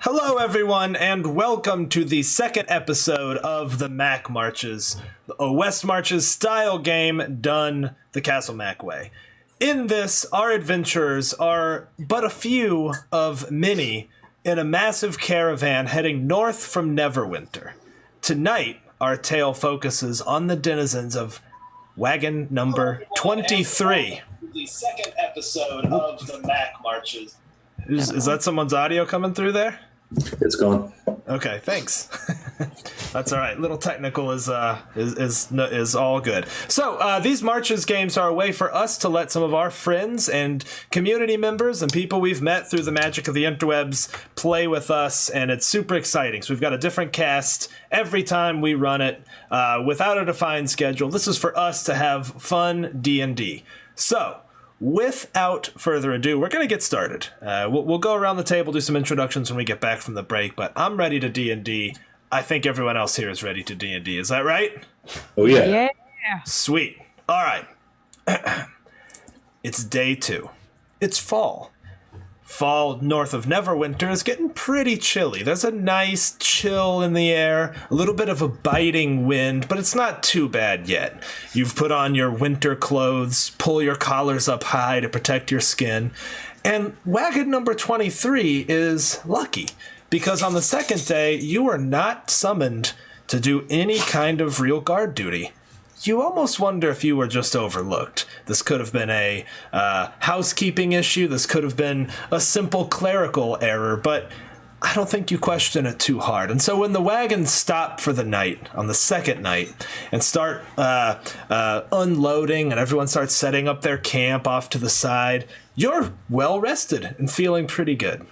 Hello, everyone, and welcome to the second episode of the Mac Marches, a West Marches style game done the Castle Mac way. In this, our adventurers are but a few of many in a massive caravan heading north from Neverwinter. Tonight, our tale focuses on the denizens of Wagon number 23. The second episode of the Mac Marches. Is that someone's audio coming through there? It's gone. Okay, thanks. That's all right. Little technical is all good. So these marches games are a way for us to let some of our friends and community members and people we've met through the magic of the interwebs play with us, and it's super exciting. So we've got a different cast every time we run it without a defined schedule. This is for us to have fun D&D. So without further ado, we're going to get started. We'll go around the table, do some introductions when we get back from the break, but I'm ready to D&D. I think everyone else here is ready to D&D. Is that right? Oh, yeah. Yeah. Sweet. All right. It's day 2. It's fall. Fall north of Neverwinter is getting pretty chilly. There's a nice chill in the air, a little bit of a biting wind, but it's not too bad yet. You've put on your winter clothes, pull your collars up high to protect your skin, and Wagon number 23 is lucky, because on the second day, you are not summoned to do any kind of real guard duty. You almost wonder if you were just overlooked. This could have been a housekeeping issue. This could have been a simple clerical error, but I don't think you question it too hard. And so when the wagons stop for the night, on the second night, and start unloading and everyone starts setting up their camp off to the side, you're well rested and feeling pretty good.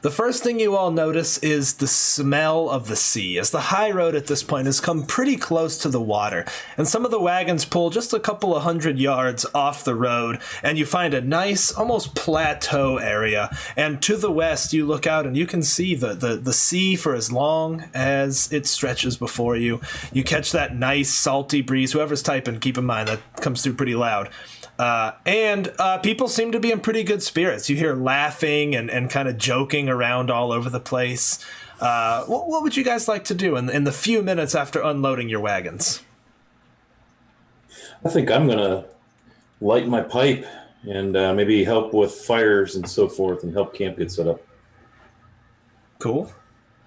The first thing you all notice is the smell of the sea, as the high road at this point has come pretty close to the water, and some of the wagons pull just a couple of 100 yards off the road, and you find a nice, almost plateau area, and to the west you look out and you can see the sea for as long as it stretches before you. You catch that nice salty breeze. Whoever's typing, keep in mind that comes through pretty loud. And people seem to be in pretty good spirits. You hear laughing and kind of joking around all over the place. What would you guys like to do in the few minutes after unloading your wagons? I think I'm going to light my pipe and maybe help with fires and so forth and help camp get set up. Cool.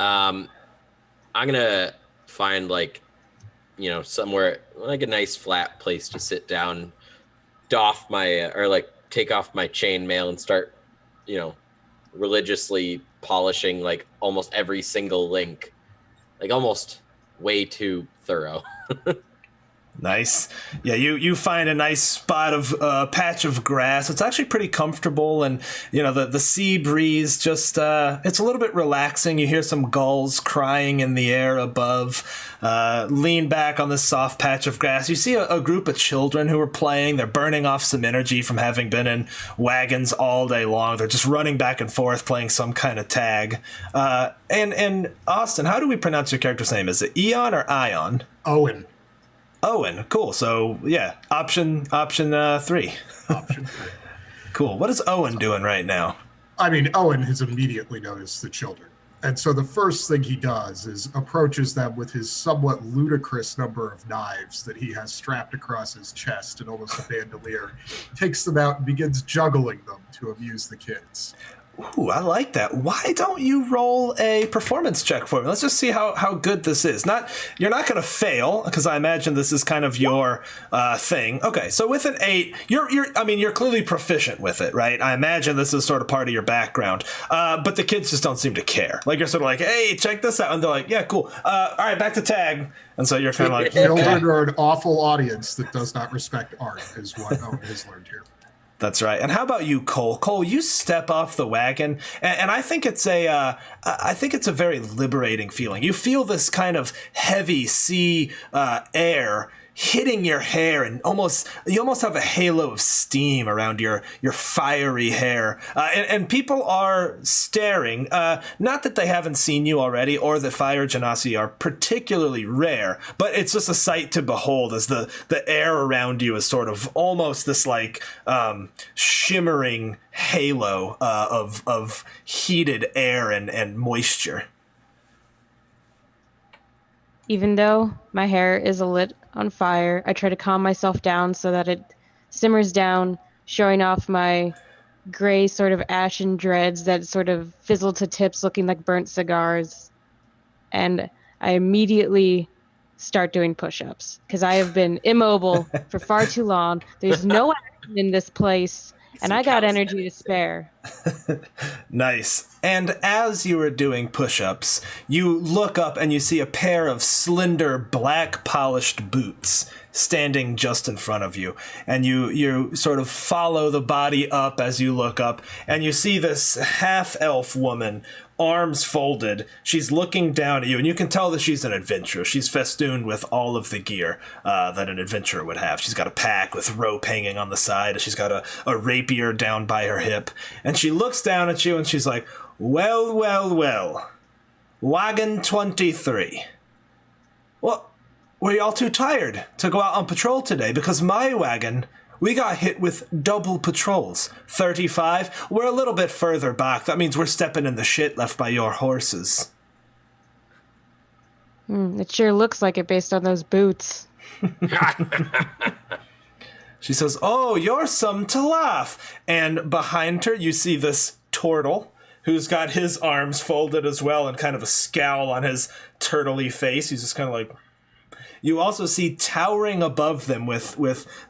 I'm going to find somewhere like a nice flat place to sit down, doff my take off my chainmail and start religiously polishing like almost every single link, like almost way too thorough. Nice. Yeah, you find a nice spot of patch of grass. It's actually pretty comfortable, and the sea breeze just it's a little bit relaxing. You hear some gulls crying in the air above. Lean back on this soft patch of grass. You see a group of children who are playing. They're burning off some energy from having been in wagons all day long. They're just running back and forth playing some kind of tag. And Austin, how do we pronounce your character's name? Is it Eon or Ion? Owen. Owen, cool. So yeah, option 3. Option 3. Cool. What is Owen doing right now? I mean, Owen has immediately noticed the children. And so the first thing he does is approaches them with his somewhat ludicrous number of knives that he has strapped across his chest in almost a bandolier, takes them out and begins juggling them to amuse the kids. Ooh, I like that. Why don't you roll a performance check for me? Let's just see how good this is. You're not going to fail, because I imagine this is kind of your thing. Okay, so with an 8, you're clearly proficient with it, right? I imagine this is sort of part of your background. But the kids just don't seem to care. Like, you're sort of like, hey, check this out, and they're like, yeah, cool. All right, back to tag. And so you're kind of like, Children are an awful audience that does not respect art, is what Owen has learned here. That's right. And how about you, Cole? Cole, you step off the wagon, and I think it's a very liberating feeling. You feel this kind of heavy sea air hitting your hair, and you almost have a halo of steam around your fiery hair. And people are staring. Not that they haven't seen you already, or that fire genasi are particularly rare, but it's just a sight to behold as the air around you is sort of almost this like shimmering halo of heated air and moisture. Even though my hair is lit on fire, I try to calm myself down so that it simmers down, showing off my gray sort of ashen dreads that sort of fizzle to tips looking like burnt cigars. And I immediately start doing push-ups because I have been immobile for far too long. There's no action in this place, and I got energy to spare. Nice. And as you are doing push-ups, you look up and you see a pair of slender, black polished boots standing just in front of you. And you sort of follow the body up as you look up, and you see this half-elf woman, arms folded. She's looking down at you, and you can tell that she's an adventurer. She's festooned with all of the gear that an adventurer would have. She's got a pack with rope hanging on the side. She's got a rapier down by her hip. And she looks down at you, and she's like, well, well, well. Wagon 23. Well, were y'all too tired to go out on patrol today? Because my wagon, we got hit with double patrols. 35. We're a little bit further back. That means we're stepping in the shit left by your horses. It sure looks like it based on those boots. She says, oh, you're some to laugh. And behind her, you see this turtle who's got his arms folded as well and kind of a scowl on his turtley face. He's just kind of like... You also see towering above them with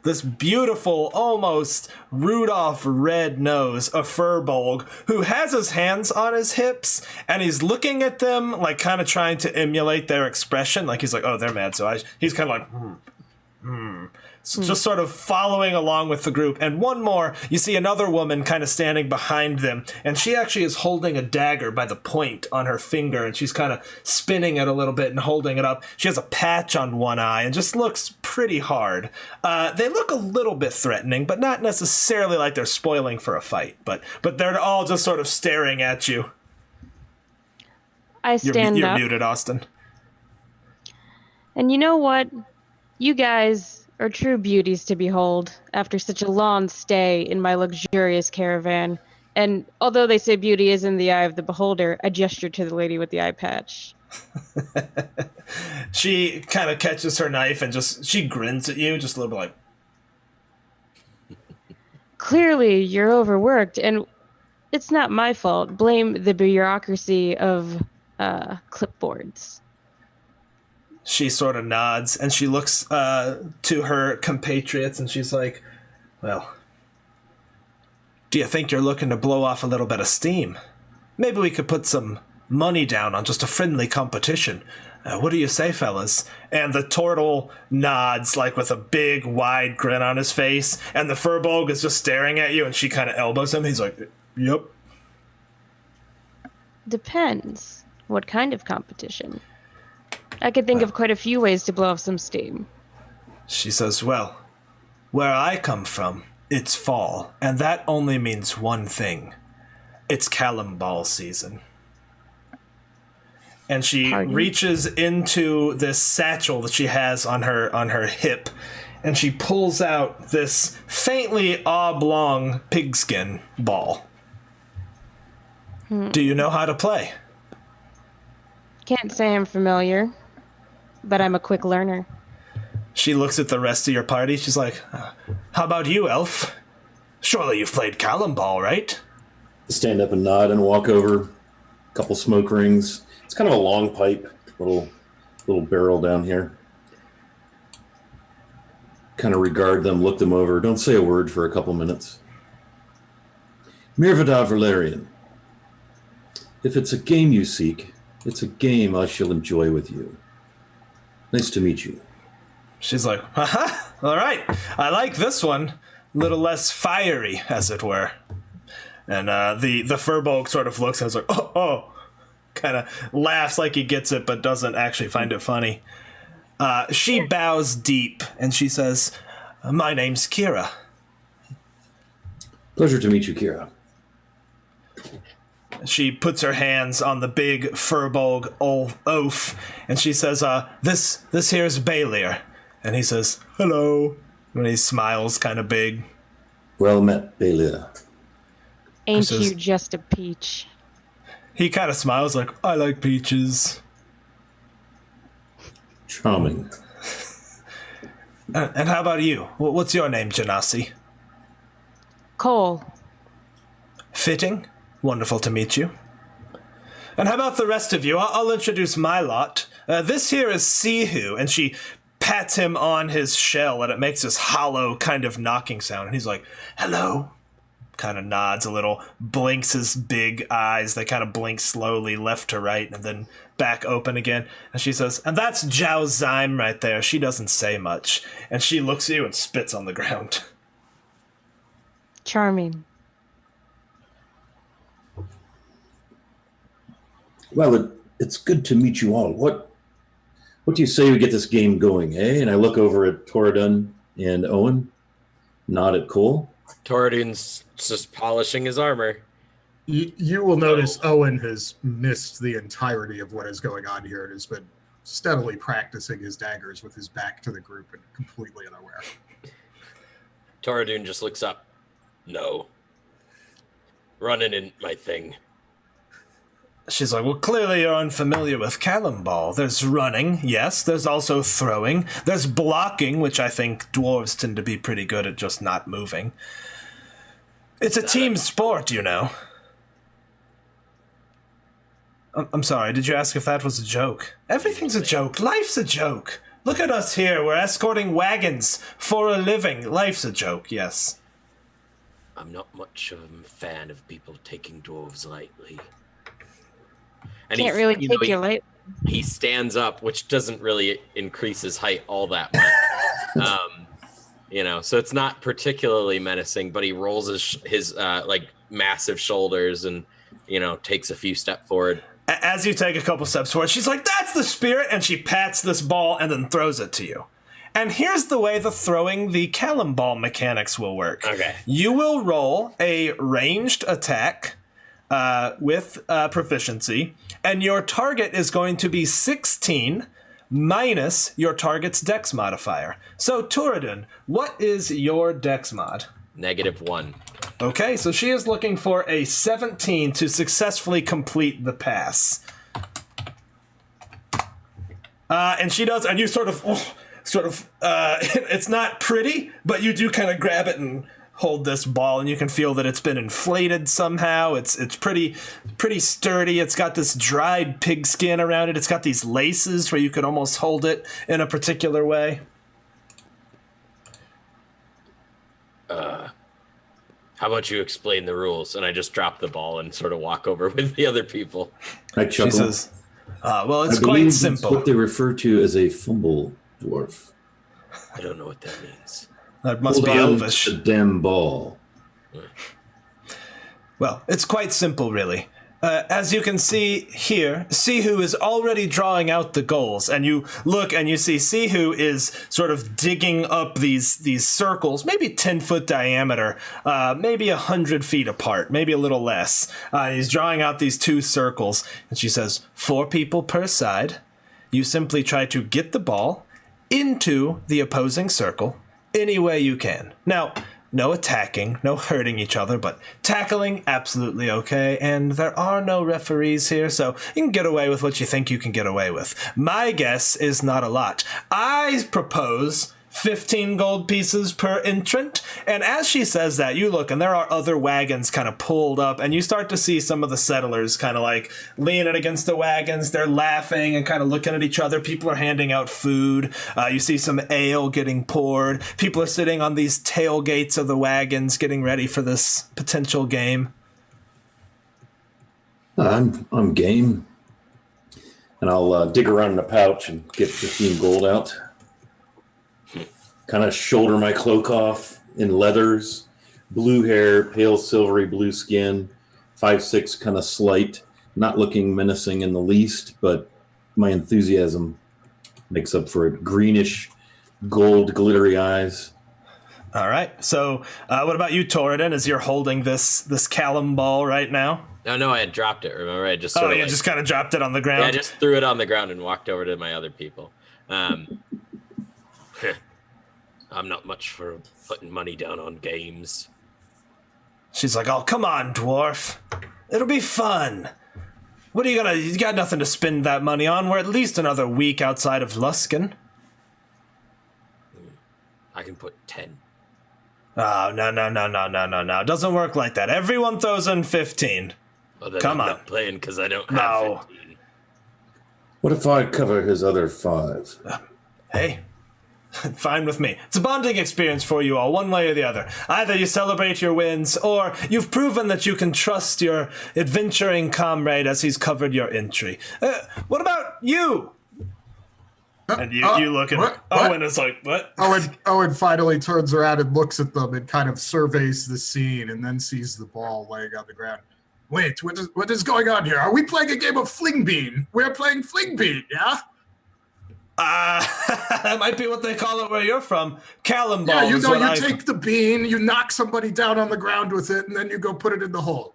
this beautiful, almost Rudolph red nose, a furbolg, who has his hands on his hips, and he's looking at them, like kind of trying to emulate their expression. Like he's like, oh, they're mad. So he's kind of like, So just sort of following along with the group. And one more, you see another woman kind of standing behind them, and she actually is holding a dagger by the point on her finger, and she's kind of spinning it a little bit and holding it up. She has a patch on one eye and just looks pretty hard. They look a little bit threatening, but not necessarily like they're spoiling for a fight. But they're all just sort of staring at you. I stand You're up. muted, Austin. And you know what? You guys are true beauties to behold after such a long stay in my luxurious caravan. And although they say beauty is in the eye of the beholder, I gesture to the lady with the eye patch. She kind of catches her knife and she grins at you, just a little bit like... Clearly, you're overworked, and it's not my fault. Blame the bureaucracy of clipboards. She sort of nods, and she looks to her compatriots, and she's like, well, do you think you're looking to blow off a little bit of steam? Maybe we could put some money down on just a friendly competition. What do you say, fellas? And the turtle nods, like with a big, wide grin on his face, and the furbolg is just staring at you, and she kind of elbows him. He's like, yep. Depends. What kind of competition? I could think of quite a few ways to blow off some steam. She says, well, where I come from, it's fall, and that only means one thing. It's Calimball season. And she reaches into this satchel that she has on her hip, and she pulls out this faintly oblong pigskin ball. Do you know how to play? Can't say I'm familiar, but I'm a quick learner. She looks at the rest of your party. She's like, how about you, elf? Surely you've played Calimball, right? Stand up and nod and walk over. A couple smoke rings. It's kind of a long pipe, little barrel down here. Kind of regard them, look them over. Don't say a word for a couple minutes. Mirvada Valerian. If it's a game you seek, it's a game I shall enjoy with you. Nice to meet you. She's like, haha, all right. I like this one. A little less fiery, as it were. And the furbolg sort of looks and is like, oh. Kind of laughs like he gets it, but doesn't actually find it funny. She bows deep and she says, "My name's Kira." Pleasure to meet you, Kira. She puts her hands on the big Furbolg oaf, and she says, this here's Balier. And he says, "Hello." And he smiles kind of big. Well met, Balia. Ain't says- you just a peach? He kind of smiles like, "I like peaches." Charming. And how about you? What's your name, Janasi? Cole. Fitting. Wonderful to meet you. And how about the rest of you? I'll introduce my lot. This here is Sihu, and she pats him on his shell, and it makes this hollow kind of knocking sound. And he's like, "Hello." Kind of nods a little, blinks his big eyes. They kind of blink slowly left to right and then back open again. And she says, "And that's Zhao Zyme right there. She doesn't say much." And she looks at you and spits on the ground. Charming. Well, it's good to meet you all. What do you say we get this game going, eh? And I look over at Toradun and Owen, nod at Cole. Toradun's just polishing his armor. You will notice Owen has missed the entirety of what is going on here and has been steadily practicing his daggers with his back to the group and completely unaware. Toradun just looks up. No. Running in my thing. She's like, "Well, clearly you're unfamiliar with Calimball. There's running, yes. There's also throwing. There's blocking, which I think dwarves tend to be pretty good at just not moving. It's a team sport, you know." I'm sorry, did you ask if that was a joke? Everything's a joke. Life's a joke. Look at us here. We're escorting wagons for a living. Life's a joke, yes. I'm not much of a fan of people taking dwarves lightly. And Can't really take he, your light. he stands up, which doesn't really increase his height all that much. So it's not particularly menacing, but he rolls his like massive shoulders and, takes a few steps forward. As you take a couple steps forward, she's like, "That's the spirit," and she pats this ball and then throws it to you. And here's the way the Calimball mechanics will work. Okay. You will roll a ranged attack with proficiency, and your target is going to be 16 minus your target's dex modifier. So, Toradun, what is your dex mod? -1. Okay, so she is looking for a 17 to successfully complete the pass. And she does, and you sort of, it's not pretty, but you do kind of grab it and hold this ball, and you can feel that it's been inflated somehow. It's pretty sturdy. It's got this dried pig skin around it. It's got these laces where you could almost hold it in a particular way. How about you explain the rules? And I just drop the ball and sort of walk over with the other people. I chuckle. She says, "Well, it's I believe quite it's simple." what they refer to as a fumble dwarf. I don't know what that means. That must be Hold on Elvish. to the damn ball. Well, it's quite simple, really. As you can see here, Sihu is already drawing out the goals, and you look and you see Sihu is sort of digging up these circles, maybe 10-foot diameter, maybe 100 feet apart, maybe a little less. He's drawing out these 2 circles, and she says, 4 people per side. You simply try to get the ball into the opposing circle any way you can. Now, no attacking, no hurting each other, but tackling, absolutely okay. And there are no referees here, so you can get away with what you think you can get away with. My guess is not a lot. I propose 15 gold pieces per entrant. And as she says that, you look and there are other wagons kind of pulled up, and you start to see some of the settlers kind of like leaning against the wagons. They're laughing and kind of looking at each other. People are handing out food. You see some ale getting poured. People are sitting on these tailgates of the wagons getting ready for this potential game. I'm game. And I'll dig around in a pouch and get 15 gold out. Kind of shoulder my cloak off in leathers, blue hair, pale silvery blue skin, 5'6", kind of slight, not looking menacing in the least, but my enthusiasm makes up for it. Greenish, gold, glittery eyes. All right. So, what about you, Torridon? As you're holding this Calimball right now? No, I had dropped it. Remember, I just sort of just kind of dropped it on the ground. Yeah, I just threw it on the ground and walked over to my other people. I'm not much for putting money down on games. She's like, "Oh, come on, dwarf. It'll be fun. What are you got nothing to spend that money on. We're at least another week outside of Luskin." I can put 10. Oh, no. It doesn't work like that. Everyone throws in 15. Well, then Come I'm on. not playing because I don't have No. 15. What if I cover his other 5? Hey, fine with me. It's a bonding experience for you all, one way or the other. Either you celebrate your wins, or you've proven that you can trust your adventuring comrade as he's covered your entry. What about you? And you look at what? Owen is like, what? Owen finally turns around and looks at them and kind of surveys the scene and then sees the ball laying on the ground. Wait, what is going on here? Are we playing a game of Fling Bean? We're playing Fling Bean, yeah? That might be what they call it where you're from. Calimball. Yeah, you is know, what you take the bean, you knock somebody down on the ground with it, and then you go put it in the hole.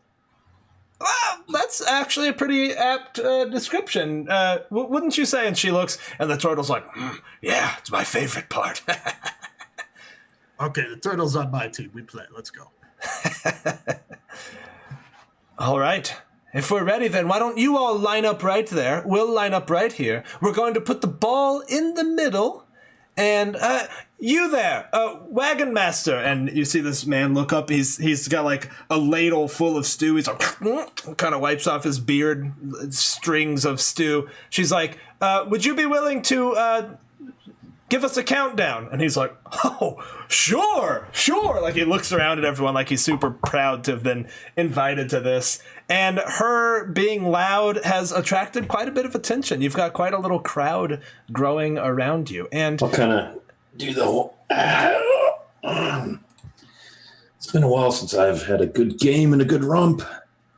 Well, that's actually a pretty apt description. Wouldn't you say? And she looks, and the turtle's like, yeah, it's my favorite part. Okay, the turtle's on my team. We play. Let's go. All right. If we're ready, then why don't you all line up right there? We'll line up right here. We're going to put the ball in the middle. And you there, Wagon Master. And you see this man look up. He's got like a ladle full of stew. He's like, kind of wipes off his beard, strings of stew. She's like, would you be willing to give us a countdown? And he's like, oh, sure. Like he looks around at everyone like he's super proud to have been invited to this. And her being loud has attracted quite a bit of attention. You've got quite a little crowd growing around you. And I'll kind of do the whole... It's been a while since I've had a good game and a good romp.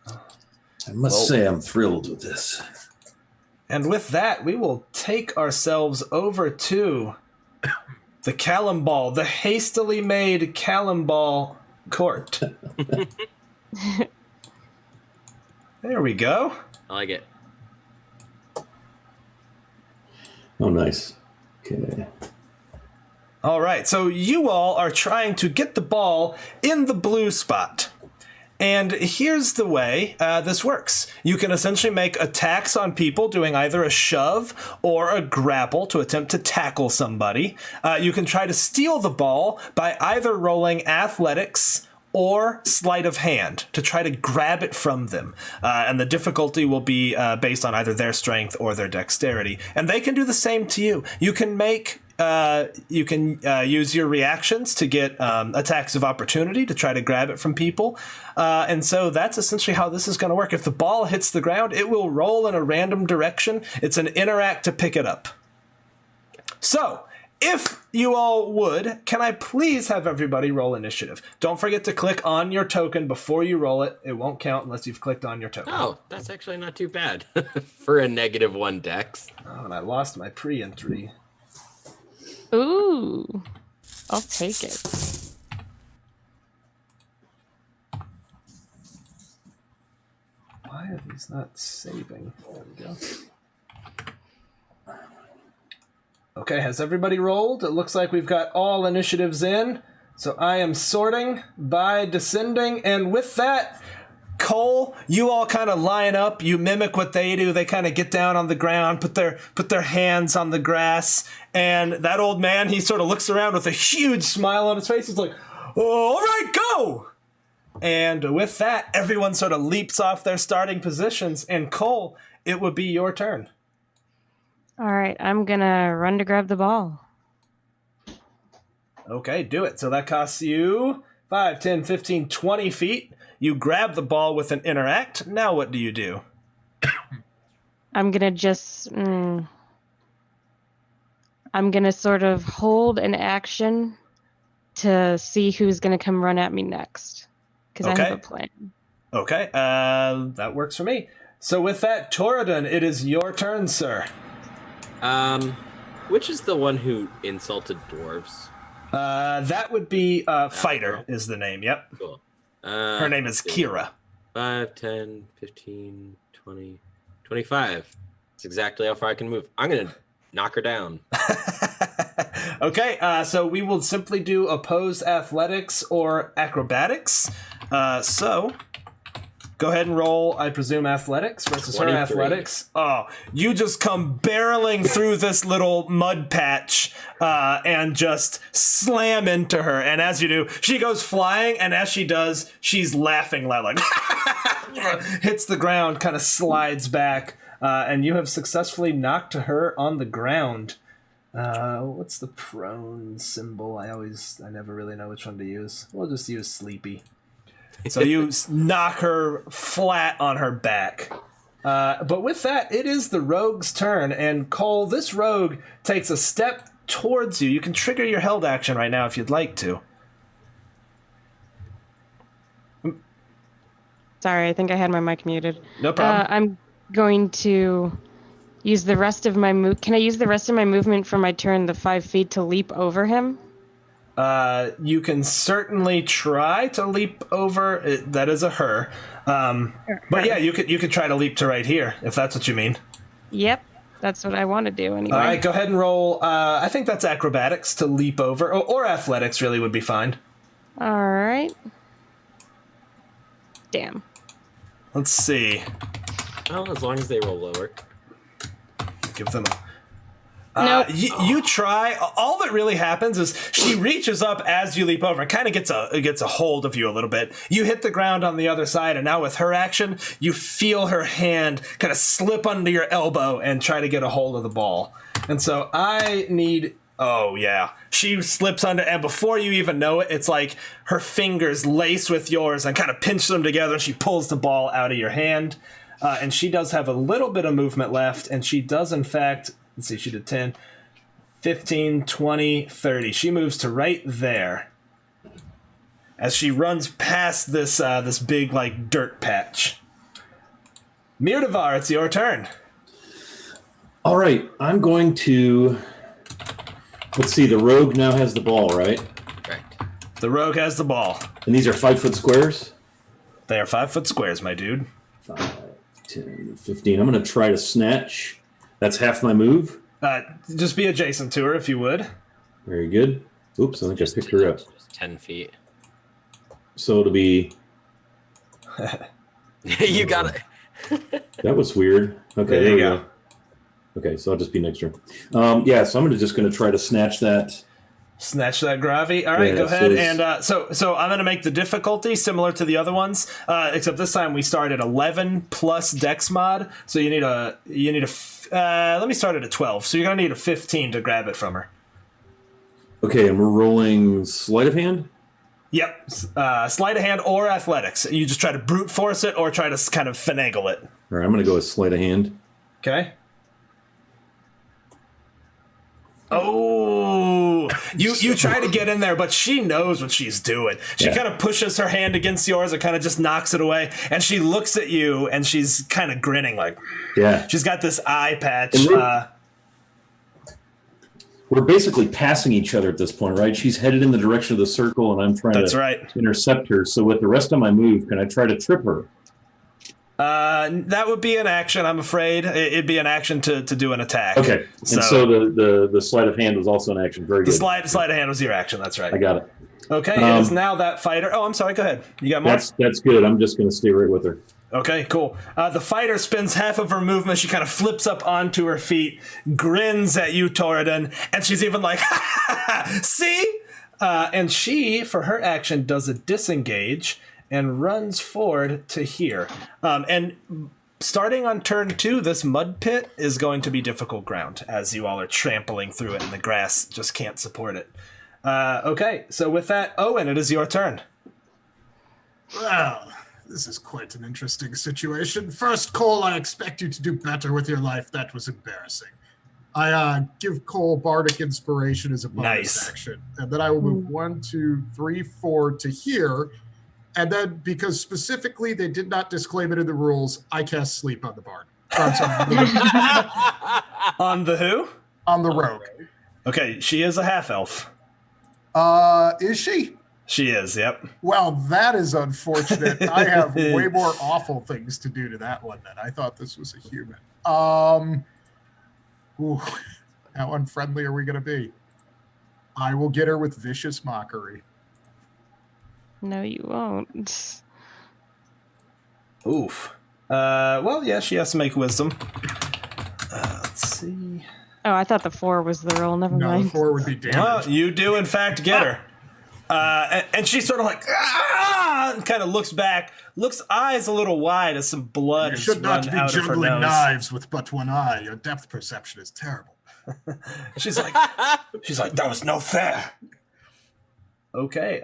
I must say I'm thrilled with this. And with that, we will take ourselves over to the Calimball, the hastily made Calimball court. There we go. I like it. Oh, nice. Okay. All right, so you all are trying to get the ball in the blue spot. And here's the way this works. You can essentially make attacks on people doing either a shove or a grapple to attempt to tackle somebody. You can try to steal the ball by either rolling athletics or sleight of hand to try to grab it from them. And the difficulty will be based on either their strength or their dexterity. And they can do the same to you. You can use your reactions to get attacks of opportunity to try to grab it from people. And so that's essentially how this is going to work. If the ball hits the ground, it will roll in a random direction. It's an interact to pick it up. So, if you all would, can I please have everybody roll initiative? Don't forget to click on your token before you roll it. It won't count unless you've clicked on your token. Oh, that's actually not too bad for a -1 dex. Oh, and I lost my pre-entry. Ooh, I'll take it. Why are these not saving? There we go. Okay, has everybody rolled? It looks like we've got all initiatives in. So I am sorting by descending. And with that, Cole, you all kind of line up. You mimic what they do. They kind of get down on the ground, put their hands on the grass. And that old man, he sort of looks around with a huge smile on his face. He's like, oh, all right, go! And with that, everyone sort of leaps off their starting positions. And Cole, it would be your turn. All right, I'm gonna run to grab the ball. Okay, do it. So that costs you 5, 10, 15, 20 feet. You grab the ball with an interact. Now what do you do? I'm gonna just... I'm gonna sort of hold an action to see who's gonna come run at me next. Because I have a plan. Okay, that works for me. So with that, Torridon, it is your turn, sir. Which is the one who insulted dwarves? That would be Fighter is the name. Yep. Cool. Her name is Kira. 5, 10, 15, 20, 25. That's exactly how far I can move. I'm going to knock her down. Okay, so we will simply do opposed athletics or acrobatics. So go ahead and roll, I presume, athletics versus her 23. athletics. Oh, you just come barreling through this little mud patch and just slam into her. And as you do, she goes flying, and as she does, she's laughing loud, like hits the ground, kind of slides back, and you have successfully knocked her on the ground. What's the prone symbol? I never really know which one to use. We'll just use sleepy. So you knock her flat on her back. But with that, it is the rogue's turn. And Cole, this rogue takes a step towards you. You can trigger your held action right now if you'd like to. Sorry, I think I had my mic muted. No problem. I'm going to use the rest of my move. Can I use the rest of my movement for my turn, the 5 feet, to leap over him? You can certainly try to leap over. That is a her. But yeah, you could try to leap to right here if that's what you mean. Yep, that's what I want to do anyway. All right, go ahead and roll. I think that's acrobatics to leap over, or athletics really would be fine. All right. Damn. Let's see. Well, as long as they roll lower. Give them a... Nope. You try. All that really happens is she reaches up as you leap over and kind of gets a hold of you a little bit. You hit the ground on the other side, and now with her action, you feel her hand kind of slip under your elbow and try to get a hold of the ball. And so I need... Oh, yeah. She slips under, and before you even know it, it's like her fingers lace with yours and kind of pinch them together, and she pulls the ball out of your hand. And she does have a little bit of movement left, and she does, in fact... Let's see, she did 10, 15, 20, 30. She moves to right there as she runs past this this big, like, dirt patch. Mirdavar, it's your turn. All right, I'm going to... Let's see, the rogue now has the ball, right? Correct. The rogue has the ball. And these are 5-foot squares? They are 5-foot squares, my dude. 5, 10, 15. I'm going to try to snatch... That's half my move. Just be adjacent to her, if you would. Very good. Oops, I think I picked her up. Just 10 feet. So it'll be... You got it. That was weird. Okay, there you go. Okay, so I'll just be next turn. Yeah, so I'm just going to try to snatch that. Snatch that gravy. All right, Yeah, go ahead. so And so I'm going to make the difficulty similar to the other ones, except this time we start at 11 plus Dex mod. So you need a let me start it at 12. So you're going to need a 15 to grab it from her. Okay, and we're rolling sleight of hand? Yep. Sleight of hand or athletics. You just try to brute force it or try to kind of finagle it. All right, I'm going to go with sleight of hand. Okay. Oh, you try to get in there, but she knows what she's doing. She kind of pushes her hand against yours and kind of just knocks it away. And she looks at you and she's kind of grinning, like, yeah. She's got this eye patch. We're basically passing each other at this point, right? She's headed in the direction of the circle, and I'm trying to intercept her. So with the rest of my move, can I try to trip her? That would be an action, I'm afraid. It'd be an action to do an attack. Okay. And so the sleight of hand was also an action. Very good. The sleight of hand was your action. That's right. I got it. Okay. It is now that fighter. Oh, I'm sorry. Go ahead. You got more? That's good. I'm just going to stay right with her. Okay, cool. The fighter spends half of her movement. She kind of flips up onto her feet, grins at you, Torridon, and she's even like, see? And she, for her action, does a disengage and runs forward to here. And starting on turn 2, this mud pit is going to be difficult ground as you all are trampling through it and the grass just can't support it. Okay, so with that, Owen, it is your turn. Well, this is quite an interesting situation. First, Cole, I expect you to do better with your life. That was embarrassing. I give Cole Bardic Inspiration as a bonus action. And then I will move 1, 2, 3, 4 to here. And then, because specifically they did not disclaim it in the rules, I cast Sleep on the Bard. I'm sorry. On the who? On the rogue. Okay, she is a half elf. Is she? She is, yep. Well, that is unfortunate. I have way more awful things to do to that one than I thought this was a human. Ooh, how unfriendly are we going to be? I will get her with vicious mockery. No, you won't. Oof. Well, yeah, she has to make wisdom. Let's see. Oh, I thought the 4 was the roll. Never No, mind. 4 would be damage. Well, you do, in fact, get her. And she's sort of like, ah, and kind of looks back, eyes a little wide as some blood You should run not be out of her juggling nose. knives with but one eye. Your depth perception is terrible. She's like, that was no fair. Okay,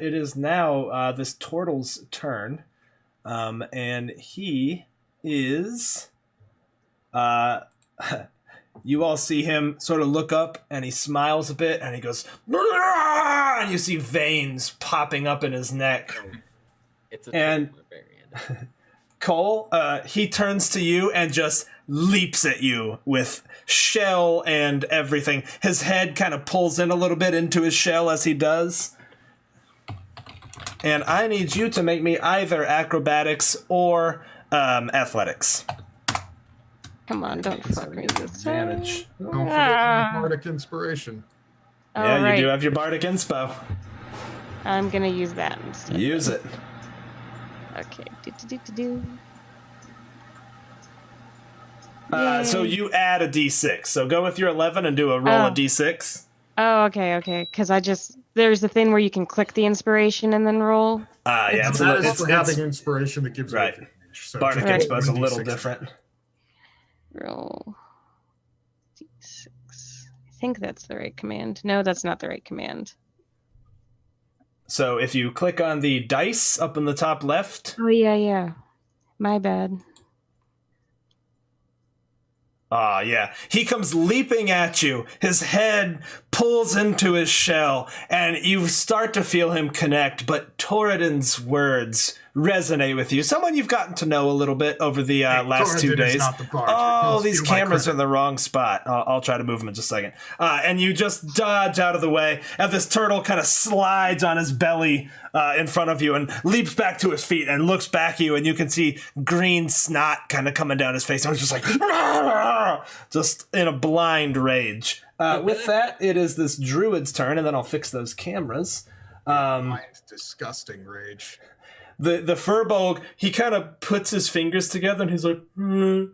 it is now this turtle's turn, and he is. You all see him sort of look up, and he smiles a bit, and he goes, and you see veins popping up in his neck. It's a And- barbarian. Cole, he turns to you and just leaps at you with shell and everything. His head kind of pulls in a little bit into his shell as he does. And I need you to make me either acrobatics or athletics. Come on, don't fuck me this time. Advantage. Don't forget the bardic inspiration. Oh, Yeah, right. you do have your bardic inspo. I'm gonna use that instead. Use it. Okay. So you add a d6. So go with your 11 and do a roll of d6. Oh, okay. Because there's a thing where you can click the inspiration and then roll. Yeah, That is for having inspiration that gives you right. advantage. So Bardic just inspo is a 1d6. little different. Roll d6. I think that's the right command. No, that's not the right command. So if you click on the dice up in the top left, Oh, yeah. My bad. yeah. He comes leaping at you. His head pulls into his shell, and you start to feel him connect, but Torridon's words resonate with you. Someone you've gotten to know a little bit over the last 2 Torridon is days. not the bard. Oh, He'll these steal my cameras are credit. in the wrong spot. I'll try to move them in just a second. And you just dodge out of the way, and this turtle kind of slides on his belly in front of you and leaps back to his feet and looks back at you, and you can see green snot kind of coming down his face. And he's just like, just in a blind rage. With that, it is this druid's turn, and then I'll fix those cameras. Blind, disgusting rage. The Furbolg, he kind of puts his fingers together and he's like, and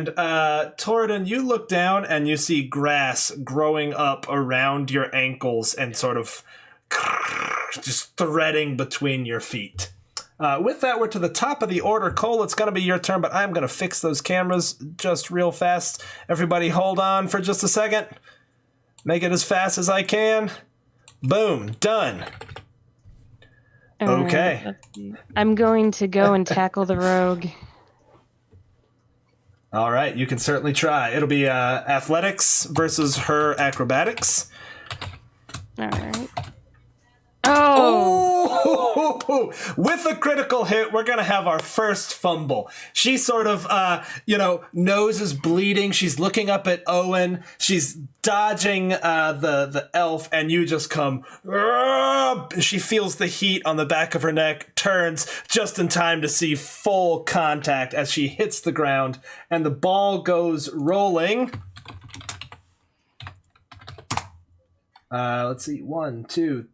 Torridon, you look down and you see grass growing up around your ankles and sort of just threading between your feet. With that, we're to the top of the order. Cole, it's going to be your turn, but I'm going to fix those cameras just real fast. Everybody hold on for just a second. Make it as fast as I can. Boom. Done. Okay. Let's see. I'm going to go and tackle the rogue. All right, you can certainly try. It'll be athletics versus her acrobatics. All right. Oh! With a critical hit, we're going to have our first fumble. She sort of, nose is bleeding. She's looking up at Owen. She's dodging the elf, and you just come. She feels the heat on the back of her neck, turns just in time to see full contact as she hits the ground, and the ball goes rolling. Let's see. 1, 2,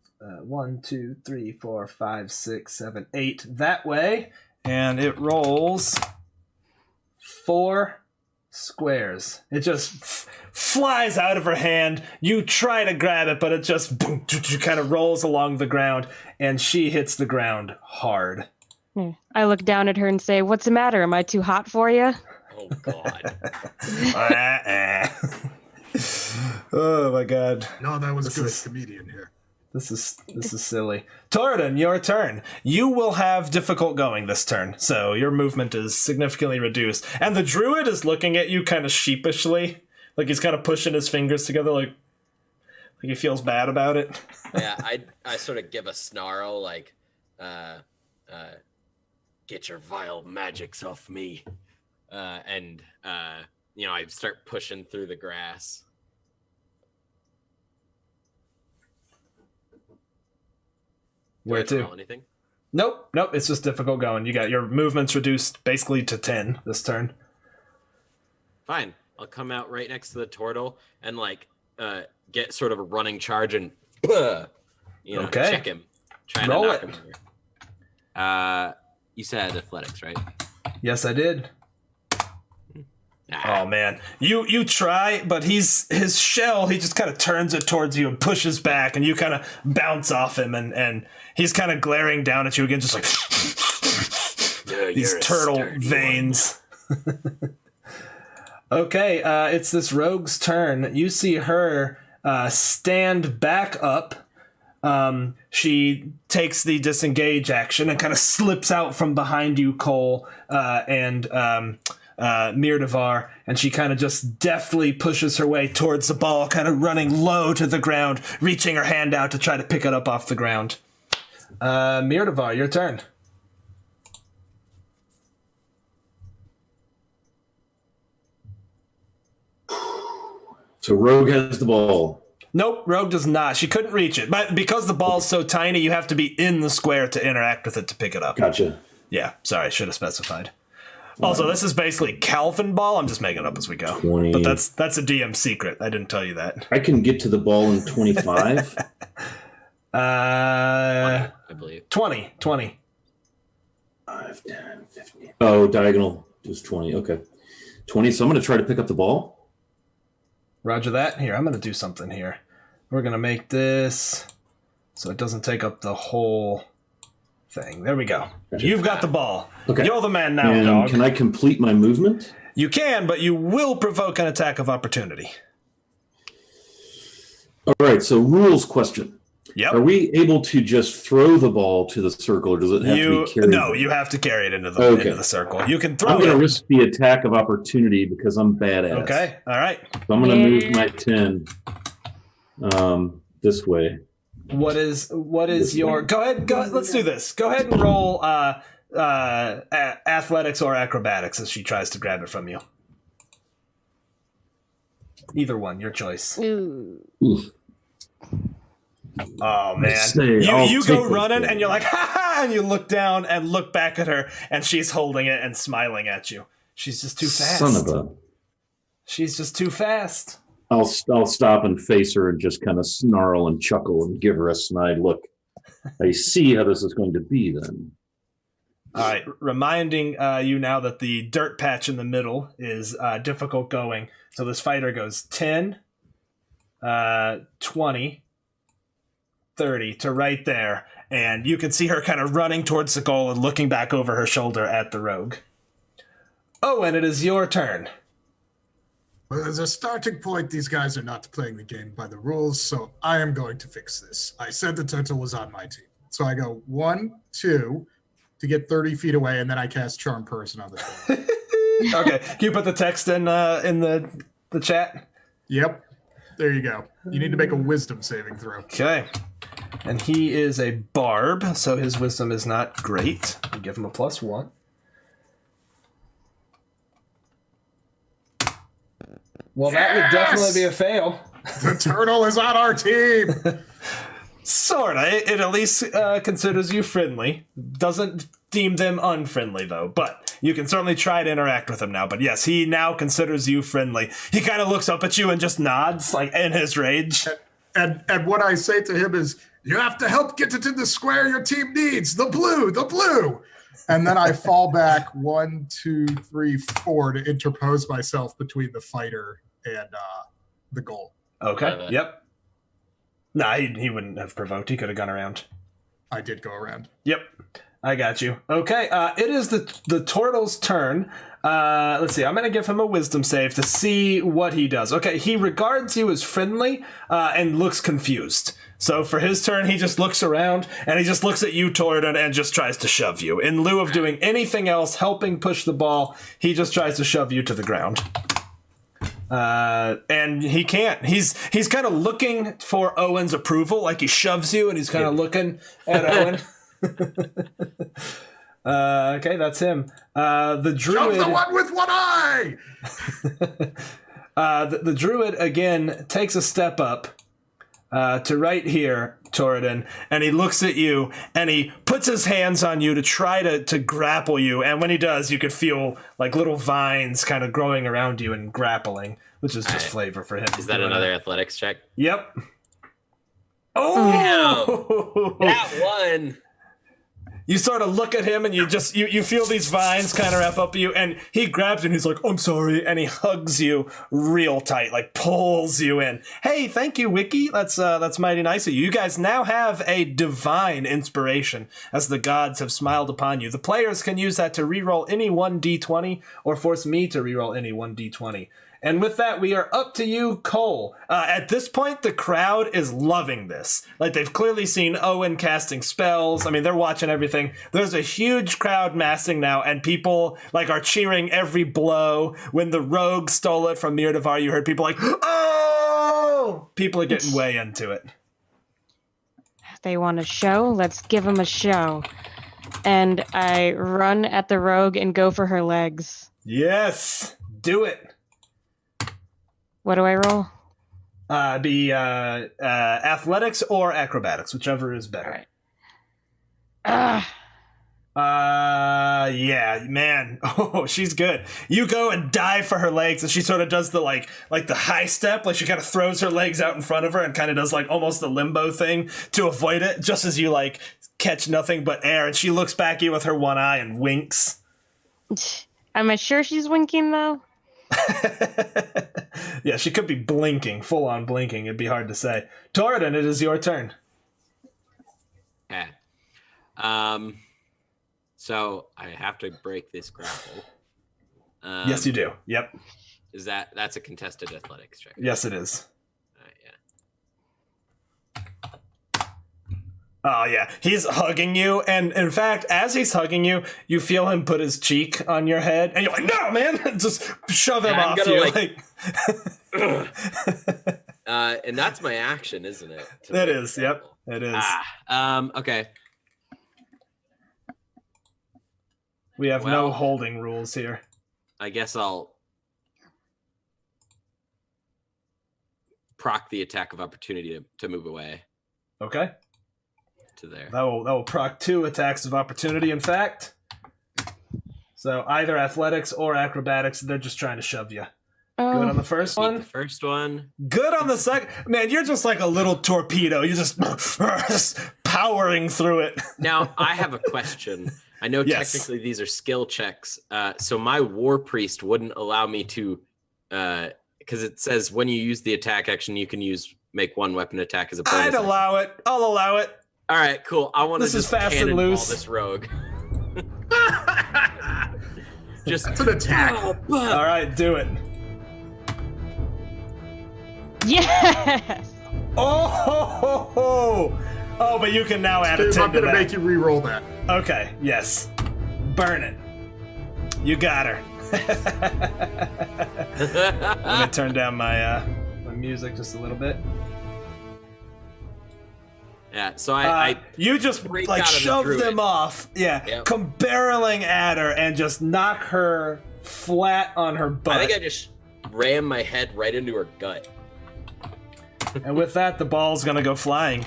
3, 4, 5, 6, 7, 8 that way, and it rolls 4 squares. It just flies out of her hand. You try to grab it, but it just boom, kind of rolls along the ground, and she hits the ground hard. I look down at her and say, "What's the matter? Am I too hot for you?" Oh God. Oh my god. No, that was This good. is- Comedian here. This is silly. Torridon, your turn. You will have difficult going this turn, so your movement is significantly reduced. And the druid is looking at you kind of sheepishly, like he's kind of pushing his fingers together, like he feels bad about it. Yeah, I sort of give a snarl like, get your vile magics off me, and I start pushing through the grass. Where to? Roll anything? Nope. It's just difficult going. You got your movements reduced basically to 10 this turn. Fine. I'll come out right next to the turtle and like get sort of a running charge and check him. Trying Roll to knock it. him over. You said athletics, right? Yes, I did. Nah. Oh man, you try, but his shell, he just kind of turns it towards you and pushes back, and you kind of bounce off him, and he's kind of glaring down at you again, just like these turtle veins. Okay, it's this rogue's turn. You see her stand back up. She takes the disengage action and kind of slips out from behind you, Cole, and Mirdavar, and she kind of just deftly pushes her way towards the ball, kind of running low to the ground, reaching her hand out to try to pick it up off the ground. Mirdavar, your turn. So Rogue has the ball. Nope, Rogue does not. She couldn't reach it. But because the ball's so tiny, you have to be in the square to interact with it to pick it up. Gotcha. Yeah, sorry, should have specified. Also, this is basically Calimball. I'm just making it up as we go. 20. But that's a DM secret. I didn't tell you that. I can get to the ball in 25. 20, I believe. 20. 5, 10, 15. Oh, diagonal is 20. Okay. 20. So I'm going to try to pick up the ball. Roger that. Here, I'm going to do something here. We're going to make this so it doesn't take up the whole thing. There we go. Gotcha. You've got the ball. Okay. You're the man now, And dog. can I complete my movement? You can, but you will provoke an attack of opportunity. All right. So rules question. Yep. Are we able to just throw the ball to the circle, or does it have to be carried? No, you have to carry it into the circle. You can throw I'm going to it. risk the attack of opportunity because I'm badass. Okay. All right. So I'm going to move my 10 this way. What is your? Go ahead. Let's do this. Go ahead and roll athletics or acrobatics as she tries to grab it from you. Either one, your choice. Ooh. Oof. Oh man, you go running and you're like ha ha, and you look down and look back at her, and she's holding it and smiling at you. She's just too fast. Son of a. She's just too fast. I'll stop and face her and just kind of snarl and chuckle and give her a snide look. I see how this is going to be then. All right, reminding you now that the dirt patch in the middle is difficult going. So this fighter goes 10, 20, 30 to right there. And you can see her kind of running towards the goal and looking back over her shoulder at the rogue. Oh, and it is your turn. Well, as a starting point, these guys are not playing the game by the rules, so I am going to fix this. I said the turtle was on my team. So I go 1, 2 to get 30 feet away, and then I cast Charm Person on the turtle. Okay, can you put the text in the chat? Yep. There you go. You need to make a wisdom saving throw. Okay. And he is a barb, so his wisdom is not great. We give him a +1. Well, that would definitely be a fail. The turtle is on our team. Sorta. It at least considers you friendly. Doesn't deem them unfriendly, though. But you can certainly try to interact with him now. But yes, he now considers you friendly. He kind of looks up at you and just nods, like in his rage. And what I say to him is, you have to help get it in the square your team needs. The blue. And then I fall back 1, 2, 3, 4 to interpose myself between the fighter and the goal. Okay. Yep. Nah, he wouldn't have provoked. He could have gone around. I did go around. Yep. I got you. Okay. It is the turtle's turn. Let's see. I'm going to give him a wisdom save to see what he does. Okay. He regards you as friendly and looks confused. So for his turn, he just looks around and he just looks at you, Toradon, and just tries to shove you. In lieu of doing anything else, helping push the ball, he just tries to shove you to the ground. And he can't. He's kind of looking for Owen's approval, like he shoves you and he's kind of looking at Owen. Okay, that's him. The druid. Shove the one with one eye. The druid again takes a step up. to right here, Torridon, and he looks at you, and he puts his hands on you to try to grapple you, and when he does, you could feel like little vines kind of growing around you and grappling, which is just flavor for him. Is that another athletics check? Yep. Oh! That one! You sort of look at him and you feel these vines kind of wrap up you, and he grabs you and he's like, I'm sorry, and he hugs you real tight, like pulls you in. Hey, thank you, Wiki. That's mighty nice of you. You guys now have a divine inspiration as the gods have smiled upon you. The players can use that to reroll any 1d20 or force me to reroll any 1d20. And with that, we are up to you, Cole. At this point, the crowd is loving this. Like, they've clearly seen Owen casting spells. I mean, they're watching everything. There's a huge crowd massing now, and people, like, are cheering every blow. When the rogue stole it from Mirdavar, you heard people like, oh! People are getting way into it. They want a show? Let's give them a show. And I run at the rogue and go for her legs. Yes! Do it! What do I roll? Athletics or acrobatics, whichever is better. All right. Yeah, man. Oh, she's good. You go and dive for her legs, and she sort of does the like the high step, like she kind of throws her legs out in front of her and kind of does like almost the limbo thing to avoid it, just as you like catch nothing but air, and she looks back at you with her one eye and winks. Am I sure she's winking though? Yeah, she could be blinking, full on blinking. It'd be hard to say. Torridon, it is your turn. Okay. So I have to break this grapple. Yes, you do. Yep. That's a contested athletics check? Yes, it is. Yeah. Oh, yeah. He's hugging you, and in fact, as he's hugging you, you feel him put his cheek on your head, and you're like, no, man! Just shove him off you. And that's my action, isn't it? It is, yep. It is. Okay. We have no holding rules here. I guess I'll proc the attack of opportunity to move away. Okay. To there. That will proc 2 attacks of opportunity, in fact. So either athletics or acrobatics, they're just trying to shove you. Good on the first one. The first one. Good on the second. Man, you're just like a little torpedo. You're just powering through it. Now, I have a question. I know technically these are skill checks. So my war priest wouldn't allow me to, because it says when you use the attack action, you can make one weapon attack as a bonus. I'll allow it. All right, cool. I want to just fast and loose. This rogue. Just That's an attack. All right, do it. Yes! Oh, but you can now add a 10 I'm to going to that. make you re-roll that. Okay, yes. Burn it. You got her. Let me turn down my music just a little bit. Yeah, so I you just like shove them off. Yeah, yep. Come barreling at her and just knock her flat on her butt. I think I just rammed my head right into her gut. And with that, the ball's gonna go flying.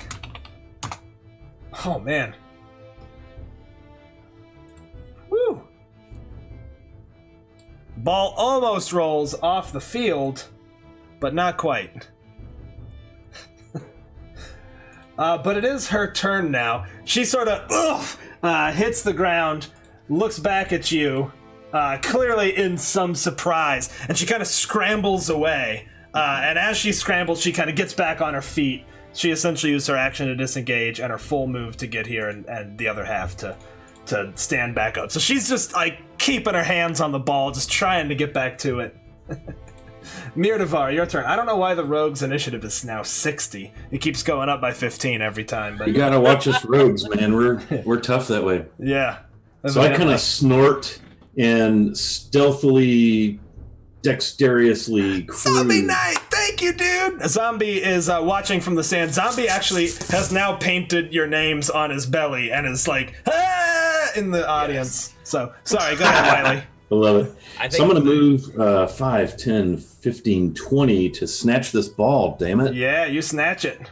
Oh man. Woo! Ball almost rolls off the field, but not quite. But it is her turn now. She sort of hits the ground, looks back at you, clearly in some surprise, and she kind of scrambles away. And as she scrambles, she kind of gets back on her feet. She essentially used her action to disengage and her full move to get here, and the other half to stand back up. So she's just like keeping her hands on the ball, just trying to get back to it. Mirdavar, your turn. I don't know why the rogue's initiative is now 60. It keeps going up by 15 every time. But you gotta watch us rogues, man. We're tough that way. Yeah. So I kind of snort and stealthily, dexterously cruise. Zombie Knight! Thank you, dude! A zombie is watching from the sand. Zombie actually has now painted your names on his belly and is like, ah! In the audience. Yes. So, sorry, go ahead, Wiley. I love it. So I'm going to move 5, 10, 15, 20 to snatch this ball, damn it. Yeah, you snatch it.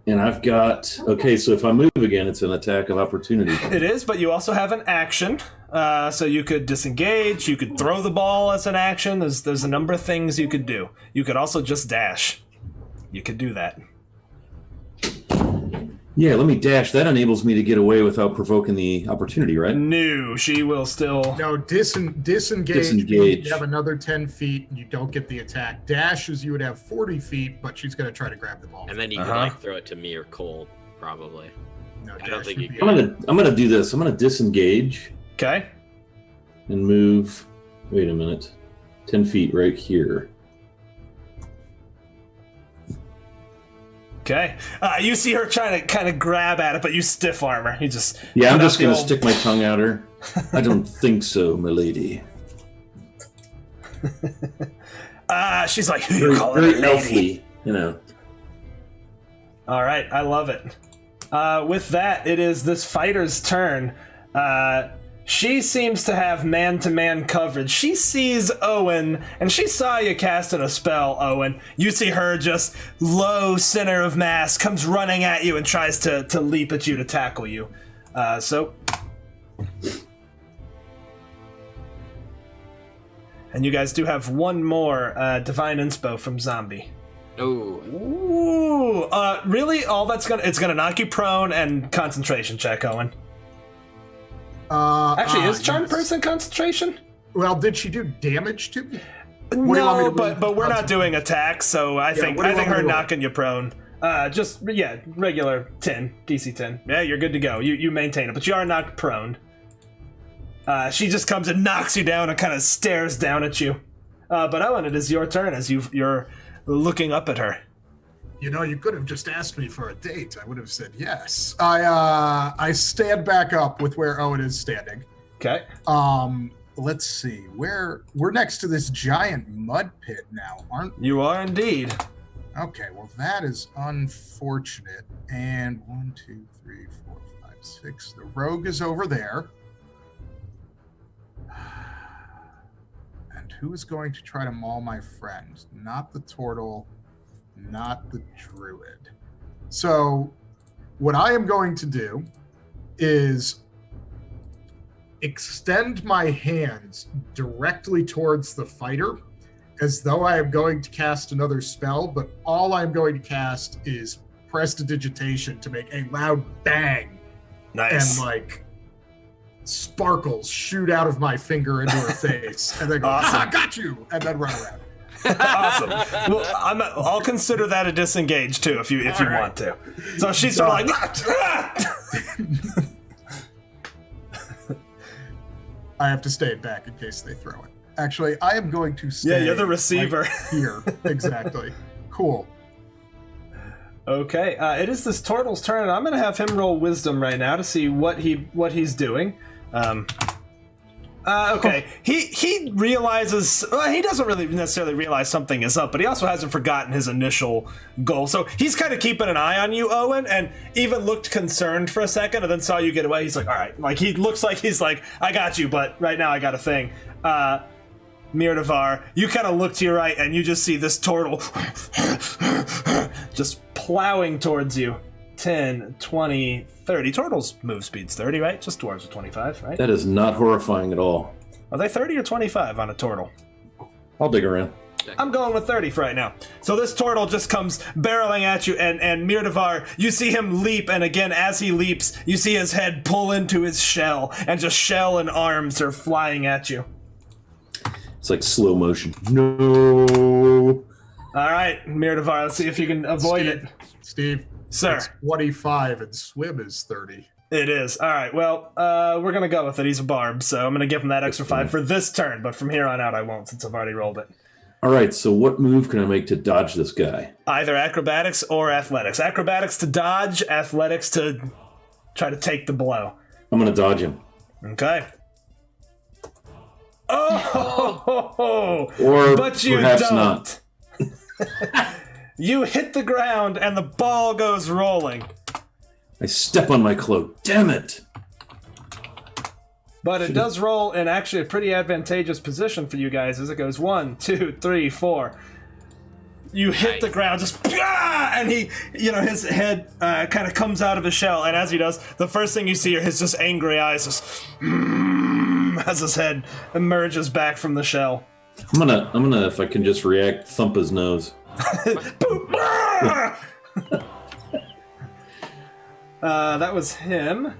And I've got... Okay, so if I move again, it's an attack of opportunity. It is, but you also have an action. So you could disengage, you could throw the ball as an action. There's a number of things you could do. You could also just dash. You could do that. Yeah, let me dash. That enables me to get away without provoking the opportunity, right? No, she will still... No, disengage. You have another 10 feet, and you don't get the attack. Dash is you would have 40 feet, but she's going to try to grab the ball. And then you can like throw it to me or Cole, probably. No, I don't think you I'm gonna do this. I'm gonna disengage. Okay. And move. Wait a minute. 10 feet right here. Okay. You see her trying to kind of grab at it, but you stiff arm her. You just... Yeah, I'm just going to stick my tongue at her. I don't think so, milady. She's like, who you calling very a lady? elfly, you know. All right, I love it. With that, it is this fighter's turn. She seems to have man-to-man coverage. She sees Owen, and she saw you casting a spell, Owen. You see her just low center of mass, comes running at you and tries to leap at you to tackle you. And you guys do have one more Divine Inspo from Zombie. Ooh. Really? All that's it's gonna knock you prone and concentration check, Owen. Actually, is Charm Person concentration? Well, did she do damage to me? No, but we're not doing attacks, so I think her knocking you prone. Regular 10, DC 10. Yeah, you're good to go. You maintain it, but you are knocked prone. She just comes and knocks you down and kind of stares down at you. But Owen, it is your turn as you're looking up at her. You know, you could have just asked me for a date. I would have said yes. I stand back up with where Owen is standing. Okay. Let's see. We're next to this giant mud pit now, aren't we? You are indeed. Okay, well that is unfortunate. And 1, 2, 3, 4, 5, 6. The rogue is over there. And who is going to try to maul my friend? Not the turtle. Not the druid. So what I am going to do is extend my hands directly towards the fighter as though I am going to cast another spell, but all I'm going to cast is prestidigitation to make a loud bang. Nice. And like sparkles shoot out of my finger into her face and then go, awesome. Got you, and then run around. Awesome. Well, I'll consider that a disengage too, if you want to. So she's sort of like. I have to stay back in case they throw it. Actually, I am going to stay. Yeah, you're the receiver right here. Exactly. Cool. Okay, it is this turtle's turn, and I'm gonna have him roll wisdom right now to see what he's doing. Okay, he realizes, he doesn't really necessarily realize something is up, but he also hasn't forgotten his initial goal. So he's kind of keeping an eye on you, Owen, and even looked concerned for a second and then saw you get away. He's like, all right, like he looks like he's like, I got you, but right now I got a thing. Mirdavar, you kind of look to your right and you just see this turtle just plowing towards you. 10, 20, 30. Turtles move speed's 30, right? Just dwarves are 25, right? That is not horrifying at all. Are they 30 or 25 on a turtle? I'll dig around. I'm going with 30 for right now. So this turtle just comes barreling at you, and Mirdavar, you see him leap, and again, as he leaps, you see his head pull into his shell, and just shell and arms are flying at you. It's like slow motion. No. All right, Mirdavar, let's see if you can avoid it. Steve. Sir. It's 25 and swim is 30. It is. All right, well, we're going to go with it. He's a barb, so I'm going to give him that extra 5 for this turn, but from here on out I won't since I've already rolled it. All right, so what move can I make to dodge this guy? Either acrobatics or athletics. Acrobatics to dodge, athletics to try to take the blow. I'm going to dodge him. Okay. Oh! Or but you perhaps don't. Not. You hit the ground and the ball goes rolling. I step on my cloak. Damn it! But it does roll in actually a pretty advantageous position for you guys as it goes 1, 2, 3, 4. you hit the ground, just and he, his head kind of comes out of his shell, and as he does, the first thing you see are his just angry eyes, just as his head emerges back from the shell. I'm gonna, if I can just react, thump his nose. That was him.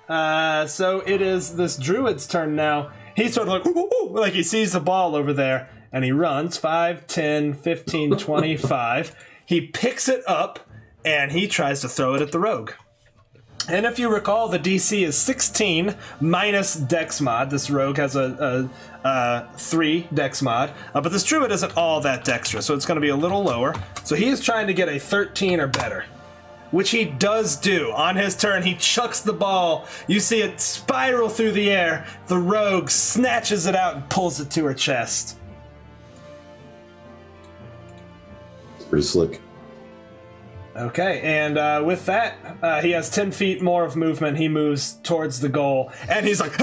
So it is this druid's turn now. He's sort of like he sees the ball over there, and he runs 5, 10, 15, 25. He picks it up, and he tries to throw it at the rogue. And if you recall, the DC is 16 minus Dex mod. This rogue has a 3 Dex mod, but this druid isn't all that dexterous, so it's going to be a little lower. So he is trying to get a 13 or better, which he does do. On his turn, he chucks the ball. You see it spiral through the air. The rogue snatches it out and pulls it to her chest. It's pretty slick. Okay, and with that, he has 10 feet more of movement. He moves towards the goal, and he's like,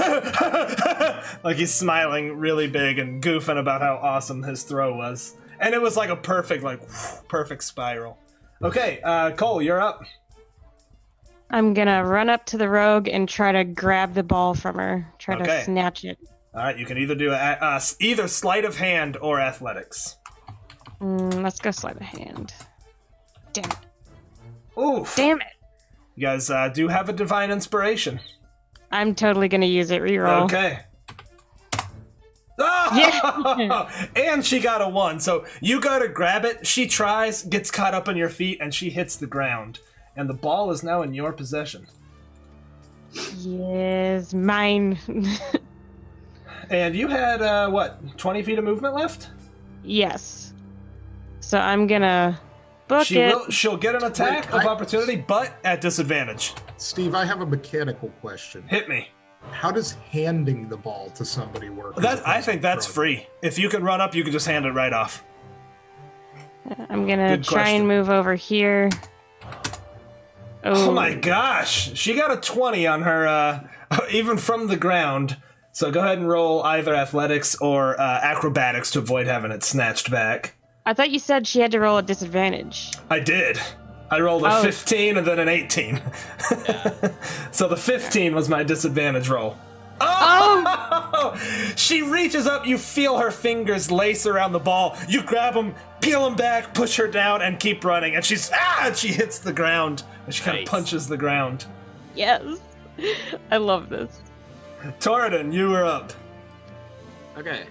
like he's smiling really big and goofing about how awesome his throw was. And it was like a perfect spiral. Okay, Cole, you're up. I'm gonna run up to the rogue and try to grab the ball from her. Try to snatch it. All right, you can either do either sleight of hand or athletics. Let's go sleight of hand. Damn it. Oof. Damn it. You guys do have a divine inspiration. I'm totally gonna use it. Reroll. Okay. Oh! Yeah. And she got a 1. So you go to grab it. She tries, gets caught up on your feet, and she hits the ground. And the ball is now in your possession. Yes, mine. And you had, 20 feet of movement left? Yes. So I'm gonna book it. She'll get an attack of opportunity, but at disadvantage. Steve, I have a mechanical question. Hit me. How does handing the ball to somebody work? I think that's free. If you can run up, you can just hand it right off. I'm gonna try and move over here. Oh my gosh! She got a 20 on her, even from the ground. So go ahead and roll either athletics or acrobatics to avoid having it snatched back. I thought you said she had to roll at disadvantage. I did. I rolled a 15 and then an 18. So the 15 was my disadvantage roll. Oh! She reaches up, you feel her fingers lace around the ball. You grab them, peel them back, push her down, and keep running. And she hits the ground. And she kind of punches the ground. Yes. I love this. Torridon, you were up. Okay.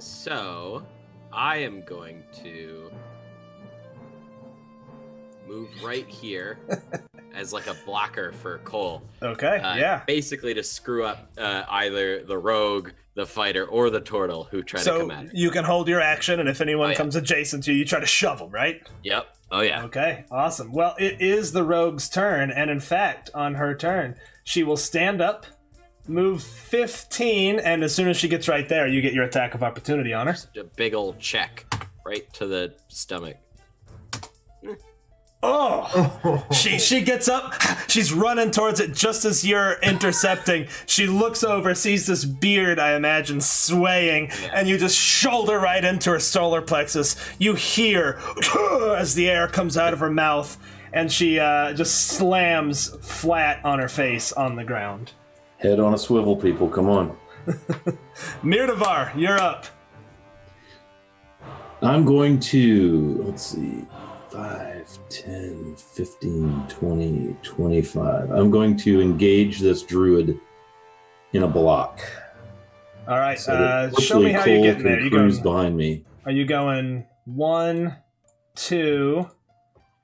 So, I am going to move right here as like a blocker for Cole. Okay, yeah. Basically to screw up either the rogue, the fighter, or the turtle who try to come at her. So you can hold your action, and if anyone comes adjacent to you, you try to shove them, right? Yep. Oh, yeah. Okay, awesome. Well, it is the rogue's turn, and in fact, on her turn, she will stand up, move 15, and as soon as she gets right there, you get your attack of opportunity on her. Just a big old check right to the stomach. Oh! She gets up, she's running towards it just as you're intercepting. She looks over, sees this beard, I imagine, swaying, and you just shoulder right into her solar plexus. You hear as the air comes out of her mouth, and she just slams flat on her face on the ground. Head on a swivel, people. Come on. Mirdavar, you're up. I'm going to, let's see, 5, 10, 15, 20, 25. I'm going to engage this druid in a block. All right, So show me how you're getting there. You cruise going, behind me. are you going 1, 2...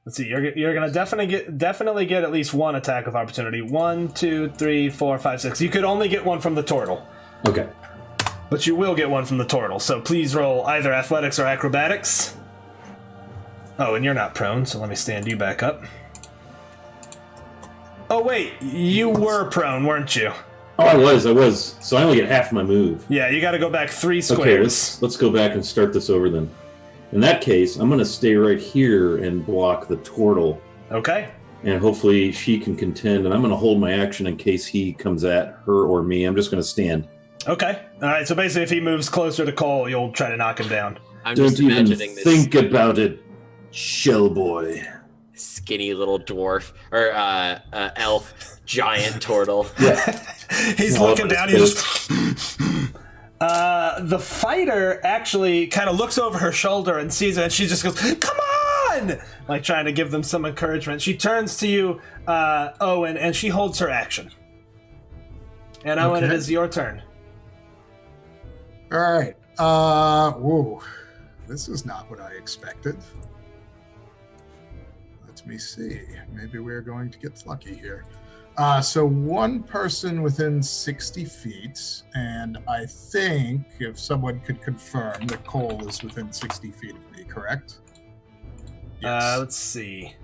Let's see. You're gonna definitely get at least one attack of opportunity. 1, 2, 3, 4, 5, 6. You could only get one from the turtle. Okay. But you will get one from the turtle. So please roll either athletics or acrobatics. Oh, and you're not prone, so let me stand you back up. Oh wait, you were prone, weren't you? Oh, I was. So I only get half my move. Yeah, you got to go back 3 squares. Okay, let's go back and start this over then. In that case, I'm going to stay right here and block the turtle. Okay. And hopefully she can contend. And I'm going to hold my action in case he comes at her or me. I'm just going to stand. Okay. All right. So basically, if he moves closer to Cole, you'll try to knock him down. I'm Don't just even imagining this think about it, shell boy. skinny little dwarf or elf giant turtle. Yeah. He's No, looking it's down. He's just. The fighter actually kind of looks over her shoulder and sees it, and she just goes, "Come on!" Like trying to give them some encouragement. She turns to you, Owen, and she holds her action. And Owen, it Okay. is your turn. All right. Whoa. This is not what I expected. Let me see. Maybe we're going to get lucky here. So one person within 60 feet, and I think if someone could confirm that Cole is within 60 feet of me, correct? Let's see.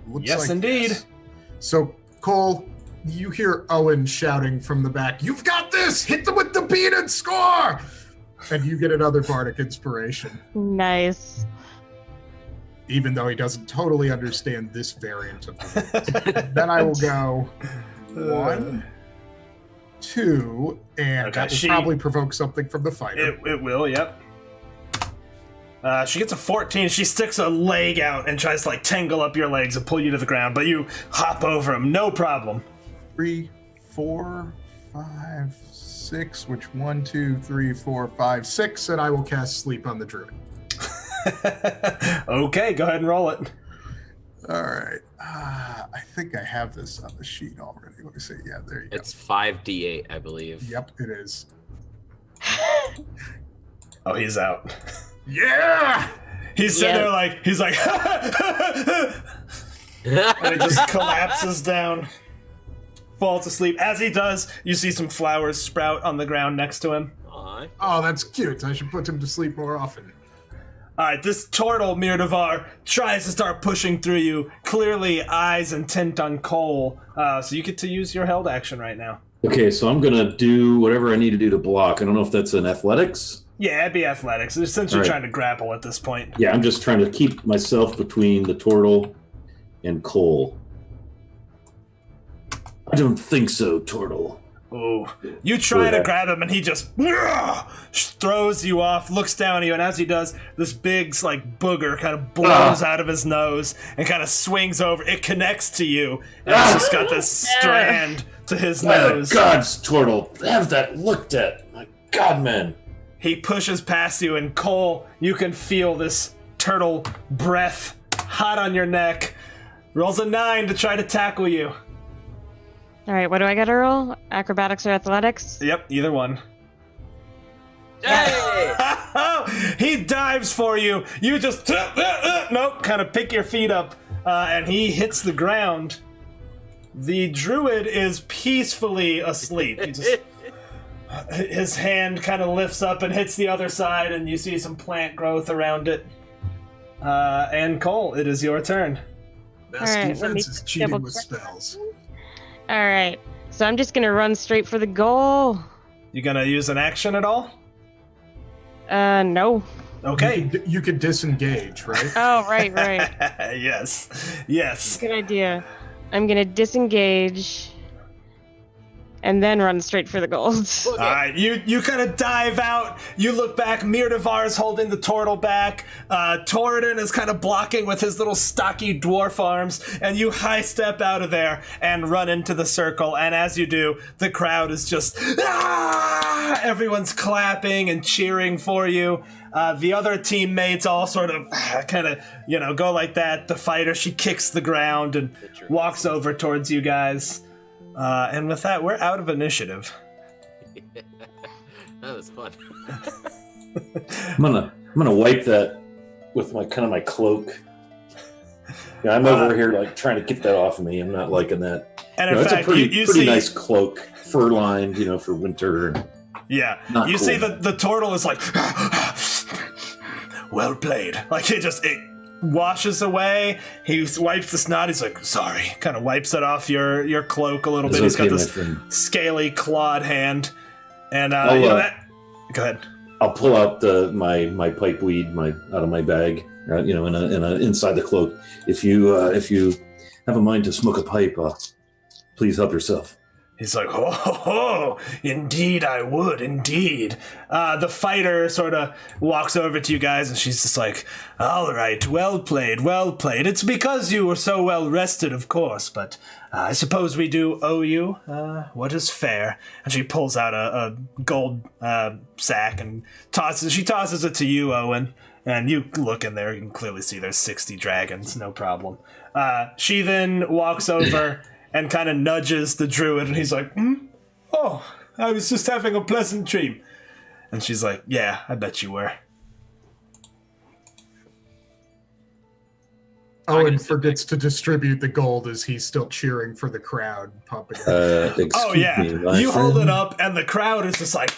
Looks yes, indeed. yes. So Cole, you hear Owen shouting from the back, "You've got this! Hit them with the beat and score!" And you get another bardic inspiration. Nice. Even though he doesn't totally understand this variant of the rules. Then I will go 1, 2, and Okay, that will probably provoke something from the fighter. It will, yep. She gets a 14. She sticks a leg out and tries to like tangle up your legs and pull you to the ground, but you hop over him, no problem. 3, 4, 5, 6, which 1, 2, 3, 4, 5, 6, and I will cast Sleep on the Druid. Okay, go ahead and roll it. All right. I think I have this on the sheet already. Let me see. Yeah, there you go. It's 5d8, I believe. Yep, it is. Oh, he's out. Yeah! He's sitting Yeah. there like, he's like, and he just collapses down, falls asleep. As he does, you see some flowers sprout on the ground next to him. Aw. Oh, that's cute. I should put him to sleep more often. All right, this turtle, Mirdavar, tries to start pushing through you, clearly eyes intent on Cole. So you get to use your held action right now. Okay, so I'm going to do whatever I need to do to block. I don't know if that's an athletics. Yeah, it'd be athletics, since you're All right. trying to grapple at this point. Yeah, I'm just trying to keep myself between the turtle and Cole. I don't think so, turtle. Ooh. You try to Yeah. grab him, and he just throws you off, looks down at you, and as he does, this big like booger kind of blows out of his nose and kind of swings over. It connects to you, and it's just got this strand to his By the nose. gods, turtle, have that looked at. My God, man. He pushes past you, and Cole, you can feel this turtle breath hot on your neck. Rolls a 9 to try to tackle you. All right, what do I got to roll? Acrobatics or athletics? Yep, either one. Hey! He dives for you. You just nope, kind of pick your feet up, and he hits the ground. The druid is peacefully asleep. He just, his hand kind of lifts up and hits the other side, and you see some plant growth around it. And Cole, it is your turn. Best All right, let me defense is cheating double with check. spells. All right, so I'm just gonna run straight for the goal. You gonna use an action at all? No. Okay. You could disengage, right? Oh, right. Yes. Good idea. I'm gonna disengage and then run straight for the gold. All right, you kind of dive out. You look back. Mirdavar's holding the turtle back. Torridon is kind of blocking with his little stocky dwarf arms, and you high step out of there and run into the circle. And as you do, the crowd is just everyone's clapping and cheering for you. The other teammates all sort of kind of go like that. The fighter, she kicks the ground and walks over towards you guys. And with that, we're out of initiative. That was fun. I'm gonna wipe that with my cloak. Yeah, I'm over here like trying to get that off of me. I'm not liking that. And in It's fact, a pretty, you pretty see, nice cloak, fur lined, for winter. And yeah, Not you cool. see the turtle is like, well played. Like it washes away. He wipes the snot. He's like, sorry. Kind of wipes it off your cloak a little It's bit. He's okay, got my this friend. scaly clawed hand. And I'll, you know that? Go ahead. I'll pull out my pipe weed out of my bag, inside the cloak. If you have a mind to smoke a pipe, please help yourself. He's like, oh, indeed I would, indeed. The fighter sort of walks over to you guys, and she's just like, all right, well played, well played. It's because you were so well rested, of course, but I suppose we do owe you what is fair. And she pulls out a gold sack and tosses it to you, Owen. And you look in there, you can clearly see there's 60 dragons, no problem. She then walks over and kind of nudges the druid, and he's like, oh, I was just having a pleasant dream. And she's like, yeah, I bet you were. Owen forgets to distribute the gold as he's still cheering for the crowd, pumping it. Oh, yeah. You hold it up, and the crowd is just like...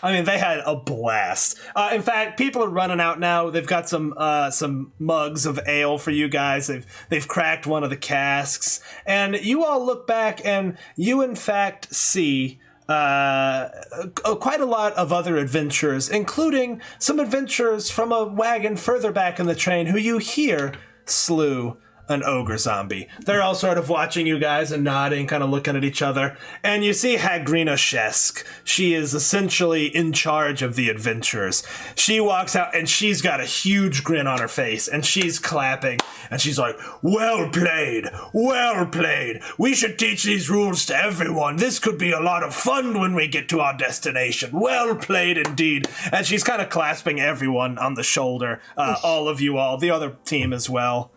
I mean, they had a blast. In fact, people are running out now. They've got some mugs of ale for you guys. They've cracked one of the casks, and you all look back, and you in fact see quite a lot of other adventurers, including some adventurers from a wagon further back in the train who you hear slew an ogre zombie. They're all sort of watching you guys and nodding, kind of looking at each other. And you see Hagrina Shesk. She is essentially in charge of the adventurers. She walks out and she's got a huge grin on her face and she's clapping and she's like, well played, well played. We should teach these rules to everyone. This could be a lot of fun when we get to our destination. Well played indeed. And she's kind of clasping everyone on the shoulder, all of you all, the other team as well.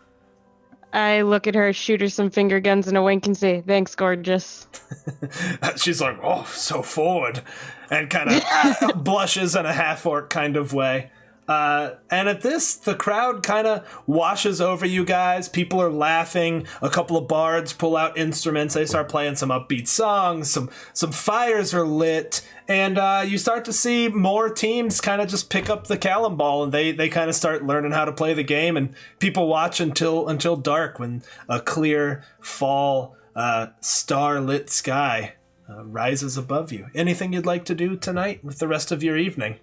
I look at her, shoot her some finger guns and a wink and say, thanks, gorgeous. She's like, oh, so forward. And kind of blushes in a half-orc kind of way. And at this, the crowd kind of washes over you guys. People are laughing. A couple of bards pull out instruments. They start playing some upbeat songs. Some fires are lit. And you start to see more teams kind of just pick up the Calimball, and they kind of start learning how to play the game. And people watch until dark when a clear fall, star-lit sky rises above you. Anything you'd like to do tonight with the rest of your evening?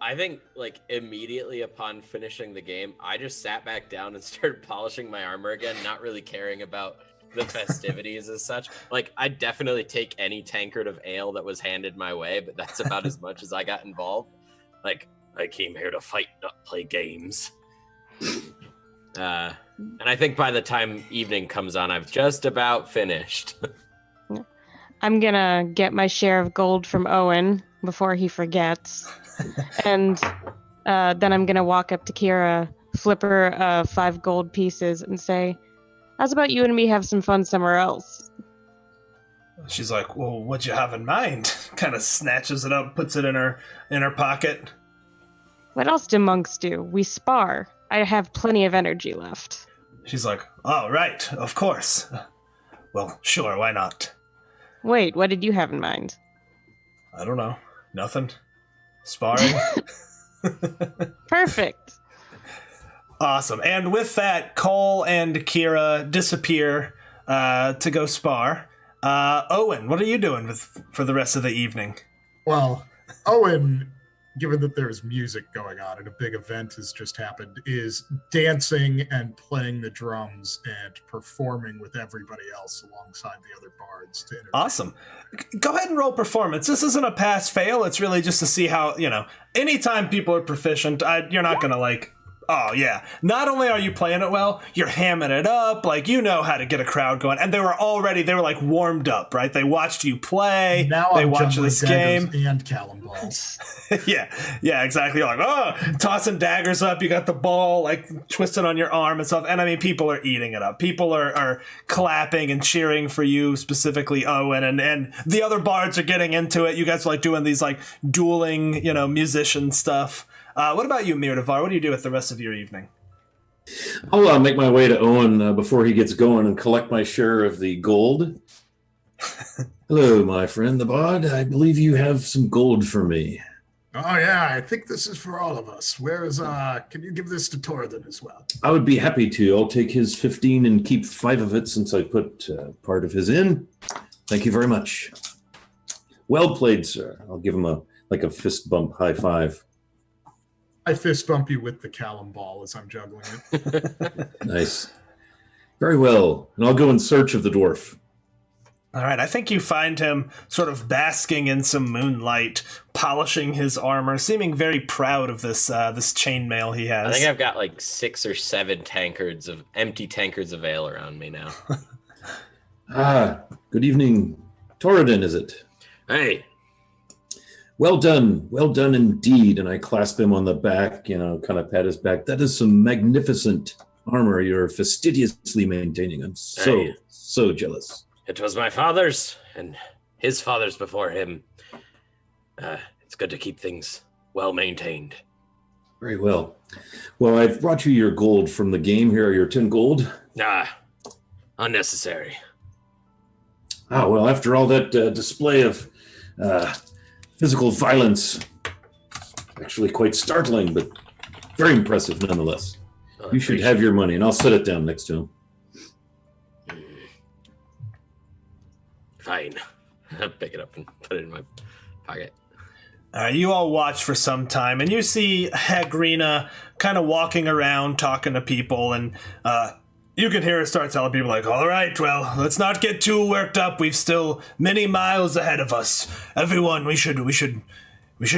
I think, like, immediately upon finishing the game, I just sat back down and started polishing my armor again, not really caring about the festivities as such. Like, I'd definitely take any tankard of ale that was handed my way, but that's about as much as I got involved. Like, I came here to fight, not play games. And I think by the time evening comes on, I've just about finished. I'm gonna get my share of gold from Owen before he forgets. And then I'm gonna walk up to Kira, flip her 5 gold pieces, and say, how's about you and me have some fun somewhere else? She's like, well, what'd you have in mind? Kind of snatches it up, puts it in her pocket. What else do monks do? We spar. I have plenty of energy left. She's like, oh, right, of course. Well, sure, why not? Wait, what did you have in mind? I don't know. Nothing. Sparring. Perfect. Awesome. And with that, Cole and Kira disappear to go spar. Owen, what are you doing for the rest of the evening? Well, Owen, given that there's music going on and a big event has just happened, is dancing and playing the drums and performing with everybody else alongside the other bards. Awesome. Go ahead and roll performance. This isn't a pass-fail. It's really just to see how, anytime people are proficient, you're not going to oh, yeah. Not only are you playing it well, you're hamming it up. Like, you know how to get a crowd going. And they were warmed up, right? They watched you play. Now they I'm watched this game. And Calimballs. yeah, exactly. You're like, oh, tossing daggers up. You got the ball, twisted on your arm and stuff. And, I mean, people are eating it up. People are clapping and cheering for you, specifically Owen. And the other bards are getting into it. You guys are, doing these, dueling, musician stuff. What about you, Mirdavar? What do you do with the rest of your evening? I'll make my way to Owen before he gets going and collect my share of the gold. Hello, my friend, the bard. I believe you have some gold for me. Oh, yeah, I think this is for all of us. Can you give this to Torthen as well? I would be happy to. I'll take his 15 and keep 5 of it since I put part of his in. Thank you very much. Well played, sir. I'll give him a fist bump high five. I fist bump you with the Calimball as I'm juggling it. Nice. Very well. And I'll go in search of the dwarf. All right, I think you find him sort of basking in some moonlight, polishing his armor, seeming very proud of this chainmail he has. I think I've got like 6 or 7 empty tankards of ale around me now. Good evening. Torridon, is it? Hey. Well done indeed. And I clasp him on the back, kind of pat his back. That is some magnificent armor you're fastidiously maintaining. I'm so jealous. It was my father's and his father's before him. It's good to keep things well maintained. Very well. Well, I've brought you your gold from the game. Here are your 10 gold. Unnecessary. Well, after all that display of physical violence, actually quite startling, but very impressive nonetheless. You should have your money, and I'll set it down next to him. Fine. I'll pick it up and put it in my pocket. You all watch for some time, and you see Hagrina kind of walking around, talking to people, and you can hear her start telling people, like, all right, well, let's not get too worked up. We've still many miles ahead of us. Everyone, we should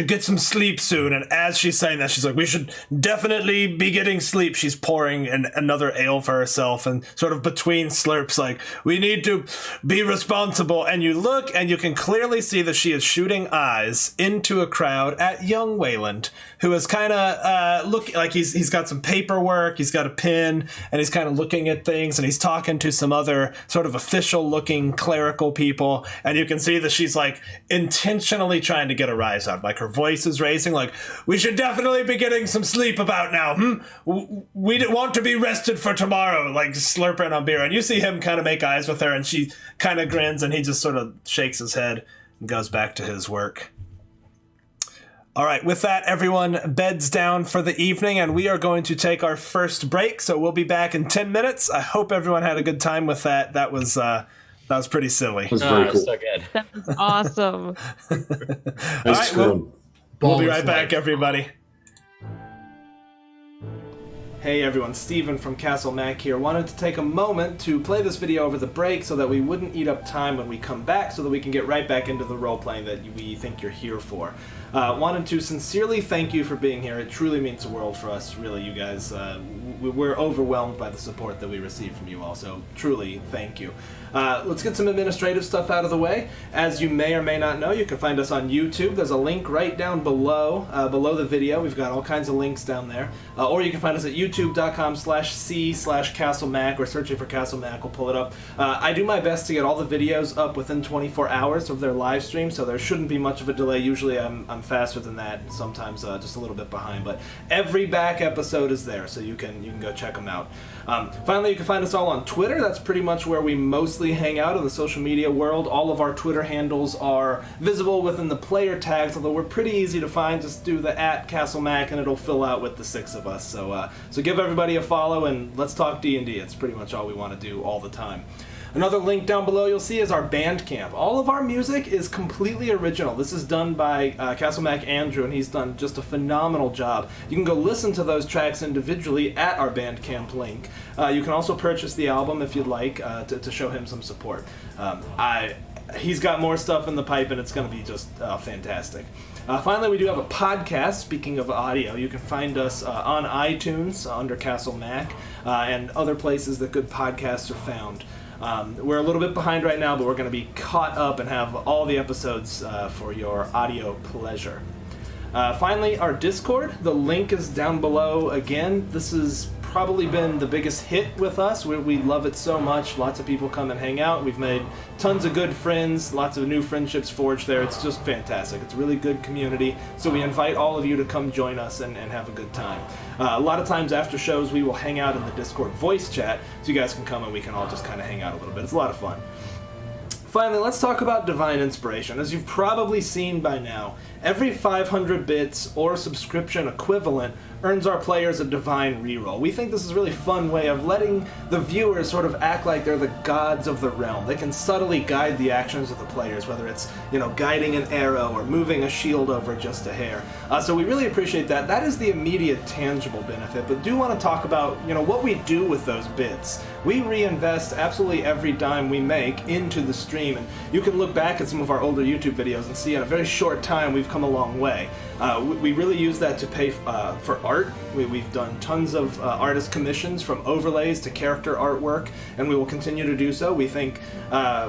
get some sleep soon. And as she's saying that, she's like, we should definitely be getting sleep. She's pouring another ale for herself and sort of between slurps, like, we need to be responsible. And you look and you can clearly see that she is shooting eyes into a crowd at young Wayland, who is kind of looking like he's got some paperwork, he's got a pen, and he's kind of looking at things, and he's talking to some other sort of official looking clerical people. And you can see that she's like intentionally trying to get a rise out. Like her voice is raising, like, we should definitely be getting some sleep about now. We want to be rested for tomorrow, like slurping on beer. And you see him kind of make eyes with her, and she kind of grins, and he just sort of shakes his head and goes back to his work. All right, with that, everyone beds down for the evening, and we are going to take our first break, so we'll be back in 10 minutes. I hope everyone had a good time with that. That was pretty silly. That was very cool. So good. That was awesome. All right, we'll be right back, everybody. Hey everyone, Steven from Castle Mac here. Wanted to take a moment to play this video over the break so that we wouldn't eat up time when we come back, so that we can get right back into the role-playing that we think you're here for. Wanted to sincerely thank you for being here. It truly means the world for us, really, you guys. We're overwhelmed by the support that we receive from you all, so truly thank you. Let's get some administrative stuff out of the way. As you may or may not know, you can find us on YouTube. There's a link right down below the video. We've got all kinds of links down there. Or you can find us at youtube.com/c/CastleMac, or searching for Castle Mac will pull it up. I do my best to get all the videos up within 24 hours of their live stream, so there shouldn't be much of a delay. Usually I'm faster than that, sometimes just a little bit behind, but every back episode is there, so you can go check them out. Finally, you can find us all on Twitter. That's pretty much where we mostly hang out in the social media world. All of our Twitter handles are visible within the player tags, although we're pretty easy to find. Just do the @CastleMac and it'll fill out with the 6 of us. So give everybody a follow and let's talk D&D. It's pretty much all we want to do all the time. Another link down below you'll see is our Bandcamp. All of our music is completely original. This is done by Castle Mac Andrew, and he's done just a phenomenal job. You can go listen to those tracks individually at our Bandcamp link. You can also purchase the album if you'd like to show him some support. He's got more stuff in the pipe, and it's going to be just fantastic. Finally, we do have a podcast. Speaking of audio, you can find us on iTunes under Castle Mac and other places that good podcasts are found. We're a little bit behind right now, but we're going to be caught up and have all the episodes for your audio pleasure. Finally, our Discord. The link is down below. Again, this has probably been the biggest hit with us. We love it so much. Lots of people come and hang out. We've made tons of good friends, lots of new friendships forged there. It's just fantastic. It's a really good community. So we invite all of you to come join us and have a good time. A lot of times after shows, we will hang out in the Discord voice chat, so you guys can come and we can all just kind of hang out a little bit. It's a lot of fun. Finally, let's talk about Divine Inspiration. As you've probably seen by now, Every 500 bits or subscription equivalent earns our players a divine reroll. We think this is a really fun way of letting the viewers sort of act like they're the gods of the realm. They can subtly guide the actions of the players, whether it's, guiding an arrow or moving a shield over just a hair. So we really appreciate that. That is the immediate tangible benefit, but do want to talk about, what we do with those bits. We reinvest absolutely every dime we make into the stream, and you can look back at some of our older YouTube videos and see in a very short time we've come a long way. We really use that to pay for art. We've done tons of artist commissions, from overlays to character artwork, and we will continue to do so. We think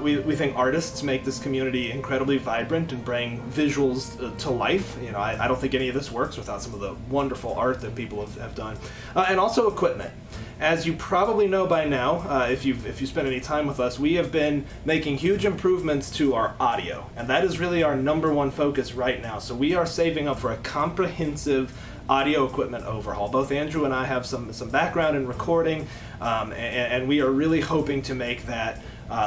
we think artists make this community incredibly vibrant and bring visuals to life. I don't think any of this works without some of the wonderful art that people have done, and also equipment. As you probably know by now, if you spent any time with us, we have been making huge improvements to our audio, and that is really our number one focus right now. So we are saving up for a comprehensive audio equipment overhaul. Both Andrew and I have some background in recording, and we are really hoping to make that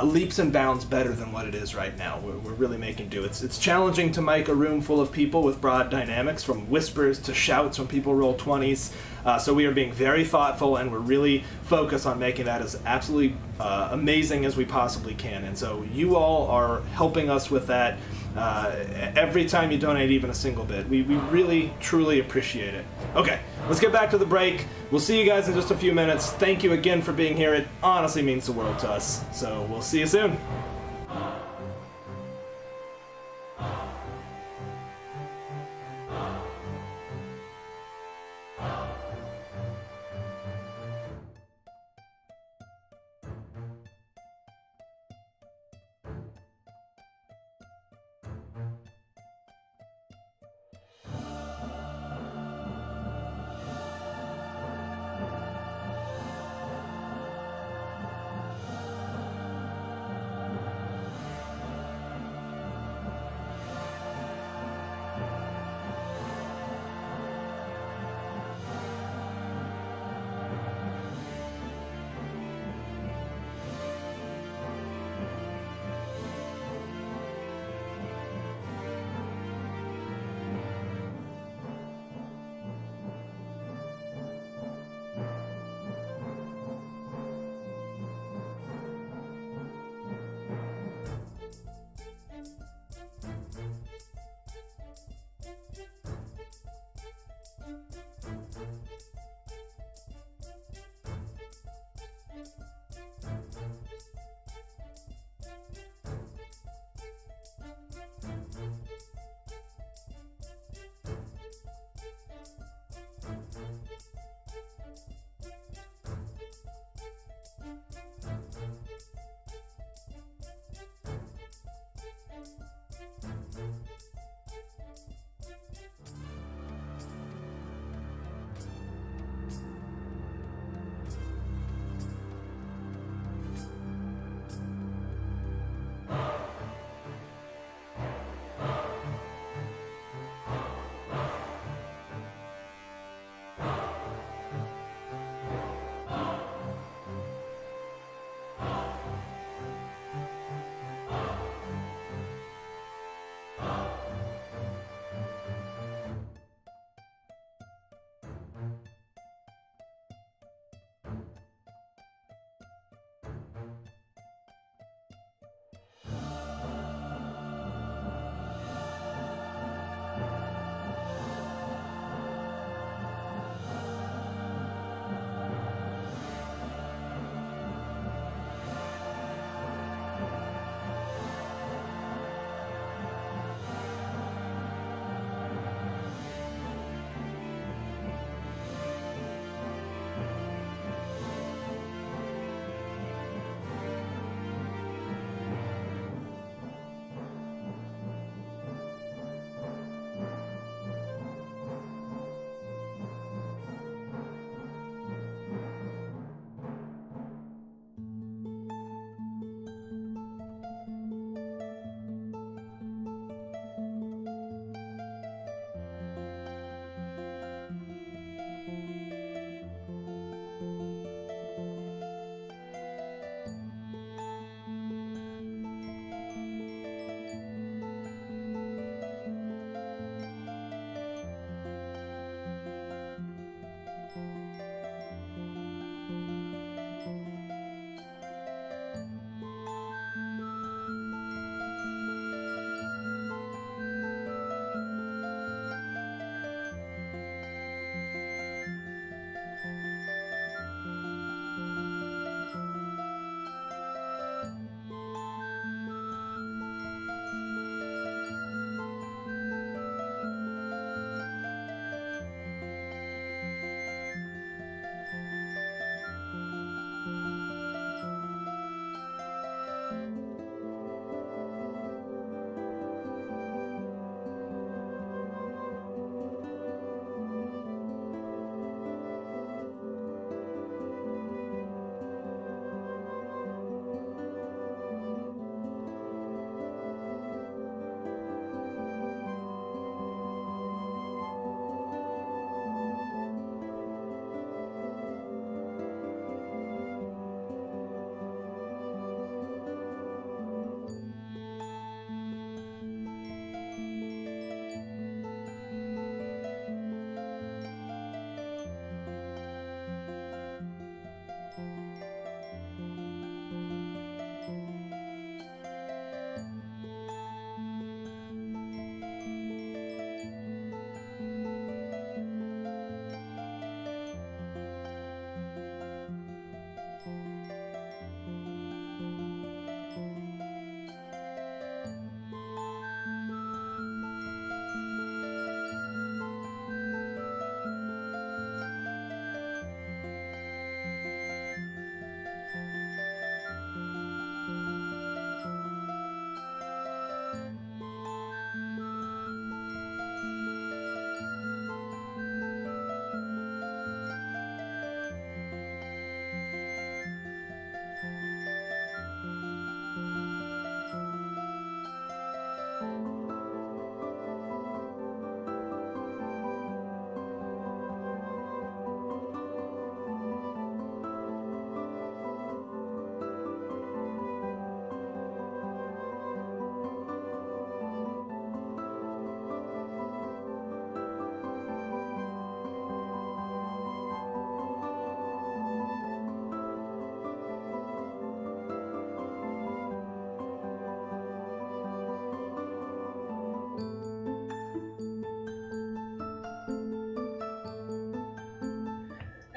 leaps and bounds better than what it is right now. We're really making do. It's challenging to mic a room full of people with broad dynamics, from whispers to shouts when people roll 20s. So we are being very thoughtful, and we're really focused on making that as absolutely amazing as we possibly can. And so you all are helping us with that. Every time you donate even a single bit, we really, truly appreciate it. Okay, let's get back to the break. We'll see you guys in just a few minutes. Thank you again for being here. It honestly means the world to us. So we'll see you soon.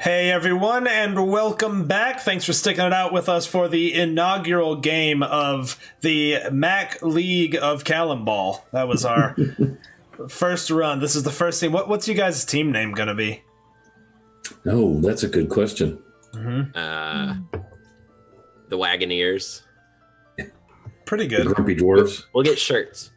Hey everyone, and welcome back. Thanks for sticking it out with us for the inaugural game of the Mac League of Calimball. That was our first run. This is the first team. What's you guys' team name gonna be? Oh, that's a good question. The Wagoneers. Pretty The good. Grumpy Dwarves. We'll get shirts.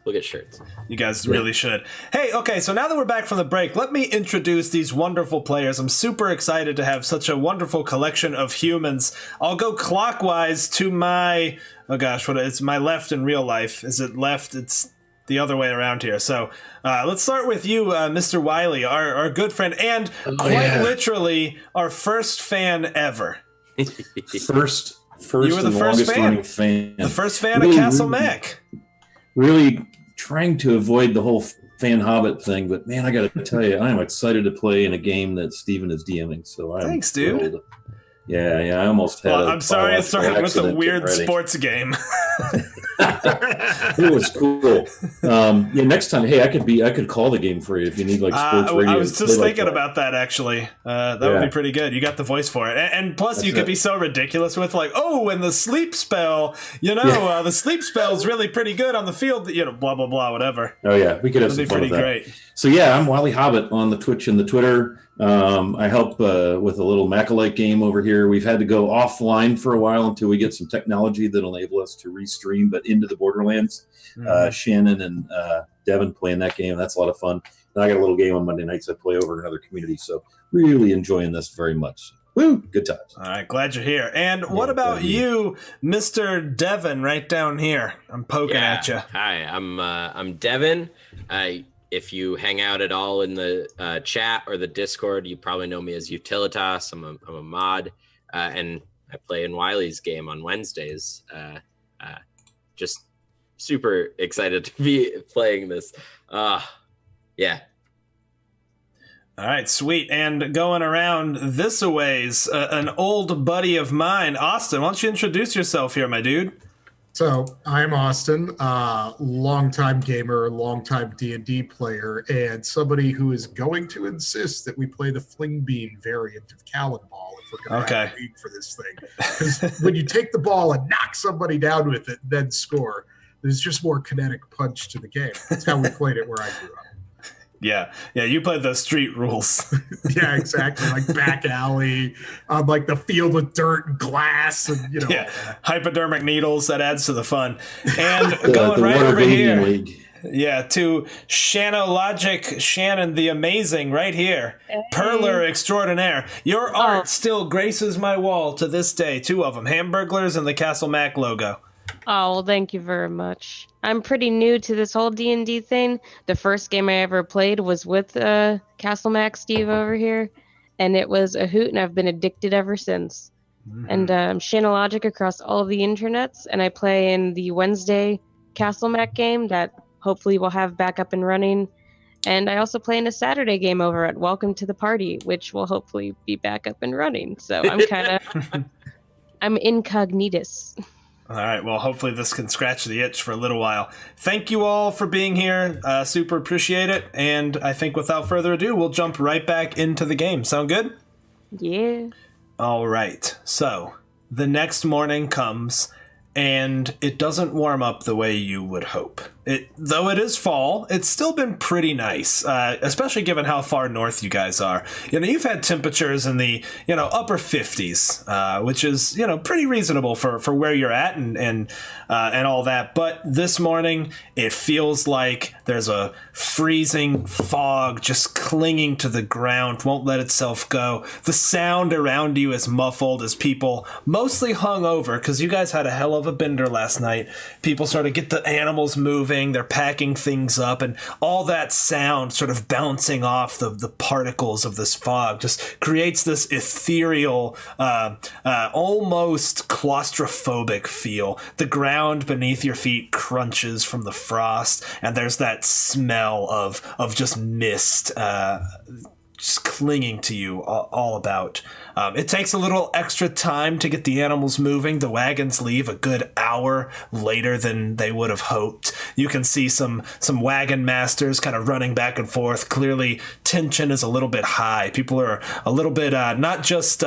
You guys really should. Hey, okay, so now that we're back from the break, let me introduce these wonderful players. I'm super excited to have such a wonderful collection of humans. I'll go clockwise to my, it's my left in real life. Is it left? It's the other way around here. So let's start with you, Mr. Wiley, our good friend, and quite literally our first fan ever. First You were the and first longest running fan. The first fan of Castle Mac. Really trying to avoid the whole fan Hobbit thing, but man, I got to tell you, I am excited to play in a game that Steven is DMing. So I'm Thanks, dude. thrilled. Yeah, I almost had. Well, I'm sorry I started with a accident weird getting ready. sports game. It was cool. Next time, hey, I could call the game for you if you need like sports radio. I was just play thinking like about that actually. That would be pretty good. You got the voice for it, and plus That's you could it. be so ridiculous with like, oh, and the sleep spell. The sleep spell is really pretty good on the field. Blah blah blah, whatever. Oh yeah, we could have That'd some be fun pretty with that. great. So yeah, I'm Wally Hobbit on the Twitch and the Twitter. I help with a little Macalite game over here. We've had to go offline for a while until we get some technology that'll enable us to restream, but into the Borderlands. Shannon and Devin playing that game. That's a lot of fun. And I got a little game on Monday nights I play over in another community. So really enjoying this very much. Woo! Good times. All right, glad you're here. And what about you, Mr. Devin, right down here? I'm poking at you. Hi, I'm Devin. If you hang out at all in the chat or the Discord, you probably know me as Utilitas. I'm a mod, and I play in Wiley's game on Wednesdays. Just super excited to be playing this. Yeah. All right, sweet. And going around this a ways, an old buddy of mine, Austin. Why don't you introduce yourself here, my dude? So I'm Austin, longtime gamer, longtime D&D player, and somebody who is going to insist that we play the Fling Bean variant of Calimball if we're going to have a league for this thing. Because when you take the ball and knock somebody down with it, then score, there's just more kinetic punch to the game. That's how we played it where I grew up. Yeah, you played the street rules. Yeah, exactly. Like back alley, like the field with dirt and glass, and Yeah, hypodermic needles. That adds to the fun. And The going right over here, League. yeah, to Shanologic Shannon the Amazing, right here, Perler Extraordinaire. Your art still graces my wall to this day. Two of them, Hamburglers and the Castle Mac logo. Oh, well, thank you very much. I'm pretty new to this whole D&D thing. The first game I ever played was with Castle Mac Steve over here, and it was a hoot, and I've been addicted ever since. Mm-hmm. And I'm Shanologic across all of the internets, and I play in the Wednesday Castle Mac game that hopefully we'll have back up and running. And I also play in a Saturday game over at Welcome to the Party, which will hopefully be back up and running. So I'm kind of... I'm incognitus. All right, well, hopefully this can scratch the itch for a little while. Thank you all for being here. Super appreciate it. And I think without further ado, we'll jump right back into the game. Sound good? Yeah. All right. So the next morning comes, and it doesn't warm up the way you would hope. Though it is fall, it's still been pretty nice, especially given how far north you guys are. You've had temperatures in the, upper 50s, which is, pretty reasonable for where you're at and all that. But this morning, it feels like there's a freezing fog just clinging to the ground, won't let itself go. The sound around you is muffled as people, mostly hung over, because you guys had a hell of a bender last night. People sort of get the animals moving. They're packing things up, and all that sound sort of bouncing off the particles of this fog just creates this ethereal, almost claustrophobic feel. The ground beneath your feet crunches from the frost, and there's that smell of just mist just clinging to you all about. It takes a little extra time to get the animals moving. The wagons leave a good hour later than they would have hoped. You can see some wagon masters kind of running back and forth, clearly tension is a little bit high. People are a little bit not just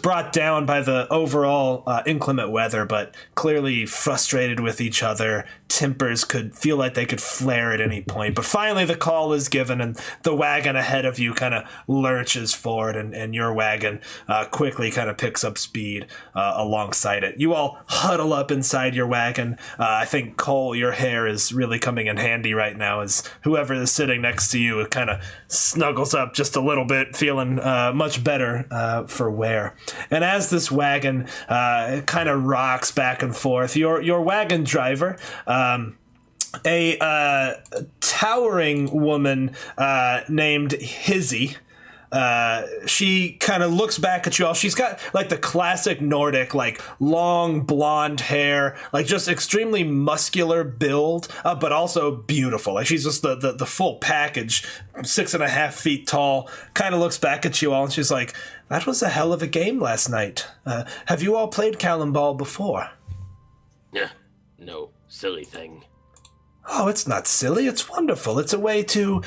brought down by the overall inclement weather, but clearly frustrated with each other. Tempers could feel like they could flare at any point. But finally the call is given, and the wagon ahead of you kind of lurches forward, and your wagon quickly kind of picks up speed alongside it. You all huddle up inside your wagon. I think, Cole, your hair is really coming in handy right now, as whoever is sitting next to you kind of snuggles up just a little bit, feeling much better for wear. And as this wagon kind of rocks back and forth, your wagon driver, a towering woman named Hizzy, she kind of looks back at you all. She's got like the classic Nordic, like long blonde hair, like just extremely muscular build, but also beautiful. Like she's just the full package, 6.5 feet tall, kind of looks back at you all and she's like, that was a hell of a game last night. Have you all played Calimball before? Yeah, no, silly thing. Oh, it's not silly. It's wonderful. It's a way to,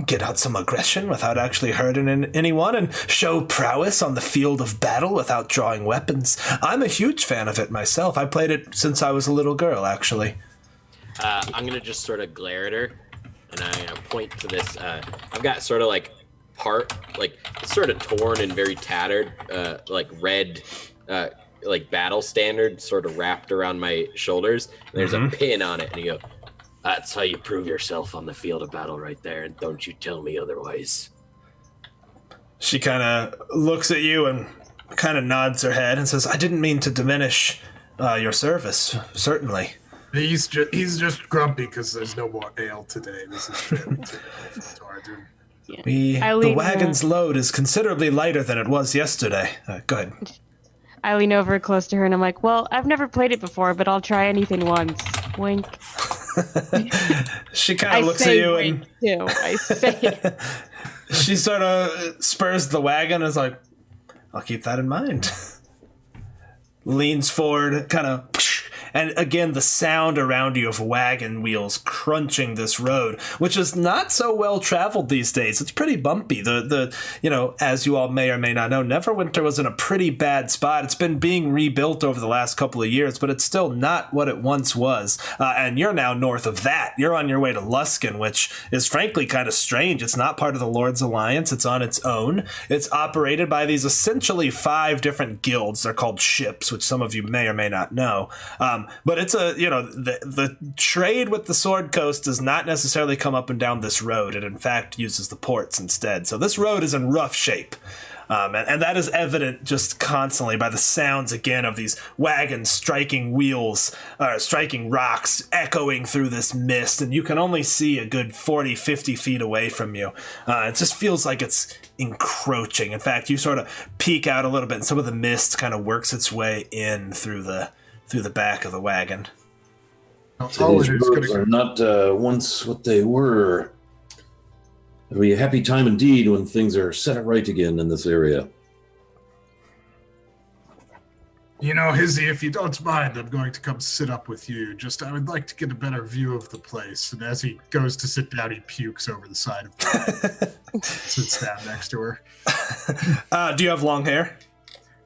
get out some aggression without actually hurting anyone and show prowess on the field of battle without drawing weapons. I'm a huge fan of it myself. I played it since I was a little girl, actually. I'm going to just sort of glare at her, and I point to this. I've got sort of like sort of torn and very tattered, like red, like battle standard sort of wrapped around my shoulders. And there's a pin on it, and you go, that's how you prove yourself on the field of battle right there, and don't you tell me otherwise. She kind of looks at you and kind of nods her head and says, I didn't mean to diminish your service, certainly. He's just grumpy because there's no more ale today. This is true. The wagon's load is considerably lighter than it was yesterday. Go ahead. I lean over close to her and I'm like, well, I've never played it before, but I'll try anything once. Wink. She kind of looks at you and too. I say it. She sort of spurs the wagon and is like, I'll keep that in mind. Leans forward, kind of, and again, the sound around you of wagon wheels crunching this road, which is not so well traveled these days. It's pretty bumpy. As you all may or may not know, Neverwinter was in a pretty bad spot. It's been being rebuilt over the last couple of years, but it's still not what it once was. And you're now north of that. You're on your way to Luskin, which is frankly kind of strange. It's not part of the Lord's Alliance. It's on its own. It's operated by these essentially 5 different guilds. They're called ships, which some of you may or may not know. But it's the trade with the Sword Coast does not necessarily come up and down this road. It in fact uses the ports instead. So this road is in rough shape. And that is evident just constantly by the sounds again of these wagons striking wheels, striking rocks, echoing through this mist. And you can only see a good 40, 50 feet away from you. It just feels like it's encroaching. In fact, you sort of peek out a little bit and some of the mist kind of works its way in through the back of the wagon. So these roads are not once what they were. It'll be a happy time indeed when things are set right again in this area. Hizzy, if you don't mind, I'm going to come sit up with you. I would like to get a better view of the place. And as he goes to sit down, he pukes over the side of the sits down next to her. Do you have long hair?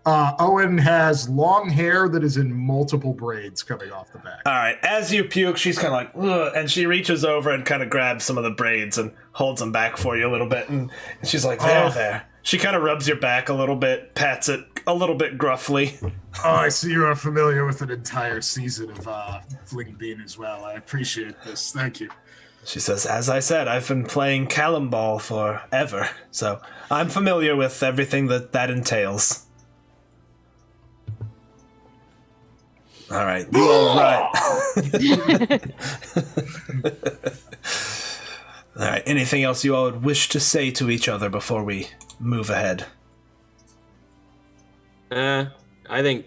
Owen has long hair that is in multiple braids coming off the back. All right. As you puke, she's kind of like, ugh, and she reaches over and kind of grabs some of the braids and holds them back for you a little bit. And she's like, there. She kind of rubs your back a little bit, pats it a little bit gruffly. Oh, I see you are familiar with an entire season of Fling Bean as well. I appreciate this. Thank you. She says, as I said, I've been playing Calimball forever, so I'm familiar with everything that entails. All right. You all right. All right. Anything else you all would wish to say to each other before we move ahead? I think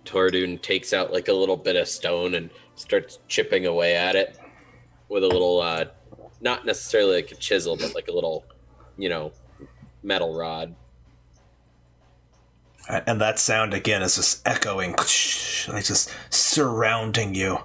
Tordun takes out like a little bit of stone and starts chipping away at it with a little, not necessarily like a chisel, but like a little, metal rod. And that sound again is just echoing, like just surrounding you.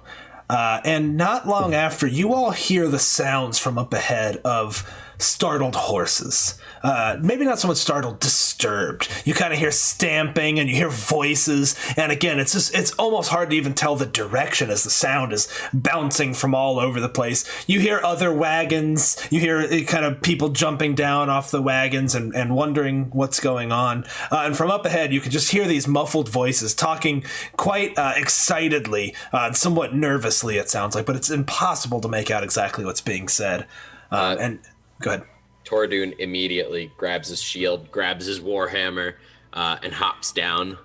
And not long after, you all hear the sounds from up ahead of startled horses. Maybe not so much startled, disturbed. You kind of hear stamping and you hear voices. And again, it's almost hard to even tell the direction as the sound is bouncing from all over the place. You hear other wagons. You hear kind of people jumping down off the wagons and wondering what's going on. And from up ahead, you can just hear these muffled voices talking quite excitedly, somewhat nervously, it sounds like, but it's impossible to make out exactly what's being said. And go ahead. Tordoon immediately grabs his shield, grabs his warhammer, and hops down.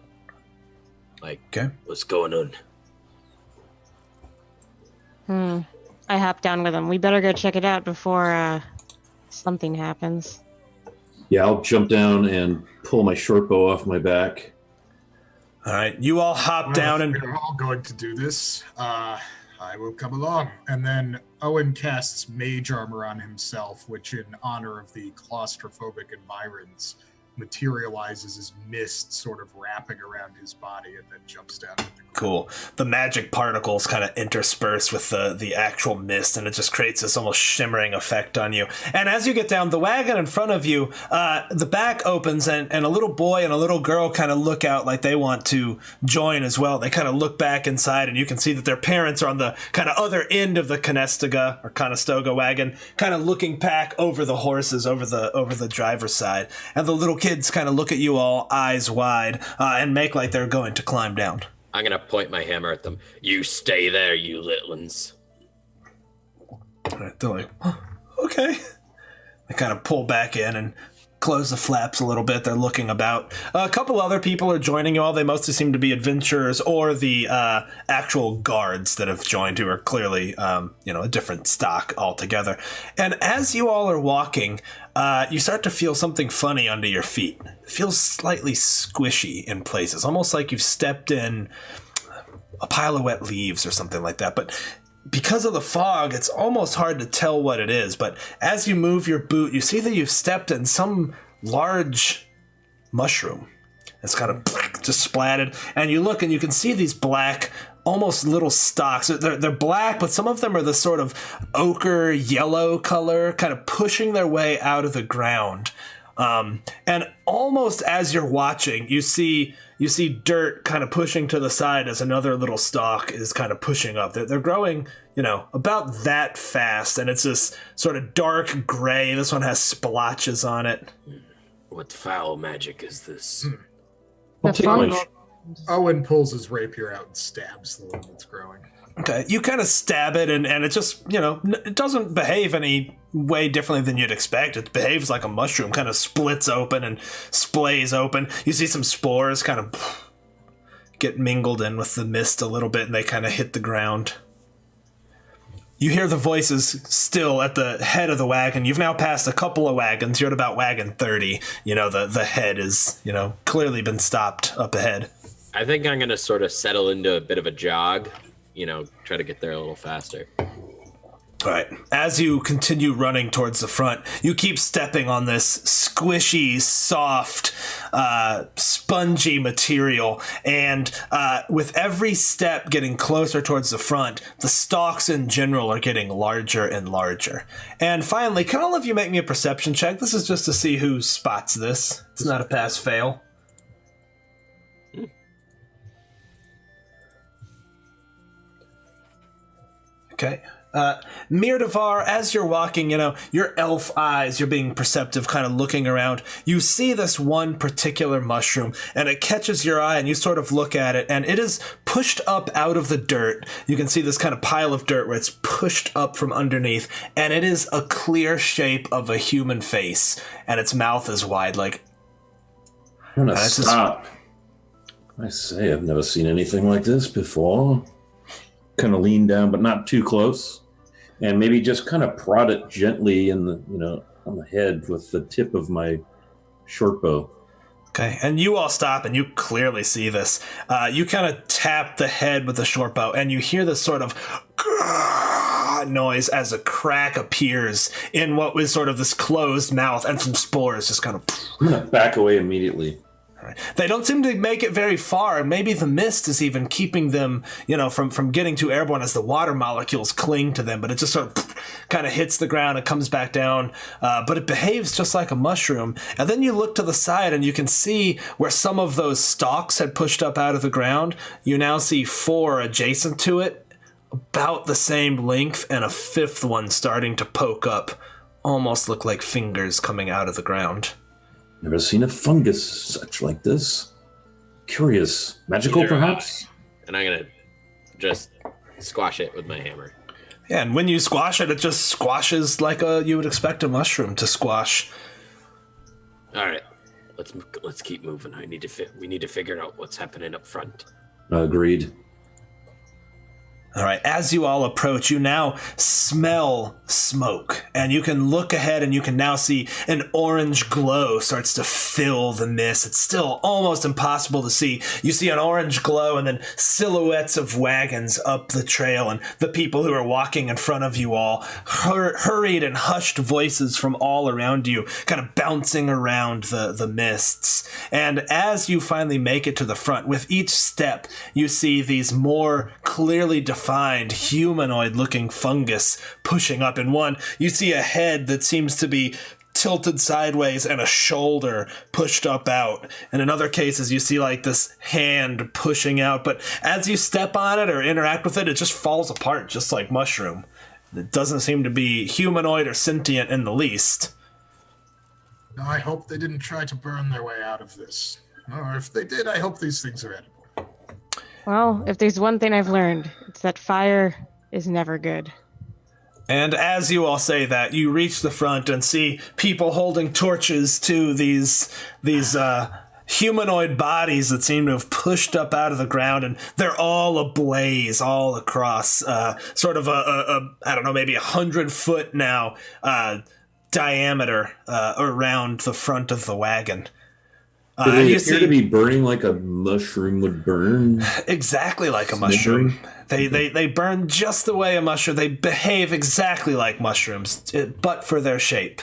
Like, okay, what's going on? I hop down with him. We better go check it out before something happens. Yeah, I'll jump down and pull my short bow off my back. All right, you all hop down and we're all going to do this. I will come along. And then Owen casts mage armor on himself, which in honor of the claustrophobic environs materializes as mist sort of wrapping around his body and then jumps down into the ground. cool. The magic particles kind of intersperse with the actual mist, and it just creates this almost shimmering effect on you. And as you get down, the wagon in front of you, the back opens, and a little boy and a little girl kind of look out like they want to join as well. They kind of look back inside, and you can see that their parents are on the kind of other end of the Conestoga wagon, kind of looking back over the horses, over the driver's side. And the little kids kind of look at you all, eyes wide, and make like they're going to climb down. I'm going to point my hammer at them. You stay there, you little uns. They're like, oh, okay. They kind of pull back in and close the flaps a little bit. They're looking about. A couple other people are joining you all. They mostly seem to be adventurers or the actual guards that have joined, who are clearly, a different stock altogether. And as you all are walking, you start to feel something funny under your feet. It feels slightly squishy in places, almost like you've stepped in a pile of wet leaves or something like that. But because of the fog, it's almost hard to tell what it is. But as you move your boot, you see that you've stepped in some large mushroom. It's kind of just splatted. And you look and you can see these black, almost little stalks. They're black, but some of them are the sort of ochre yellow color, kind of pushing their way out of the ground. And almost as you're watching, you see dirt kind of pushing to the side as another little stalk is kind of pushing up. They're growing, about that fast, and it's this sort of dark gray. This one has splotches on it. What foul magic is this? I'll take my Owen pulls his rapier out and stabs the one that's growing. Okay, you kind of stab it, and it just, it doesn't behave any way differently than you'd expect. It behaves like a mushroom, kind of splits open and splays open. You see some spores kind of get mingled in with the mist a little bit, and they kind of hit the ground. You hear the voices still at the head of the wagon. You've now passed a couple of wagons. You're at about wagon 30. The head is, clearly been stopped up ahead. I think I'm going to sort of settle into a bit of a jog, try to get there a little faster. All right. As you continue running towards the front, you keep stepping on this squishy, soft, spongy material. And with every step getting closer towards the front, the stalks in general are getting larger and larger. And finally, can all of you make me a perception check? This is just to see who spots this. It's not a pass-fail. Okay. Mirdavar, as you're walking, your elf eyes, you're being perceptive, kind of looking around. You see this one particular mushroom, and it catches your eye, and you sort of look at it, and it is pushed up out of the dirt. You can see this kind of pile of dirt where it's pushed up from underneath, and it is a clear shape of a human face, and its mouth is wide, like... I'm gonna stop. I say, I've never seen anything like this before. Kind of lean down, but not too close, and maybe just kind of prod it gently in the, on the head with the tip of my short bow. Okay, and you all stop, and you clearly see this. You kind of tap the head with the short bow, and you hear this sort of noise as a crack appears in what was sort of this closed mouth, and some spores just kind of... I'm gonna back away immediately. They don't seem to make it very far, and maybe the mist is even keeping them, from getting too airborne as the water molecules cling to them, but it just sort of kind of hits the ground and comes back down, but it behaves just like a mushroom. And then you look to the side and you can see where some of those stalks had pushed up out of the ground. You now see 4 adjacent to it, about the same length, and a 5th one starting to poke up, almost look like fingers coming out of the ground. Never seen a fungus such like this. Curious. Magical, perhaps? And I'm going to just squash it with my hammer. Yeah, and when you squash it, it just squashes like you would expect a mushroom to squash. All right, let's keep moving. We need to figure out what's happening up front. Agreed. All right, as you all approach, you now smell smoke, and you can look ahead and you can now see an orange glow starts to fill the mist. It's still almost impossible to see. You see an orange glow and then silhouettes of wagons up the trail, and the people who are walking in front of you all, hurried and hushed voices from all around you, kind of bouncing around the mists. And as you finally make it to the front, with each step, you see these more clearly defined humanoid-looking fungus pushing up. In one, you see a head that seems to be tilted sideways and a shoulder pushed up out. And in other cases, you see like this hand pushing out. But as you step on it or interact with it, it just falls apart, just like mushroom. It doesn't seem to be humanoid or sentient in the least. No, I hope they didn't try to burn their way out of this. Or if they did, I hope these things are edible. Well, if there's one thing I've learned, it's that fire is never good. And as you all say that, you reach the front and see people holding torches to these humanoid bodies that seem to have pushed up out of the ground, and they're all ablaze all across, sort of I don't know, maybe 100-foot now diameter around the front of the wagon. Do they appear to be burning like a mushroom would burn? Exactly like a mushroom. They burn just the way a mushroom. They behave exactly like mushrooms, but for their shape.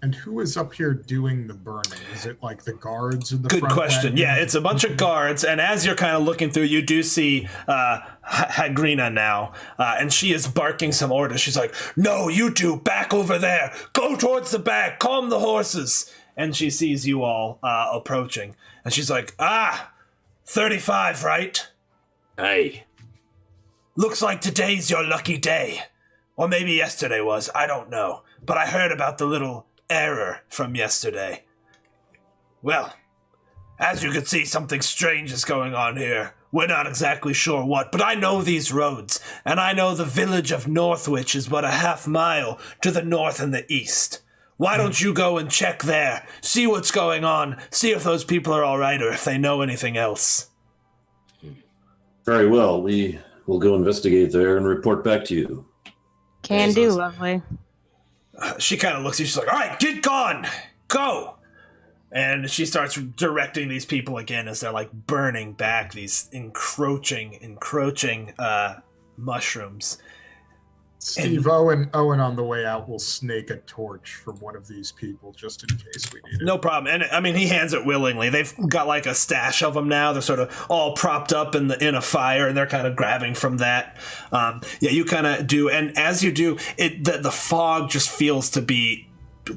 And who is up here doing the burning? Is it like the guards in the front? Good question. Yeah, it's a bunch of guards, and as you're kind of looking through, you do see Hagrina now, and she is barking some orders. She's like, "No, you two, back over there. Go towards the back. Calm the horses." And she sees you all approaching, and she's like, 35, right? Hey. Looks like today's your lucky day. Or maybe yesterday was, I don't know. But I heard about the little error from yesterday. Well, as you can see, something strange is going on here. We're not exactly sure what, but I know these roads, and I know the village of Northwich is but a half mile to the north and the east. Why don't you go and check there, see what's going on, see if those people are all right or if they know anything else. Very well. We will go investigate there and report back to you. Can do, lovely. She kind of looks at you. She's like, all right, get gone. Go. And she starts directing these people again as they're like burning back these encroaching mushrooms. Steve, Owen on the way out will snake a torch from one of these people just in case we need it. No problem. And I mean, he hands it willingly. They've got like a stash of them now. They're sort of all propped up in a fire, and they're kind of grabbing from that. You kind of do. And as you do, the fog just feels to be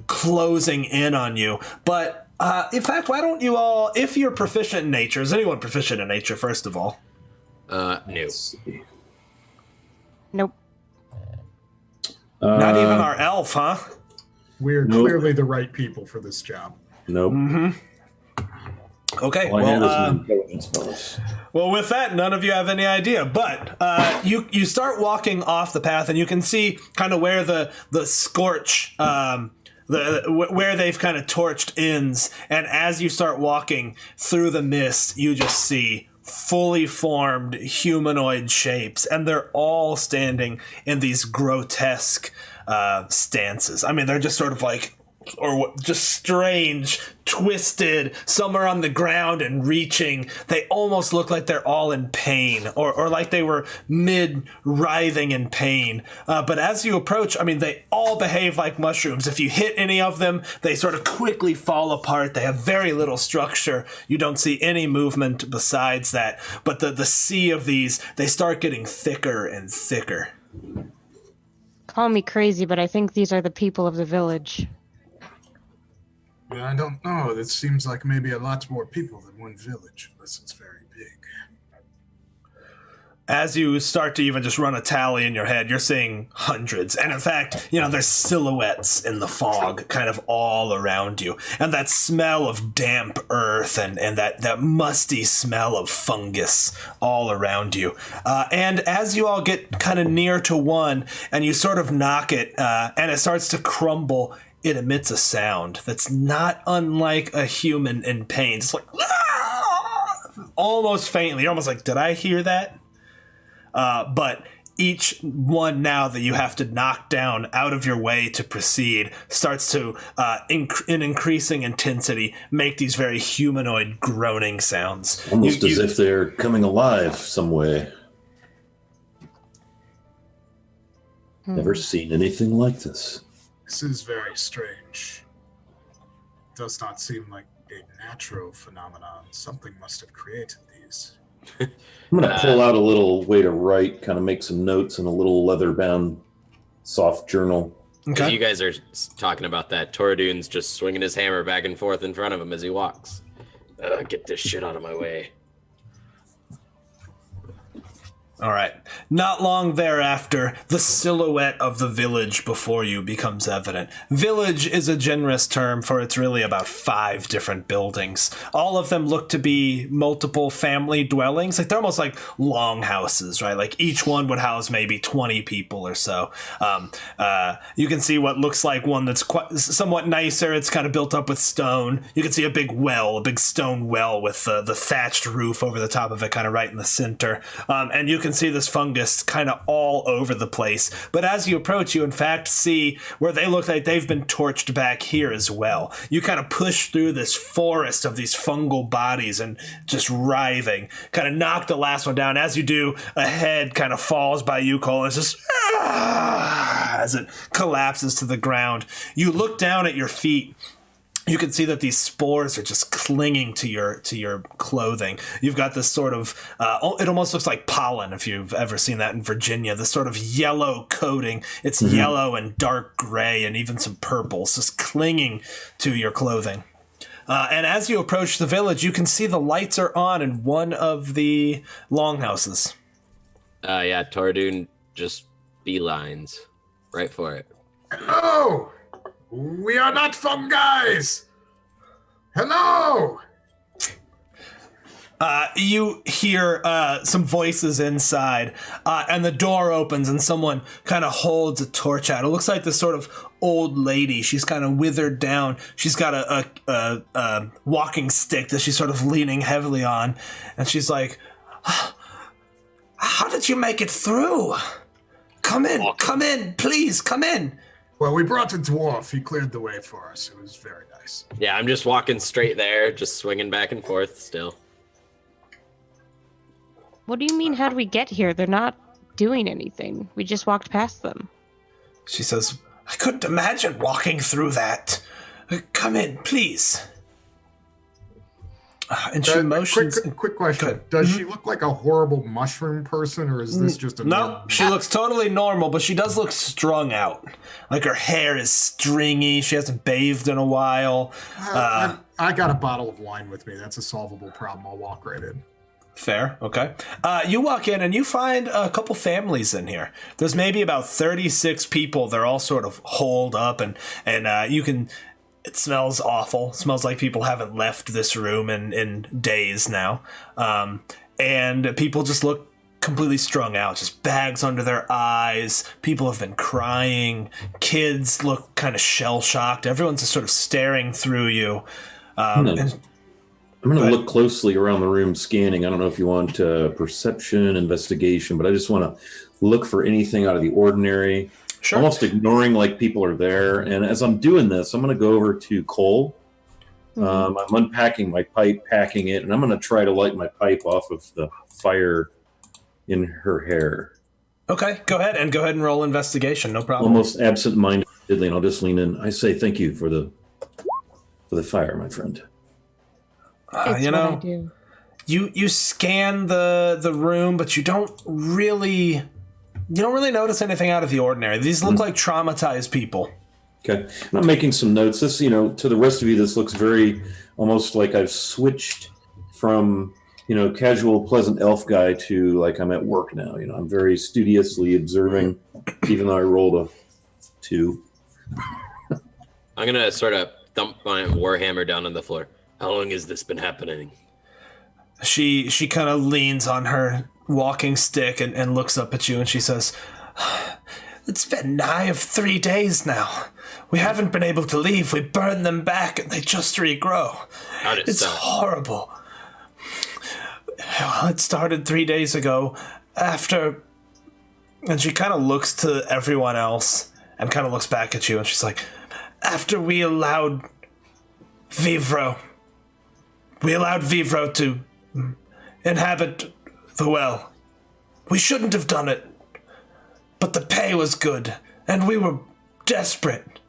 closing in on you. But in fact, why don't you all, if you're proficient in nature, is anyone proficient in nature, first of all? No. Nope. Not even our elf, huh? We're Nope. clearly the right people for this job. Nope. Mm-hmm. Okay. All I had is an intelligence bonus. Well, with that, none of you have any idea. But you start walking off the path, and you can see kind of where the scorch, where they've kind of torched ends. And as you start walking through the mist, you just see fully formed humanoid shapes, and they're all standing in these grotesque stances. I mean, they're just sort of like just strange, twisted. Some are on the ground and reaching. They almost look like they're all in pain, or like they were mid-writhing in pain. But as you approach, I mean, they all behave like mushrooms. If you hit any of them, they sort of quickly fall apart. They have very little structure. You don't see any movement besides that. But the sea of these, they start getting thicker and thicker. Call me crazy, but I think these are the people of the village. Yeah, I don't know. It seems like maybe a lot more people than one village, unless it's very big. As you start to even just run a tally in your head, you're seeing hundreds. And in fact, there's silhouettes in the fog kind of all around you. And that smell of damp earth and that musty smell of fungus all around you. And as you all get kind of near to one and you sort of knock it and it starts to crumble, it emits a sound that's not unlike a human in pain. It's like, almost faintly. You're almost like, did I hear that? But each one now that you have to knock down out of your way to proceed starts to, in increasing intensity, make these very humanoid groaning sounds. Almost as if they're coming alive some way. Never seen anything like this. This is very strange. Does not seem like a natural phenomenon. Something must have created these. I'm going to pull out a little way to write, kind of make some notes in a little leather-bound soft journal. As you guys are talking about that, Tordune's just swinging his hammer back and forth in front of him as he walks. Get this shit out of my way. All right. Not long thereafter, the silhouette of the village before you becomes evident. Village is a generous term, for it's really about 5 different buildings. All of them look to be multiple family dwellings. Like, they're almost like longhouses, right? Like, each one would house maybe 20 people or so. You can see what looks like one that's somewhat nicer. It's kind of built up with stone. You can see a big well, a big stone well with the thatched roof over the top of it, kind of right in the center. And you can see this fungus kind of all over the place. But as you approach, you in fact see where they look like they've been torched back here as well. You kind of push through this forest of these fungal bodies and just writhing. Kind of knock the last one down. As you do, a head kind of falls by you, Cole, and it's just as it collapses to the ground. You look down at your feet. You can see that these spores are just clinging to your clothing. You've got this sort of, it almost looks like pollen if you've ever seen that in Virginia, this sort of yellow coating. It's yellow and dark gray and even some purples just clinging to your clothing. And as you approach the village, you can see the lights are on in one of the longhouses. Yeah, Tordune just beelines right for it. Hello! We are not fungis! Hello! You hear some voices inside, and the door opens, and someone kind of holds a torch out. It looks like this sort of old lady. She's kind of withered down. She's got a walking stick that she's sort of leaning heavily on, and she's like, "How did you make it through? Come in, please, come in." Well, we brought a dwarf. He cleared the way for us. It was very nice. Yeah, I'm just walking straight there, just swinging back and forth still. What do you mean, how did we get here? They're not doing anything. We just walked past them. She says, "I couldn't imagine walking through that. Come in, please." And she motions. Quick question. Does she look like a horrible mushroom person, or is this just a... No, she looks totally normal, but she does look strung out. Like her hair is stringy. She hasn't bathed in a while. I got a bottle of wine with me. That's a solvable problem. I'll walk right in. Fair, okay. You walk in and you find a couple families in here. There's maybe about 36 people. They're all sort of holed up, and you can... It smells awful. It smells like people haven't left this room in days now. And people just look completely strung out, just bags under their eyes. People have been crying. Kids look kind of shell-shocked. Everyone's just sort of staring through you. I'm going to look closely around the room, scanning. I don't know if you want perception, investigation, but I just want to look for anything out of the ordinary. Sure. almost ignoring like people are there. And as I'm doing this, I'm going to go over to Cole. I'm unpacking my pipe, packing it, and I'm going to try to light my pipe off of the fire in her hair. Okay, go ahead and roll investigation. No problem. Almost absent-mindedly, and I'll just lean in. I say thank you for the fire, my friend. It's what I do. You scan the room, but you don't really notice anything out of the ordinary. These look like traumatized people. Okay. And I'm making some notes. This, to the rest of you, this looks very almost like I've switched from, casual, pleasant elf guy to like I'm at work now. I'm very studiously observing, even though I rolled a 2. I'm gonna sort of thump my warhammer down on the floor. How long has this been happening? She kind of leans on her walking stick and looks up at you, and she says, "It's been nigh of 3 days now. We haven't been able to leave. We burn them back and they just regrow. How did it It's sound? horrible." Well, it started 3 days ago after... And she kind of looks to everyone else and kind of looks back at you, and she's like, after we allowed Vivro to inhabit the well. We shouldn't have done it, but the pay was good, and we were desperate.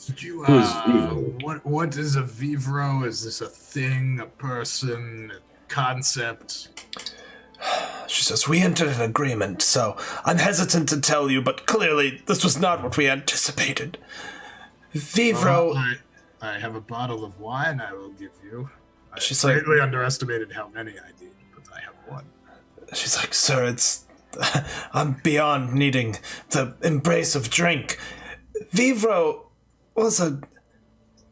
Did you, Who's Vivro? what is a Vivro? Is this a thing, a person, a concept? She says, we entered an agreement, so I'm hesitant to tell you, but clearly this was not what we anticipated. Vivro... I have a bottle of wine I will give you. I She's like- greatly underestimated how many I need, but I have one. She's like, sir, I'm beyond needing the embrace of drink. Vivro was a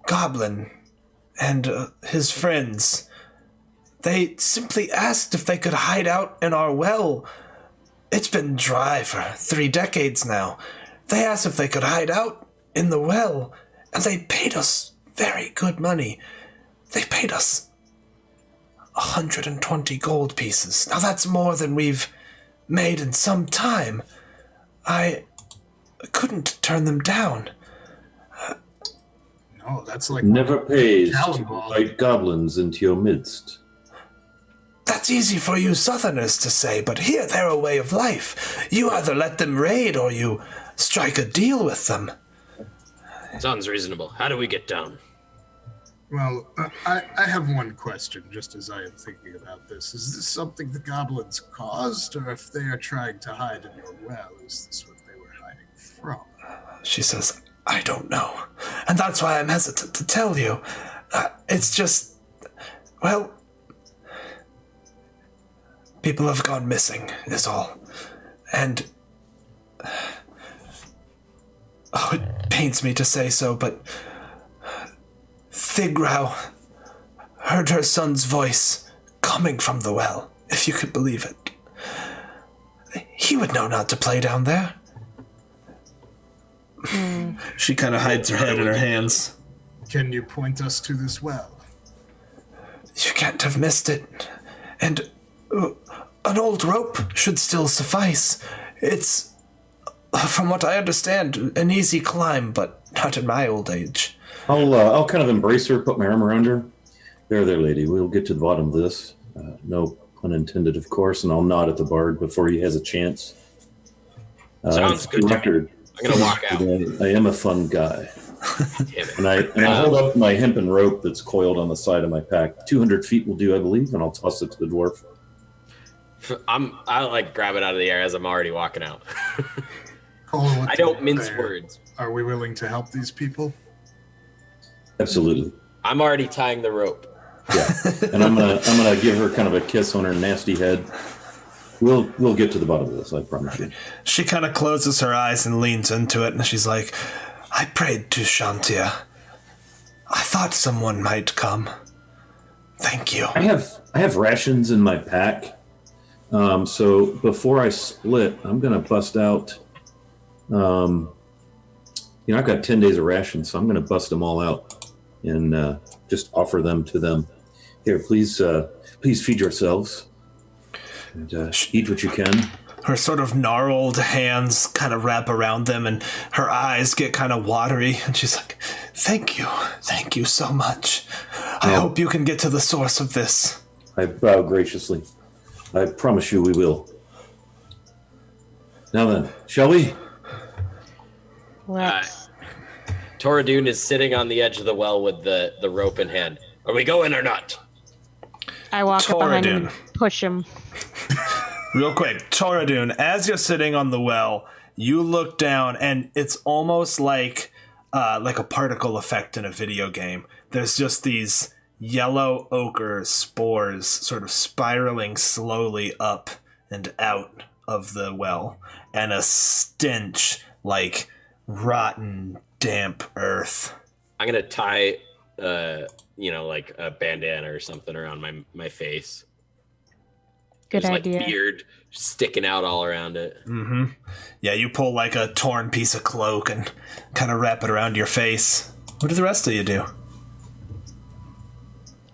goblin, and his friends, they simply asked if they could hide out in our well. It's been dry for 3 decades now. They asked if they could hide out in the well, and they paid us very good money. They paid us 120 gold pieces. Now that's more than we've made in some time. I couldn't turn them down. No, that's like Never pays to Calimball. invite goblins into your midst. That's easy for you southerners to say, but here they're a way of life. You either let them raid or you strike a deal with them. Sounds reasonable. How do we get down? Well, I have one question, just as I am thinking about this. Is this something the goblins caused, or if they are trying to hide in your well, is this what they were hiding from? She says, I don't know. And that's why I'm hesitant to tell you. It's just, well, people have gone missing, is all. And, oh, it pains me to say so, but Thigrau heard her son's voice coming from the well, if you could believe it. He would know not to play down there. She kind of hides her head in her hands. Can you point us to this well? You can't have missed it. And an old rope should still suffice. It's, from what I understand, an easy climb, but not in my old age. I'll kind of embrace her, put my arm around her. There, lady. We'll get to the bottom of this. No pun intended, of course. And I'll nod at the bard before he has a chance. Sounds good. Record. I'm gonna walk out. I am a fun guy. Damn it. And I hold up my hempen rope that's coiled on the side of my pack. 200 feet will do, I believe, and I'll toss it to the dwarf. I like grab it out of the air as I'm already walking out. Cole, I don't mince words. Are we willing to help these people? Absolutely. I'm already tying the rope. Yeah. And I'm gonna give her kind of a kiss on her nasty head. We'll get to the bottom of this, I promise you. She kind of closes her eyes and leans into it, and she's like, I prayed to Shantia. I thought someone might come. Thank you. I have rations in my pack. So before I split, I'm gonna bust out. I've got 10 days of rations, so I'm gonna bust them all out and just offer them to them. Here, please feed yourselves and eat what you can. her sort of gnarled hands kind of wrap around them, and her eyes get kind of watery, and she's like, thank you so much. I hope you can get to the source of this. I bow graciously. I promise you we will. Now then, shall we? Let's. Toradun is sitting on the edge of the well with the rope in hand. Are we going or not? I walk up behind him Toradun. and push him. Real quick, Toradun, as you're sitting on the well, you look down, and it's almost like a particle effect in a video game. There's just these yellow ochre spores sort of spiraling slowly up and out of the well, and a stench like rotten, damp earth. I'm gonna tie, like a bandana or something around my face. Good There's idea. like beard sticking out all around it. Mm-hmm. Yeah, you pull like a torn piece of cloak and kind of wrap it around your face. What do the rest of you do?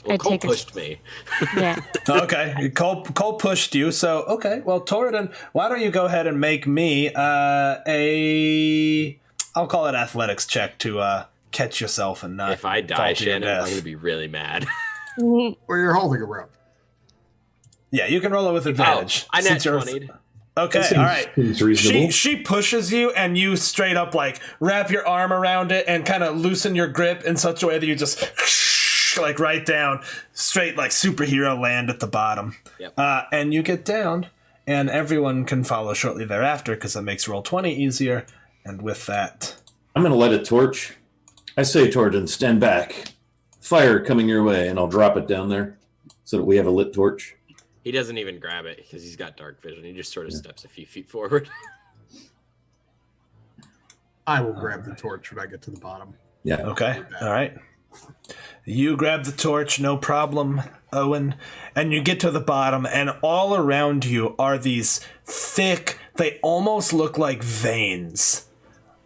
Well, I Cole take a- pushed me. Yeah. Okay, Cole pushed you, so okay. Well, Toradun, why don't you go ahead and make me I'll call it athletics check to catch yourself and not If I fall die, to your Shannon, I'm death. gonna be really mad. Well, you're holding a rope. Yeah, you can roll it with advantage. I since net you're- 20. Okay, all right. Seems reasonable. She pushes you, and you straight up like wrap your arm around it and kind of loosen your grip in such a way that you just like right down, straight like superhero land at the bottom. Yep. And you get down, and everyone can follow shortly thereafter because that makes roll 20 easier. And with that, I'm going to light a torch. I say, Toradun, stand back. Fire coming your way, and I'll drop it down there so that we have a lit torch. He doesn't even grab it because he's got dark vision. He just sort of steps a few feet forward. I will grab the torch when I get to the bottom. Yeah. okay, all right. You grab the torch, no problem, Owen, and you get to the bottom, and all around you are these thick, they almost look like veins.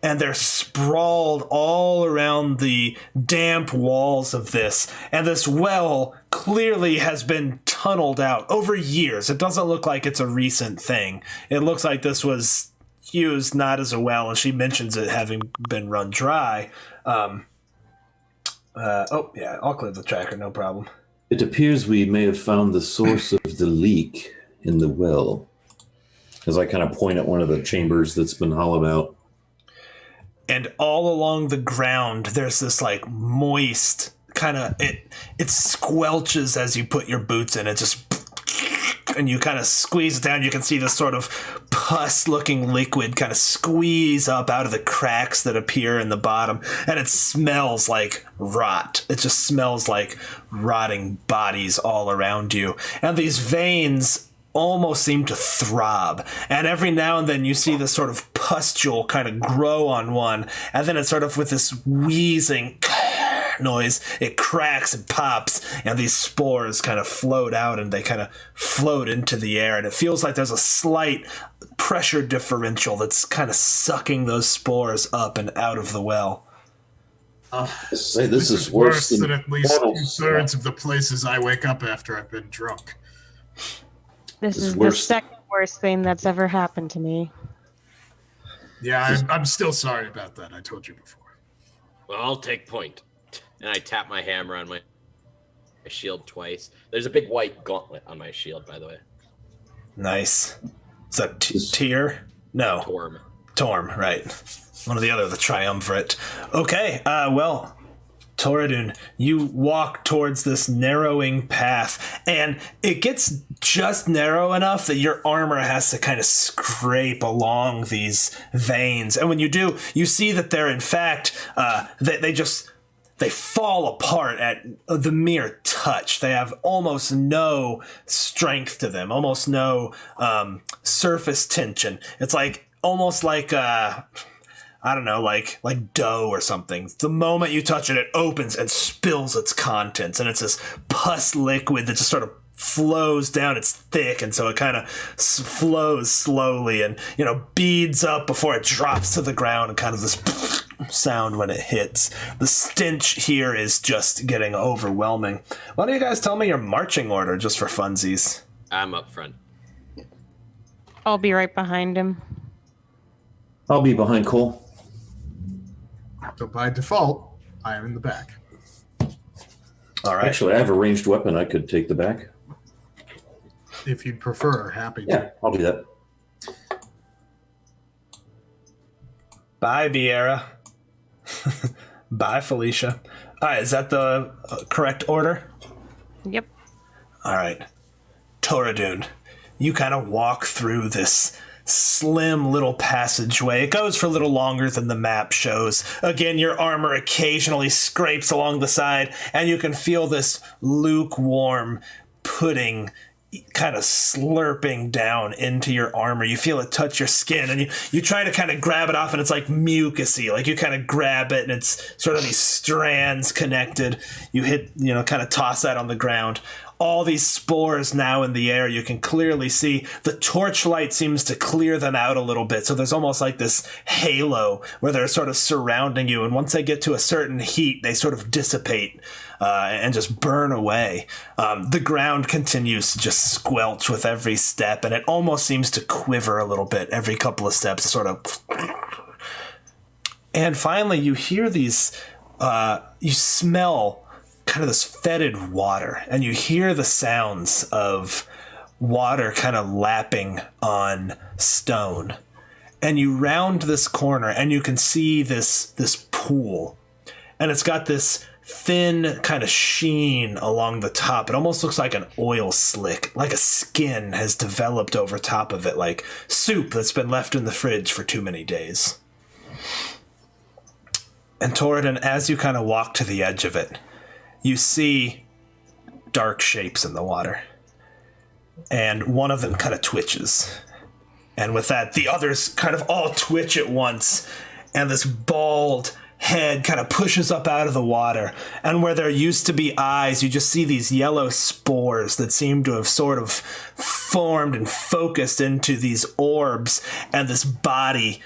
And they're sprawled all around the damp walls of this. And this well clearly has been tunneled out over years. It doesn't look like it's a recent thing. It looks like this was used not as a well, and she mentions it having been run dry. I'll clear the tracker, no problem. It appears we may have found the source of the leak in the well. As I kind of point at one of the chambers that's been hollowed out. And all along the ground there's this like moist kind of it squelches as you put your boots in. It just, and you kind of squeeze it down. You can see this sort of pus looking liquid kind of squeeze up out of the cracks that appear in the bottom, and it smells like rot. It just smells like rotting bodies all around you, and these veins almost seem to throb, and every now and then you see this sort of pustule kind of grow on one, and then it's sort of with this wheezing noise, it cracks and pops, and these spores kind of float out, and they kind of float into the air, and it feels like there's a slight pressure differential that's kind of sucking those spores up and out of the well. Say this is worse worse than at least portal 2/3 of the places I wake up after I've been drunk. This It's is the worse. second worst thing that's ever happened to me. Yeah, I'm still sorry about that. I told you before. Well, I'll take point. And I tap my hammer on my shield twice. There's a big white gauntlet on my shield, by the way. Nice. Is that Tyr? No. Torm. Right. One or the other, the triumvirate. Okay, well, Toradun, you walk towards this narrowing path, and it gets just narrow enough that your armor has to kind of scrape along these veins. And when you do, you see that they're, in fact, they fall apart at the mere touch. They have almost no strength to them, almost no surface tension. It's like almost like I don't know, like dough or something. The moment you touch it, it opens and spills its contents, and it's this pus liquid that just sort of flows down. It's thick, and so it kind of flows slowly and, beads up before it drops to the ground, and kind of this sound when it hits. The stench here is just getting overwhelming. Why don't you guys tell me your marching order just for funsies? I'm up front. I'll be right behind him. I'll be behind Cole. So by default, I am in the back. All right. Actually, I have a ranged weapon. I could take the back. If you'd prefer, happy to. Yeah, I'll do that. Bye, Biera. Bye, Felicia. All right, is that the correct order? Yep. All right. Toradun, you kind of walk through this slim little passageway. It goes for a little longer than the map shows. Again, your armor occasionally scrapes along the side, and you can feel this lukewarm pudding kind of slurping down into your armor. You feel it touch your skin, and you try to kind of grab it off, and it's like mucusy. Like you kind of grab it, and it's sort of these strands connected. You hit, kind of toss that on the ground. All these spores now in the air, you can clearly see the torchlight seems to clear them out a little bit. So there's almost like this halo where they're sort of surrounding you. And once they get to a certain heat, they sort of dissipate and just burn away. The ground continues to just squelch with every step, and it almost seems to quiver a little bit every couple of steps, sort of. And finally, you hear these, you smell kind of this fetid water, and you hear the sounds of water kind of lapping on stone. And you round this corner, and you can see this pool, and it's got this thin kind of sheen along the top. It almost looks like an oil slick, like a skin has developed over top of it, like soup that's been left in the fridge for too many days. And Toradin, as you kind of walk to the edge of it, you see dark shapes in the water. And one of them kind of twitches. And with that, the others kind of all twitch at once. And this bald head kind of pushes up out of the water. And where there used to be eyes, you just see these yellow spores that seem to have sort of formed and focused into these orbs. And this body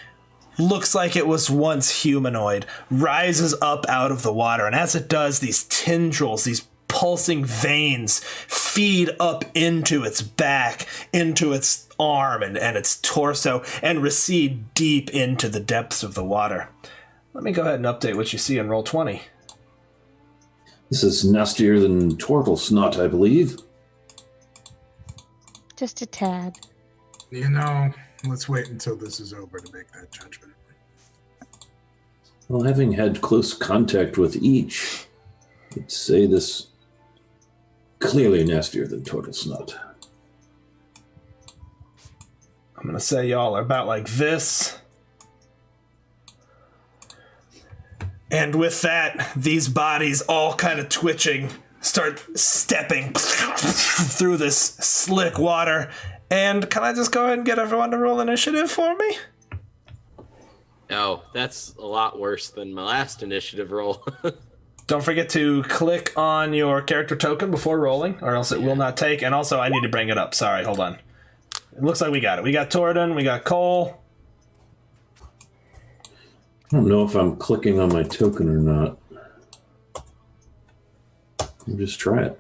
looks like it was once humanoid, rises up out of the water. And as it does, these tendrils, these pulsing veins feed up into its back, into its arm and its torso, and recede deep into the depths of the water. Let me go ahead and update what you see in roll 20. This is nastier than turtle snot, I believe. Just a tad. Let's wait until this is over to make that judgment. Well, having had close contact with each, I'd say this clearly nastier than turtle snot. I'm going to say y'all are about like this. And with that, these bodies all kind of twitching, start stepping through this slick water. And can I just go ahead and get everyone to roll initiative for me? No, that's a lot worse than my last initiative roll. Don't forget to click on your character token before rolling, or else it will not take. And also, I need to bring it up. Sorry, hold on. It looks like we got it. We got Toradin, we got Cole. I don't know if I'm clicking on my token or not. I'll just try it.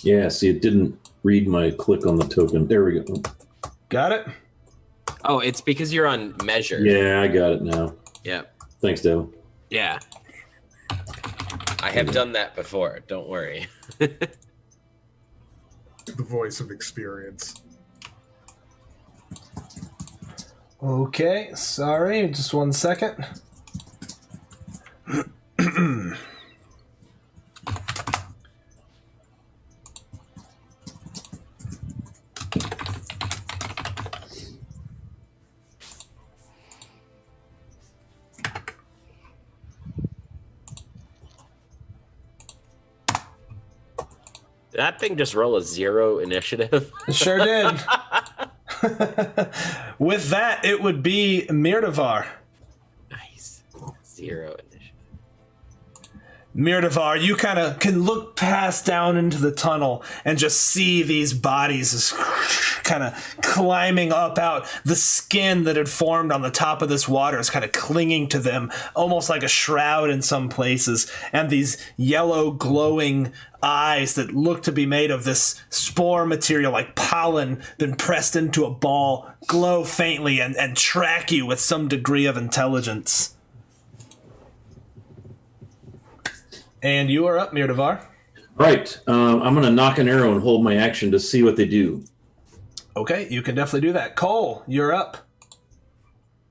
Yeah, see, it didn't read my click on the token. There we go. Got it? Oh, it's because you're on measure. Yeah, I got it now. Yeah. Thanks, Dale. Yeah. I have done that before. Don't worry. The voice of experience. Okay, sorry, just 1 second. That thing just roll a 0 initiative. It sure did. With that, it would be Mirdavar. Nice. 0 initiative. Mirdavar, you kind of can look past down into the tunnel and just see these bodies kind of climbing up out. The skin that had formed on the top of this water is kind of clinging to them, almost like a shroud in some places. And these yellow glowing eyes that look to be made of this spore material, like pollen, been pressed into a ball, glow faintly and track you with some degree of intelligence. And you are up, Mirdavar. Right. I'm going to knock an arrow and hold my action to see what they do. Okay, you can definitely do that. Cole, you're up.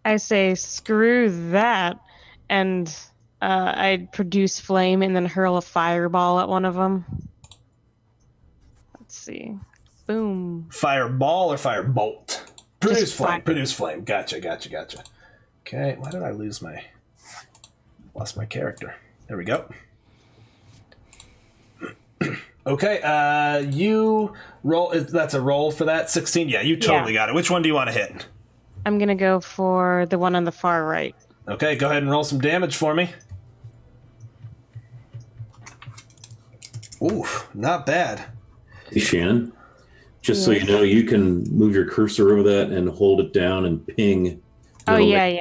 I say screw that, and I'd produce flame and then hurl a fireball at one of them. Let's see. Boom. Fireball or firebolt? Produce Just flame. fire. Produce flame. Gotcha. Okay, why did I lost my character? There we go. Okay, you roll. That's a roll for that. 16. Yeah, you totally got it. Which one do you want to hit? I'm gonna go for the one on the far right. Okay, go ahead and roll some damage for me. Ooh, not bad. Hey, Shannon, just so you know, you can move your cursor over that and hold it down and ping. Oh, It'll yeah, make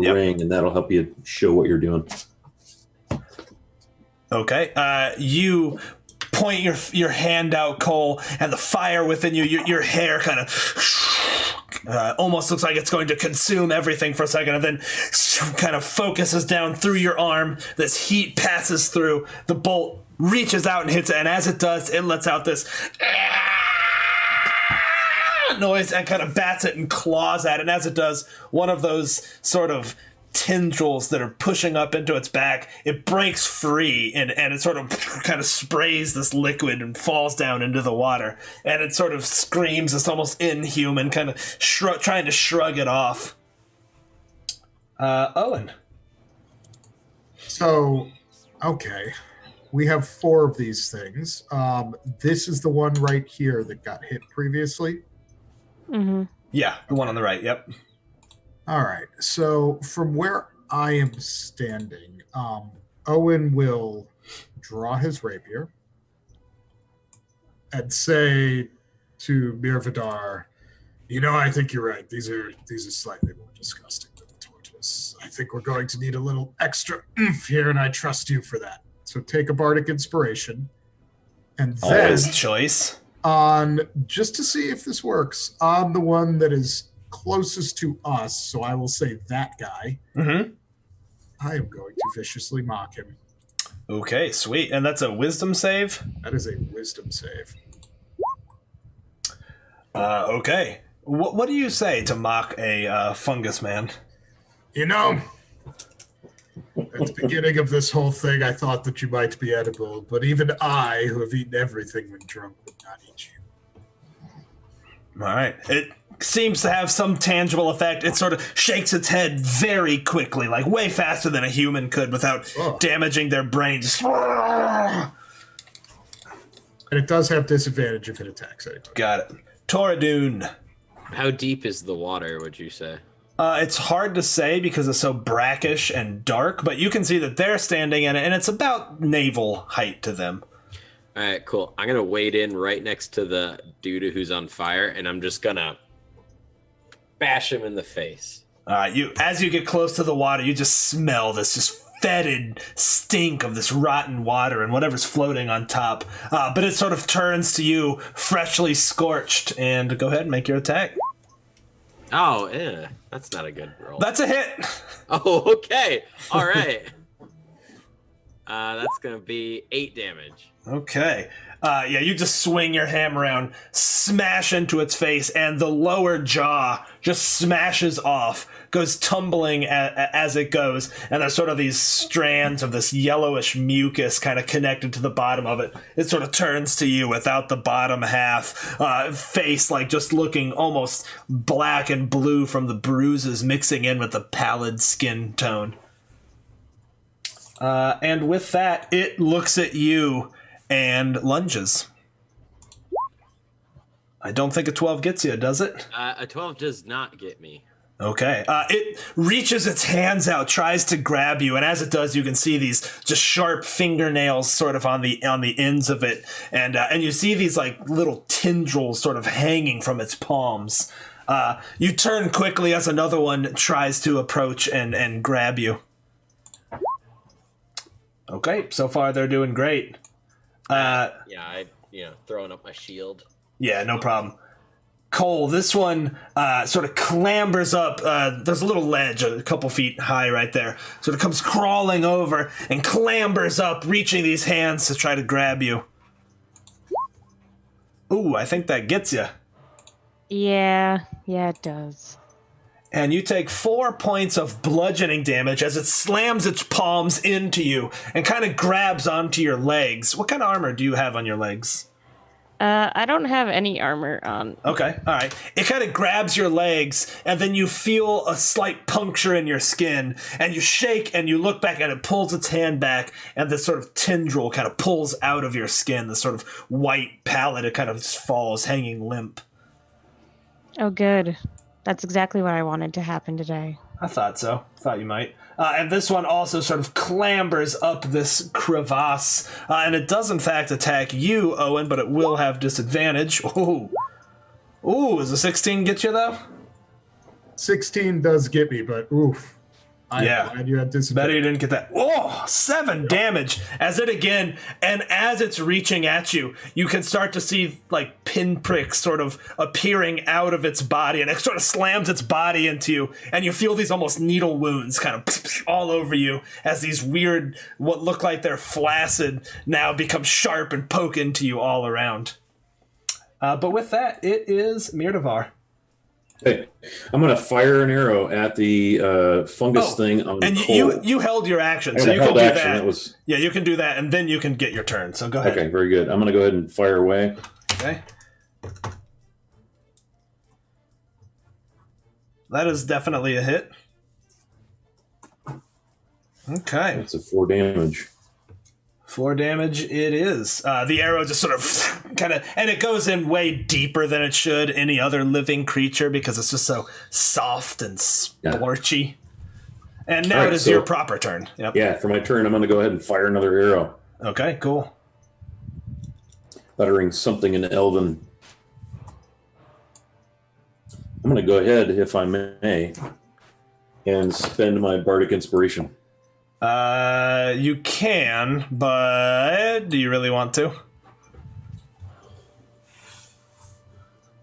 yeah. a ring, and that'll help you show what you're doing. Okay, you point your hand out, Cole, and the fire within you, your hair kind of almost looks like it's going to consume everything for a second, and then kind of focuses down through your arm. This heat passes through. The bolt reaches out and hits it, and as it does, it lets out this noise and kind of bats it and claws at it. And as it does, one of those sort of tendrils that are pushing up into its back, it breaks free and it sort of kind of sprays this liquid and falls down into the water, and it sort of screams this almost inhuman kind of trying to shrug it off. Owen. So, okay, we have 4 of these things. This is the one right here that got hit previously. Mm-hmm. Yeah, the one on the right. Yep. All right. So from where I am standing, Owen will draw his rapier and say to Mirvadar, I think you're right. These are slightly more disgusting than the tortoise. I think we're going to need a little extra oomph here, and I trust you for that. So take a bardic inspiration, and then Always choice. on, just to see if this works, on the one that is closest to us, so I will say that guy, Mm-hmm. I am going to viciously mock him. Okay, sweet. And that's a wisdom save? That is a wisdom save. Okay. What do you say to mock a fungus man? At the beginning of this whole thing, I thought that you might be edible, but even I, who have eaten everything when drunk, would not eat you. All right. It seems to have some tangible effect. It sort of shakes its head very quickly, like way faster than a human could without damaging their brain. Just... And it does have disadvantage if it attacks anybody. Got it. Toradun. How deep is the water, would you say? It's hard to say because it's so brackish and dark, but you can see that they're standing in it, and it's about navel height to them. All right, cool. I'm going to wade in right next to the dude who's on fire, and I'm just going to bash him in the face. As you get close to the water, you just smell this just fetid stink of this rotten water and whatever's floating on top. But it sort of turns to you, freshly scorched, and go ahead and make your attack. Oh, yeah. That's not a good roll. That's a hit. Oh, okay. All right. That's going to be 8 damage. Okay. You just swing your hammer around, smash into its face, and the lower jaw just smashes off, goes tumbling as it goes, and there's sort of these strands of this yellowish mucus kind of connected to the bottom of it. It sort of turns to you without the bottom half, face like just looking almost black and blue from the bruises mixing in with the pallid skin tone. And with that, it looks at you and lunges. I don't think a 12 gets you, does it? A 12 does not get me. Okay. It reaches its hands out, tries to grab you, and as it does, you can see these just sharp fingernails sort of on the ends of it, and you see these like little tendrils sort of hanging from its palms. You turn quickly as another one tries to approach and grab you. Okay, so far they're doing great. Throwing up my shield. Yeah, no problem. Cole, this one sort of clambers up. There's a little ledge a couple feet high right there. Sort of comes crawling over and clambers up, reaching these hands to try to grab you. Ooh, I think that gets you. Yeah, it does. And you take 4 points of bludgeoning damage as it slams its palms into you and kind of grabs onto your legs. What kind of armor do you have on your legs? I don't have any armor on. Okay, all right. It kind of grabs your legs, and then you feel a slight puncture in your skin, and you shake, and you look back, and it pulls its hand back, and this sort of tendril kind of pulls out of your skin, this sort of white pallid. It kind of just falls hanging limp. Oh, good. That's exactly what I wanted to happen today. I thought so. Thought you might. And this one also sort of clambers up this crevasse. And it does, in fact, attack you, Owen, but it will have disadvantage. Ooh. Ooh, does a 16 get you, though? 16 does get me, but oof. I'm glad you had disadvantage. Better you didn't get that. Oh, 7 damage as it again, and as it's reaching at you, you can start to see like pinpricks sort of appearing out of its body, and it sort of slams its body into you, and you feel these almost needle wounds kind of all over you as these weird, what look like they're flaccid, now become sharp and poke into you all around. But with that, it is Mirdavar. Hey, I'm going to fire an arrow at the fungus thing on and Cole. you held your action, so you can do that. Yeah, you can do that, and then you can get your turn. So go ahead. Okay, very good. I'm going to go ahead and fire away. Okay. That is definitely a hit. Okay. That's a 4 damage. 4 damage it is. The arrow just sort of kind of, and it goes in way deeper than it should any other living creature because it's just so soft and splorchy. And now it is your proper turn. Yep. Yeah, for my turn, I'm going to go ahead and fire another arrow. Okay, cool. Uttering something in Elven. I'm going to go ahead, if I may, and spend my Bardic Inspiration. You can, but do you really want to?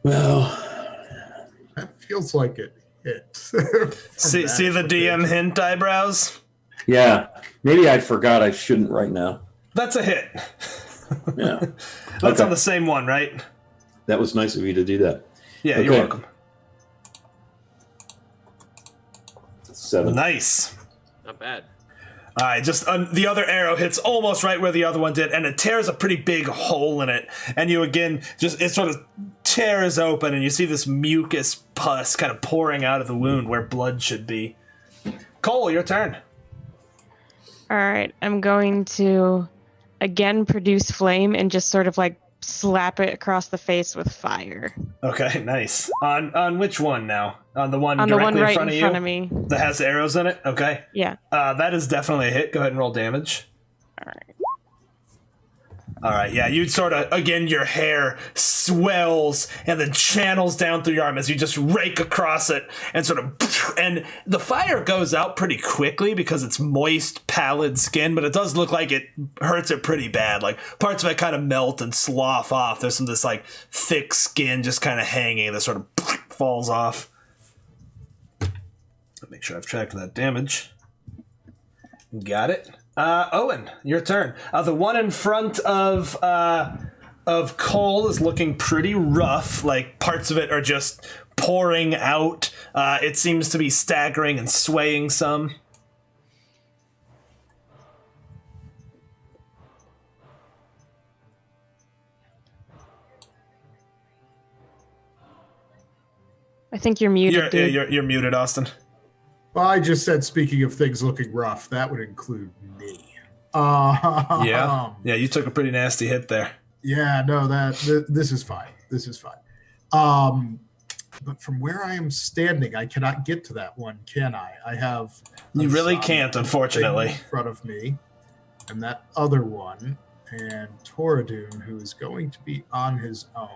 Well, that feels like it hits. see the DM hint eyebrows? Yeah, maybe I forgot I shouldn't right now. That's a hit. Yeah. That's on the same one, right? That was nice of you to do that. Yeah, you're welcome. 7. Nice. Not bad. All right, just the other arrow hits almost right where the other one did, and it tears a pretty big hole in it. And you again, it sort of tears open, and you see this mucus pus kind of pouring out of the wound where blood should be. Cole, your turn. All right, I'm going to again produce flame and just sort of like slap it across the face with fire. Okay, nice. On which one now? On the one directly right in front of me. That has arrows in it? Okay. Yeah. That is definitely a hit. Go ahead and roll damage. All right. All right, yeah, you sort of, again, your hair swells and then channels down through your arm as you just rake across it and sort of, and the fire goes out pretty quickly because it's moist, pallid skin, but it does look like it hurts it pretty bad. Like, parts of it kind of melt and slough off. There's some of this, like, thick skin just kind of hanging that sort of falls off. Make sure I've tracked that damage. Got it. Owen, your turn. The one in front of Cole is looking pretty rough. Like, parts of it are just pouring out. It seems to be staggering and swaying some. I think you're muted, dude. You're muted, Austin. Well, I just said, speaking of things looking rough, that would include me. Yeah, you took a pretty nasty hit there. Yeah, no, this is fine. This is fine. but from where I am standing, I cannot get to that one, can I? I have... You really Asana can't, unfortunately. in front of me, and that other one, and Toradun, who is going to be on his own.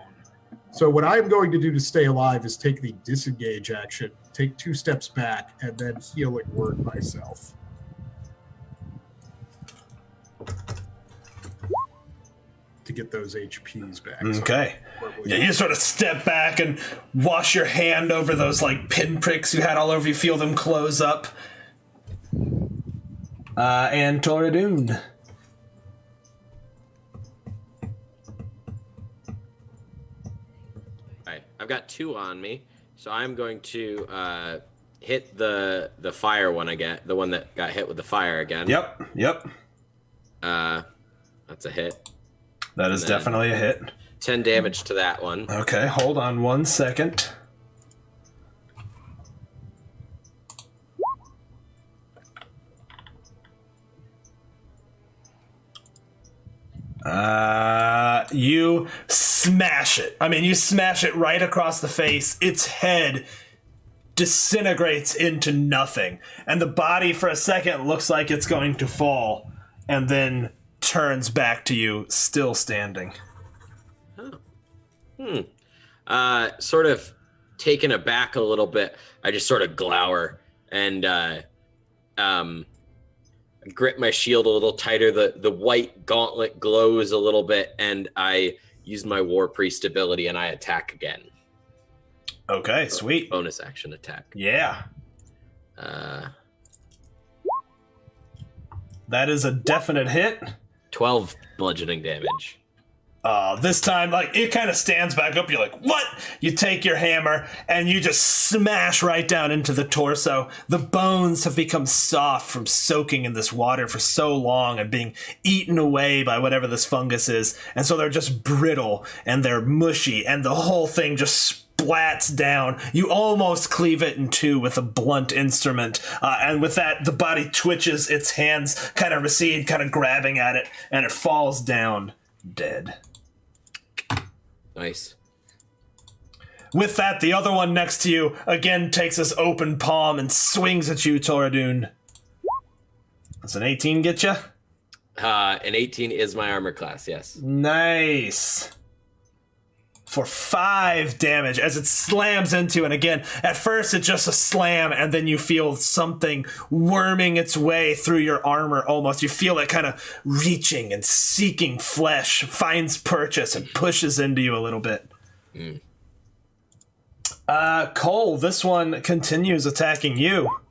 So what I'm going to do to stay alive is take the disengage action, take 2 steps back, and then healing word myself. To get those HPs back. Okay. Yeah, you sort of step back and wash your hand over those like pinpricks you had all over you, feel them close up. And Toradun. Alright, I've got 2 on me, so I'm going to hit the fire one again, the one that got hit with the fire again. Yep. That's a hit. That is definitely a hit. 10 damage to that one. Okay, hold on 1 second. You smash it. I mean, you smash it right across the face. Its head disintegrates into nothing. And the body, for a second, looks like it's going to fall. And then turns back to you, still standing. Sort of taken aback a little bit, I just sort of glower and grip my shield a little tighter. The white gauntlet glows a little bit, and I use my War Priest ability and I attack again. Okay, sweet. Bonus action attack. Yeah. That is a definite hit. 12 bludgeoning damage. This time, like, it kind of stands back up. You're like, what? You take your hammer and you just smash right down into the torso. The bones have become soft from soaking in this water for so long and being eaten away by whatever this fungus is. And so they're just brittle and they're mushy and the whole thing just splats down. You almost cleave it in 2 with a blunt instrument. And with that, the body twitches, its hands kind of recede, kind of grabbing at it, and it falls down dead. Nice. With that, the other one next to you again takes his open palm and swings at you, Toradun. Does an 18 get you? An 18 is my armor class, yes. Nice. For 5 damage as it slams into, and again, at first it's just a slam, and then you feel something worming its way through your armor almost. You feel it kind of reaching and seeking flesh, finds purchase, and pushes into you a little bit. Cole, this one continues attacking you.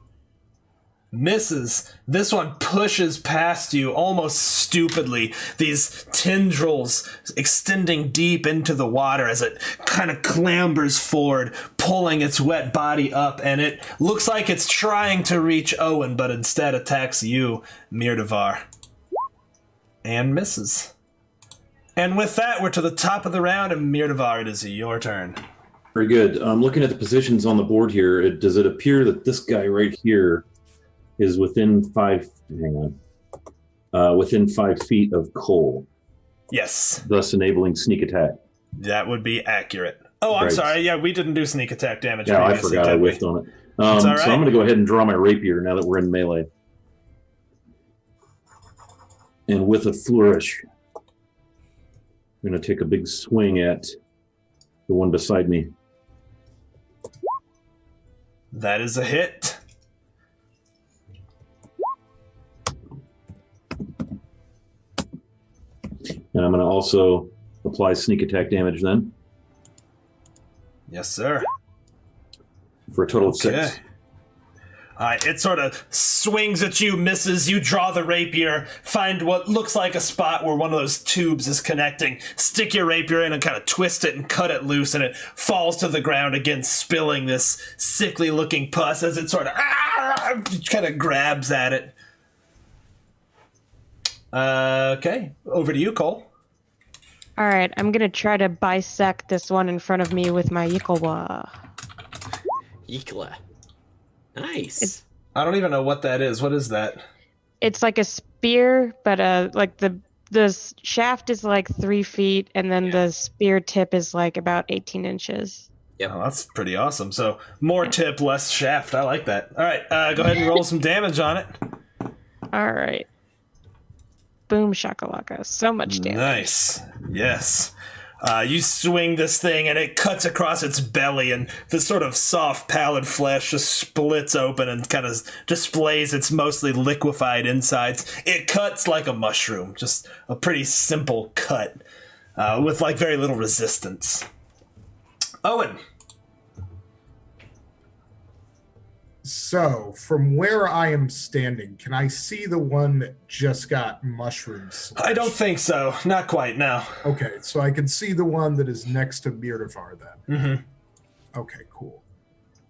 Misses. This one pushes past you almost stupidly, these tendrils extending deep into the water as it kind of clambers forward, pulling its wet body up, and it looks like it's trying to reach Owen, but instead attacks you, Mirdavar. And misses. And with that, we're to the top of the round, and Mirdavar, it is your turn. Very good. Looking at the positions on the board here, does it appear that this guy right here is within 5 feet of Cole, Yes. thus enabling sneak attack? That would be accurate. Oh, I'm Right. sorry. Yeah, we didn't do sneak attack damage. Yeah, I previously, forgot I did we? whiffed on it. It's all right. So I'm going to go ahead and draw my rapier now that we're in melee. And with a flourish, I'm going to take a big swing at the one beside me. That is a hit. And I'm going to also apply sneak attack damage then Yes, sir. for a total of 6. Okay. All right, it sort of swings at you, misses. You draw the rapier, find what looks like a spot where one of those tubes is connecting, stick your rapier in and kind of twist it and cut it loose, and it falls to the ground again, spilling this sickly-looking pus as it sort of kind of grabs at it. Okay, over to you, Cole. All right, I'm going to try to bisect this one in front of me with my Yikawa. Yikla. Nice. I don't even know what that is. What is that? It's like a spear, but like the shaft is like 3 feet, and then the spear tip is like about 18 inches. Yep. Oh, that's pretty awesome. So more tip, less shaft. I like that. All right, go ahead and roll some damage on it. All right. Boom shakalaka. So much damage. Nice. Yes. You swing this thing and it cuts across its belly, and the sort of soft, pallid flesh just splits open and kind of displays its mostly liquefied insides. It cuts like a mushroom, just a pretty simple cut with like very little resistance. Owen. So, from where I am standing, can I see the one that just got mushrooms? I don't think so. Not quite, no. Okay, so I can see the one that is next to Mirdavar then. Mm-hmm. Okay, cool.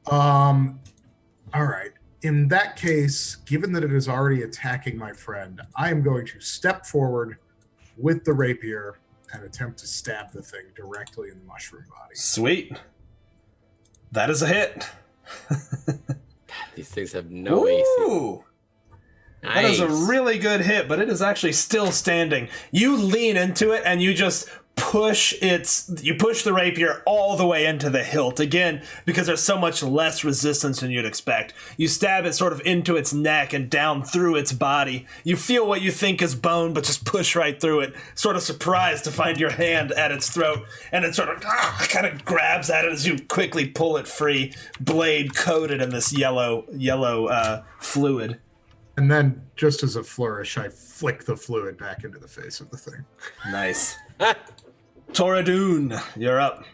All right. In that case, given that it is already attacking my friend, I am going to step forward with the rapier and attempt to stab the thing directly in the mushroom body. Sweet. That is a hit. These things have no AC. Ooh. That is a really good hit, but it is actually still standing. You lean into it and you just push the rapier all the way into the hilt, again, because there's so much less resistance than you'd expect. You stab it sort of into its neck and down through its body. You feel what you think is bone, but just push right through it, sort of surprised to find your hand at its throat, and it sort of kind of grabs at it as you quickly pull it free, blade coated in this yellow fluid. And then, just as a flourish, I flick the fluid back into the face of the thing. Nice. Toradun, you're up.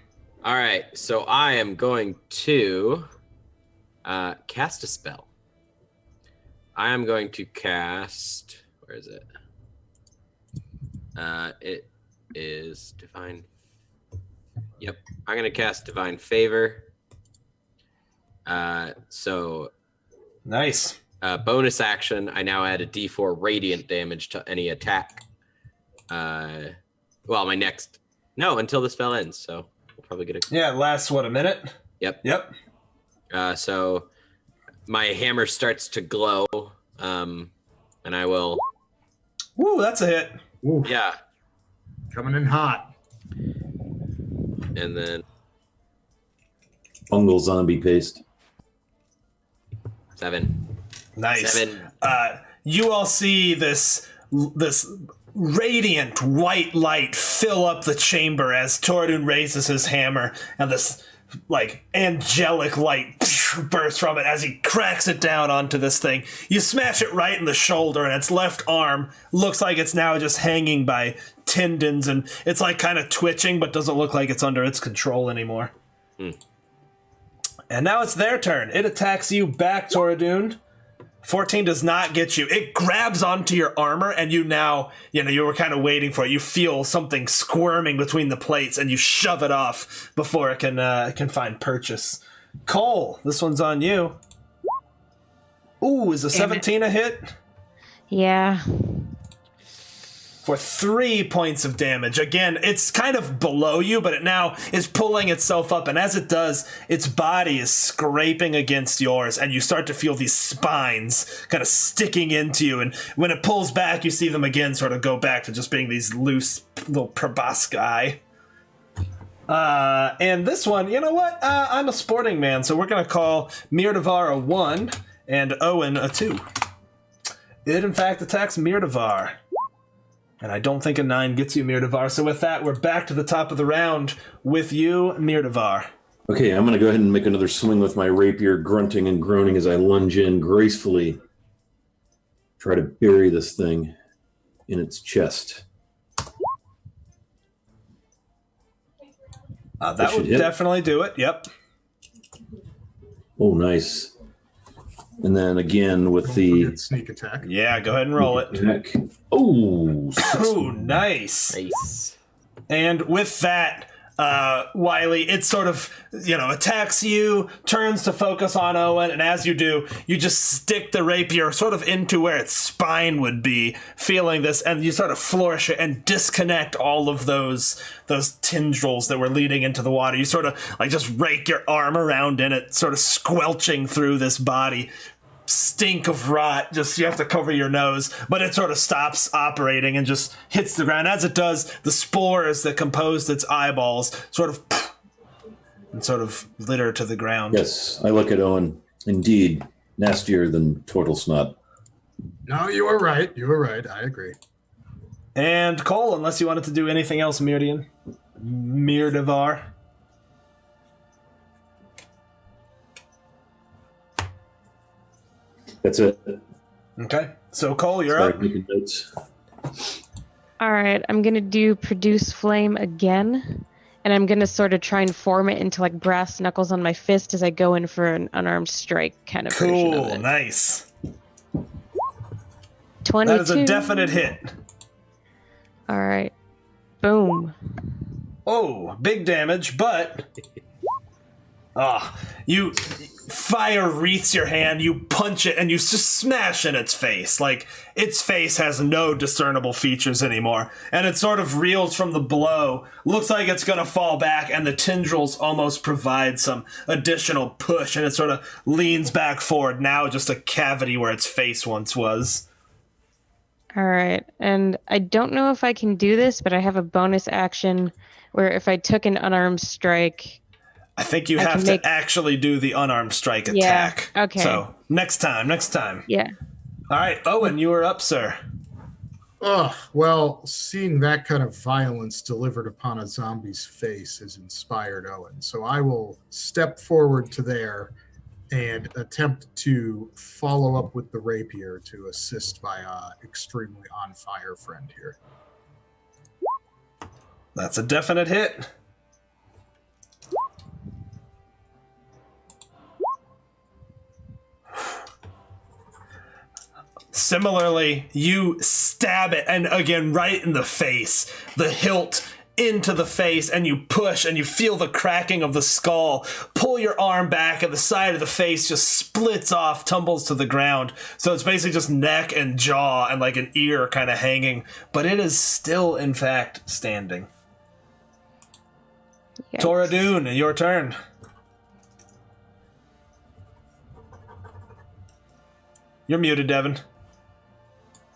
All right, so I am going to cast a spell. I am going to cast. Where is it? It is Divine. Yep, I'm going to cast Divine Favor. So Nice. bonus action, I now add a D4 radiant damage to any attack. Well, my next. No, until the spell ends, so we'll probably get a... Yeah, it lasts, what, a minute? Yep. So my hammer starts to glow, and I will... Woo, that's a hit. Oof, Yeah, coming in hot. and then Fungal zombie paste. 7. Nice. 7. You all see this radiant white light fill up the chamber as Toradun raises his hammer, and this like angelic light bursts from it as he cracks it down onto this thing. You smash it right in the shoulder, and its left arm looks like it's now just hanging by tendons, and it's like kind of twitching, but doesn't look like it's under its control anymore. And now it's their turn. It attacks you back, Toradun. 14 does not get you. It grabs onto your armor, and you now, you were kind of waiting for it. You feel something squirming between the plates, and you shove it off before it can find purchase. Cole, this one's on you. Ooh, is a 17 a hit? Yeah. For 3 points of damage. Again, it's kind of below you, but it now is pulling itself up, and as it does, its body is scraping against yours, and you start to feel these spines kind of sticking into you, and when it pulls back, you see them again sort of go back to just being these loose little proboscis. And this one, you know what? I'm a sporting man, so we're going to call Mirdavar a 1 and Owen a 2. It, in fact, attacks Mirdavar. And I don't think a 9 gets you, Mirdavar. So with that, we're back to the top of the round with you, Mirdavar. Okay, I'm going to go ahead and make another swing with my rapier, grunting and groaning as I lunge in gracefully. Try to bury this thing in its chest. That would definitely do it. Yep. Oh, nice. And then again with the sneak attack. Yeah, go ahead and roll it. attack. Oh, Ooh, nice. Nice. And with that, Wiley, it sort of, attacks you, turns to focus on Owen, and as you do, you just stick the rapier sort of into where its spine would be, feeling this, and you sort of flourish it and disconnect all of those tendrils that were leading into the water. You sort of just rake your arm around in it, sort of squelching through this body. Stink of rot, you have to cover your nose, but it sort of stops operating and just hits the ground. As it does, the spores that composed its eyeballs sort of and sort of litter to the ground. Yes, I look at Owen. Indeed, nastier than turtle snot. No, you were right. You were right. I agree. And Cole, unless you wanted to do anything else, Mirdavar. That's it. Okay, so Cole, you're Start up. making notes. All right, I'm going to do produce flame again. And I'm going to sort of try and form it into like brass knuckles on my fist as I go in for an unarmed strike kind of version of Cool, it. nice. 22. That is a definite hit. All right. Boom. Oh, big damage, but you fire wreaths your hand, you punch it, and you just smash in its face. Like, its face has no discernible features anymore, and it sort of reels from the blow. Looks like it's going to fall back, and the tendrils almost provide some additional push, and it sort of leans back forward, now just a cavity where its face once was. All right. And I don't know if I can do this, but I have a bonus action where if I took an unarmed strike... I think you have to actually do the unarmed strike attack. Yeah, okay. So, next time. Yeah. All right, Owen, you are up, sir. Well, seeing that kind of violence delivered upon a zombie's face has inspired Owen. So I will step forward to there and attempt to follow up with the rapier to assist my extremely on fire friend here. That's a definite hit. Similarly, you stab it, and again, right in the face, the hilt into the face, and you push, and you feel the cracking of the skull. Pull your arm back, and the side of the face just splits off, tumbles to the ground. So it's basically just neck and jaw and like an ear kind of hanging, but it is still, in fact, standing. Yikes. Toradun, your turn. You're muted, Devin.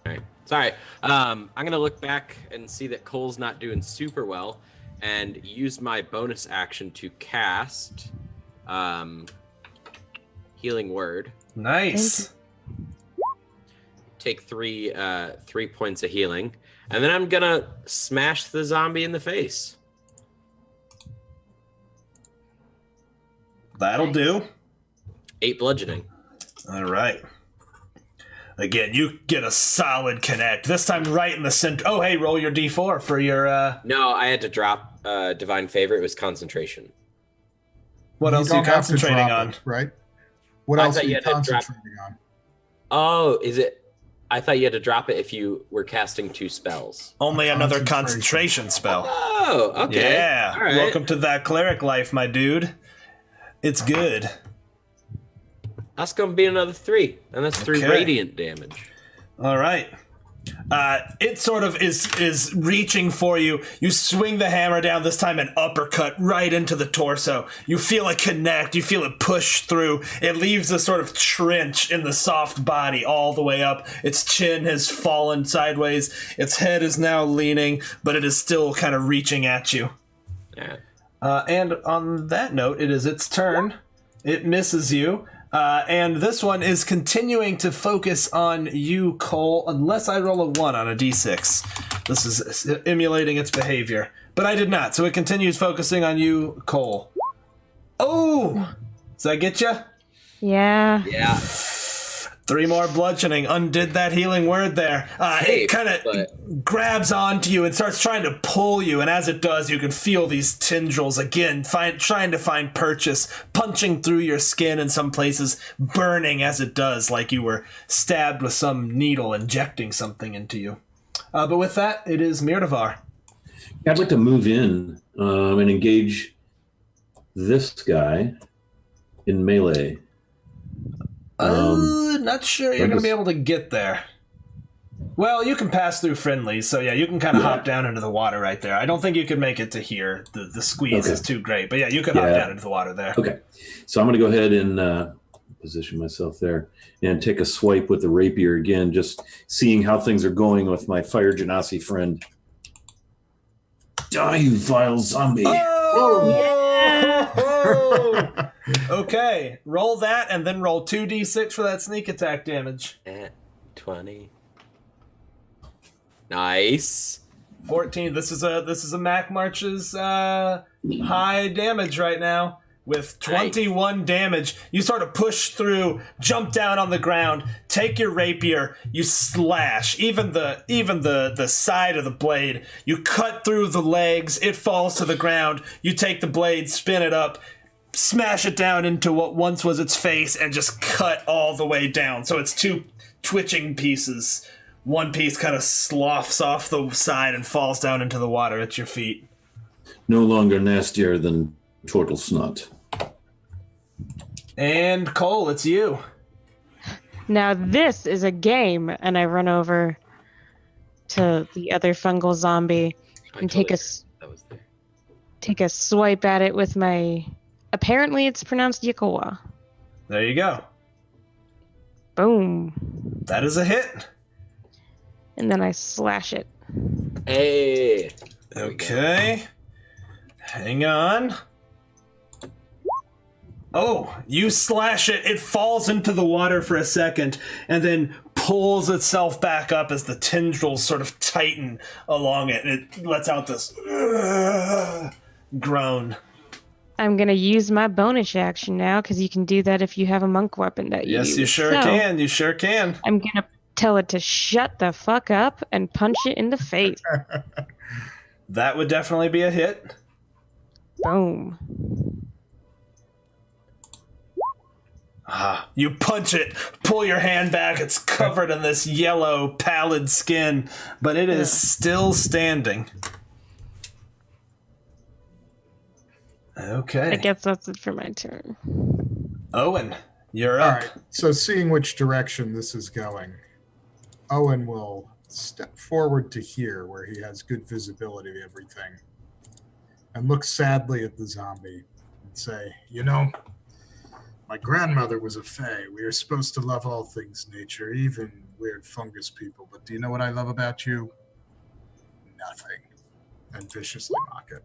All right. Sorry. I'm going to look back and see that Cole's not doing super well and use my bonus action to cast Healing Word. Nice. Take 3 points of healing. And then I'm going to smash the zombie in the face. That'll do. 8 bludgeoning. All right. Again, you get a solid connect. This time right in the center. Oh, hey, roll your d4 for your... No, I had to drop Divine Favor. It was concentration. What else are you concentrating on? Right? What else are you concentrating on? Oh, is it... I thought you had to drop it if you were casting 2 spells. Only another concentration spell. Oh, okay. Yeah. All right. Welcome to that cleric life, my dude. It's good. That's going to be another 3. And that's 3 radiant damage. All right. It sort of is reaching for you. You swing the hammer down, this time an uppercut right into the torso. You feel it connect. You feel it push through. It leaves a sort of trench in the soft body all the way up. Its chin has fallen sideways. Its head is now leaning, but it is still kind of reaching at you. Yeah. And on that note, it is its turn. It misses you. And this one is continuing to focus on you, Cole, unless I roll a 1 on a d6. This is emulating its behavior. But I did not, so it continues focusing on you, Cole. Oh! Does that get you? Yeah. Yeah. 3 more bludgeoning. Undid that healing word there. It kind of grabs onto you and starts trying to pull you, and as it does, you can feel these tendrils again, trying to find purchase, punching through your skin in some places, burning as it does, like you were stabbed with some needle injecting something into you. But with that, it is Mirdavar. I'd like to move in and engage this guy in melee. Not sure you're going to be able to get there. Well, you can pass through friendlies, so yeah, you can kind of hop down into the water right there. I don't think you could make it to here. The squeeze is too great, but yeah, you could hop down into the water there. Okay, so I'm going to go ahead and position myself there and take a swipe with the rapier again, just seeing how things are going with my Fire Genasi friend. Die, you vile zombie! Oh! Whoa! Okay, roll that and then roll 2d6 for that sneak attack damage. At 20. Nice. 14. This is a Mac March's high damage right now. With 21 damage, you sort of push through, jump down on the ground, take your rapier, you slash, even the side of the blade, you cut through the legs, it falls to the ground, you take the blade, spin it up, smash it down into what once was its face, and just cut all the way down. So it's two twitching pieces. One piece kind of sloughs off the side and falls down into the water at your feet. No longer nastier than turtle snot. And Cole, it's you. Now this is a game, and I run over to the other fungal zombie and take a swipe at it with my. Apparently, it's pronounced Yikawa. There you go. Boom. That is a hit. And then I slash it. Hey. Okay. Hang on. Oh, you slash it. It falls into the water for a second and then pulls itself back up as the tendrils sort of tighten along it. It lets out this groan. I'm going to use my bonus action now because you can do that if you have a monk weapon that you use. Yes, you sure can. You sure can. I'm going to tell it to shut the fuck up and punch it in the face. That would definitely be a hit. Boom. You punch it, pull your hand back, it's covered in this yellow, pallid skin, but it is still standing. Okay. I guess that's it for my turn. Owen, you're All up. right. So seeing which direction this is going, Owen will step forward to here where he has good visibility of everything and look sadly at the zombie and say, you know, my grandmother was a fae. We are supposed to love all things nature, even weird fungus people. But do you know what I love about you? Nothing. And viciously mock it.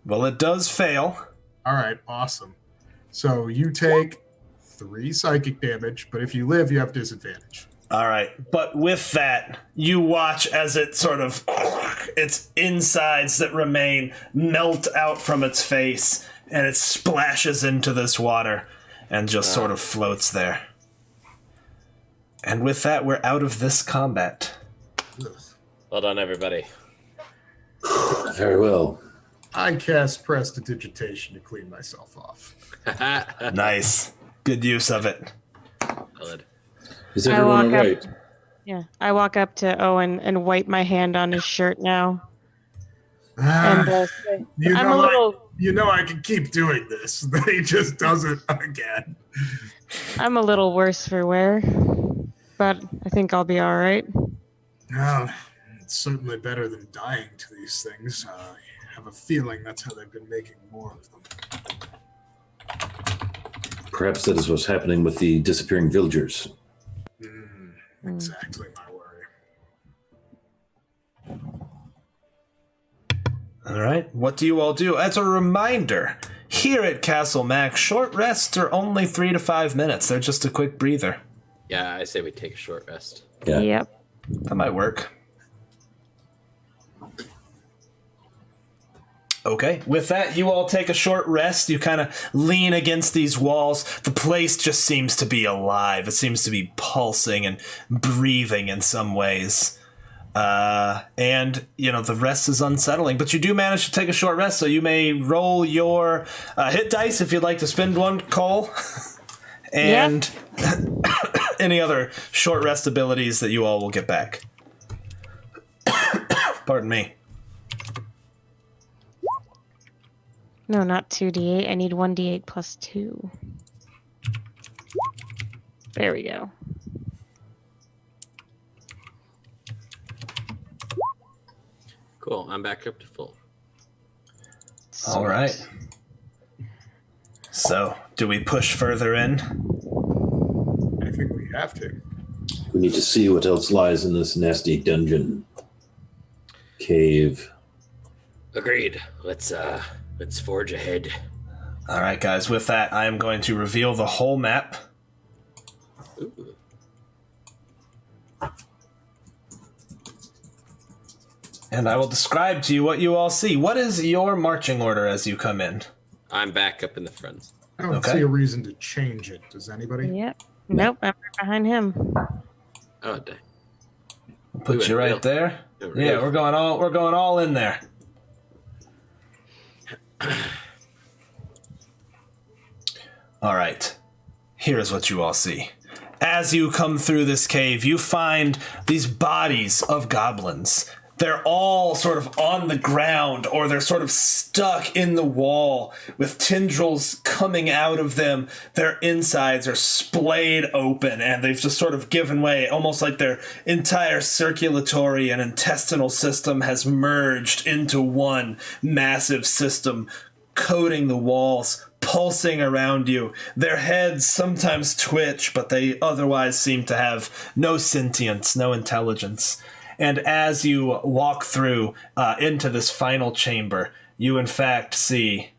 Well, it does fail. All right, awesome. So you take 3 psychic damage, but if you live, you have disadvantage. All right, but with that, you watch as it sort of, its insides that remain melt out from its face, and it splashes into this water and just sort of floats there. And with that, we're out of this combat. Well done, everybody. Very well. I cast prestidigitation to clean myself off. Nice. Good use of it. Good. Is everyone all right? Yeah, I walk up to Owen and wipe my hand on his shirt now. Ah, And you I'm know a little, I can keep doing this. Then he just does it again. I'm a little worse for wear, but I think I'll be all right. No, it's certainly better than dying to these things. I have a feeling that's how they've been making more of them. Perhaps that is what's happening with the disappearing villagers. Exactly my worry. All right, what do you all do? As a reminder, here at Castle Mac, short rests are only 3 to 5 minutes. They're just a quick breather. Yeah, I say we take a short rest. Yeah. Yep. That might work. Okay, with that, you all take a short rest. You kind of lean against these walls. The place just seems to be alive. It seems to be pulsing and breathing in some ways. And, you know, the rest is unsettling. But you do manage to take a short rest, so you may roll your hit dice if you'd like to spend one, Cole. And any other short rest abilities that you all will get back. Pardon me. No, not 2d8. I need 1d8 plus 2. There we go. Cool, I'm back up to full. All right. So, do we push further in? I think we have to. We need to see what else lies in this nasty dungeon. Cave. Agreed. Let's forge ahead. All right, guys. With that, I am going to reveal the whole map. Ooh. And I will describe to you what you all see. What is your marching order as you come in? I'm back up in the front. I don't Okay. see a reason to change it. Does anybody? Yep. Nope, I'm right behind him. Oh, dang. I'll put Ooh, you right real. there. Ooh, Yeah, real. we're going all in there. All right. Here's what you all see. As you come through this cave, you find these bodies of goblins. They're all sort of on the ground, or they're sort of stuck in the wall with tendrils coming out of them. Their insides are splayed open, and they've just sort of given way, almost like their entire circulatory and intestinal system has merged into one massive system, coating the walls, pulsing around you. Their heads sometimes twitch, but they otherwise seem to have no sentience, no intelligence. And as you walk through into this final chamber, you in fact see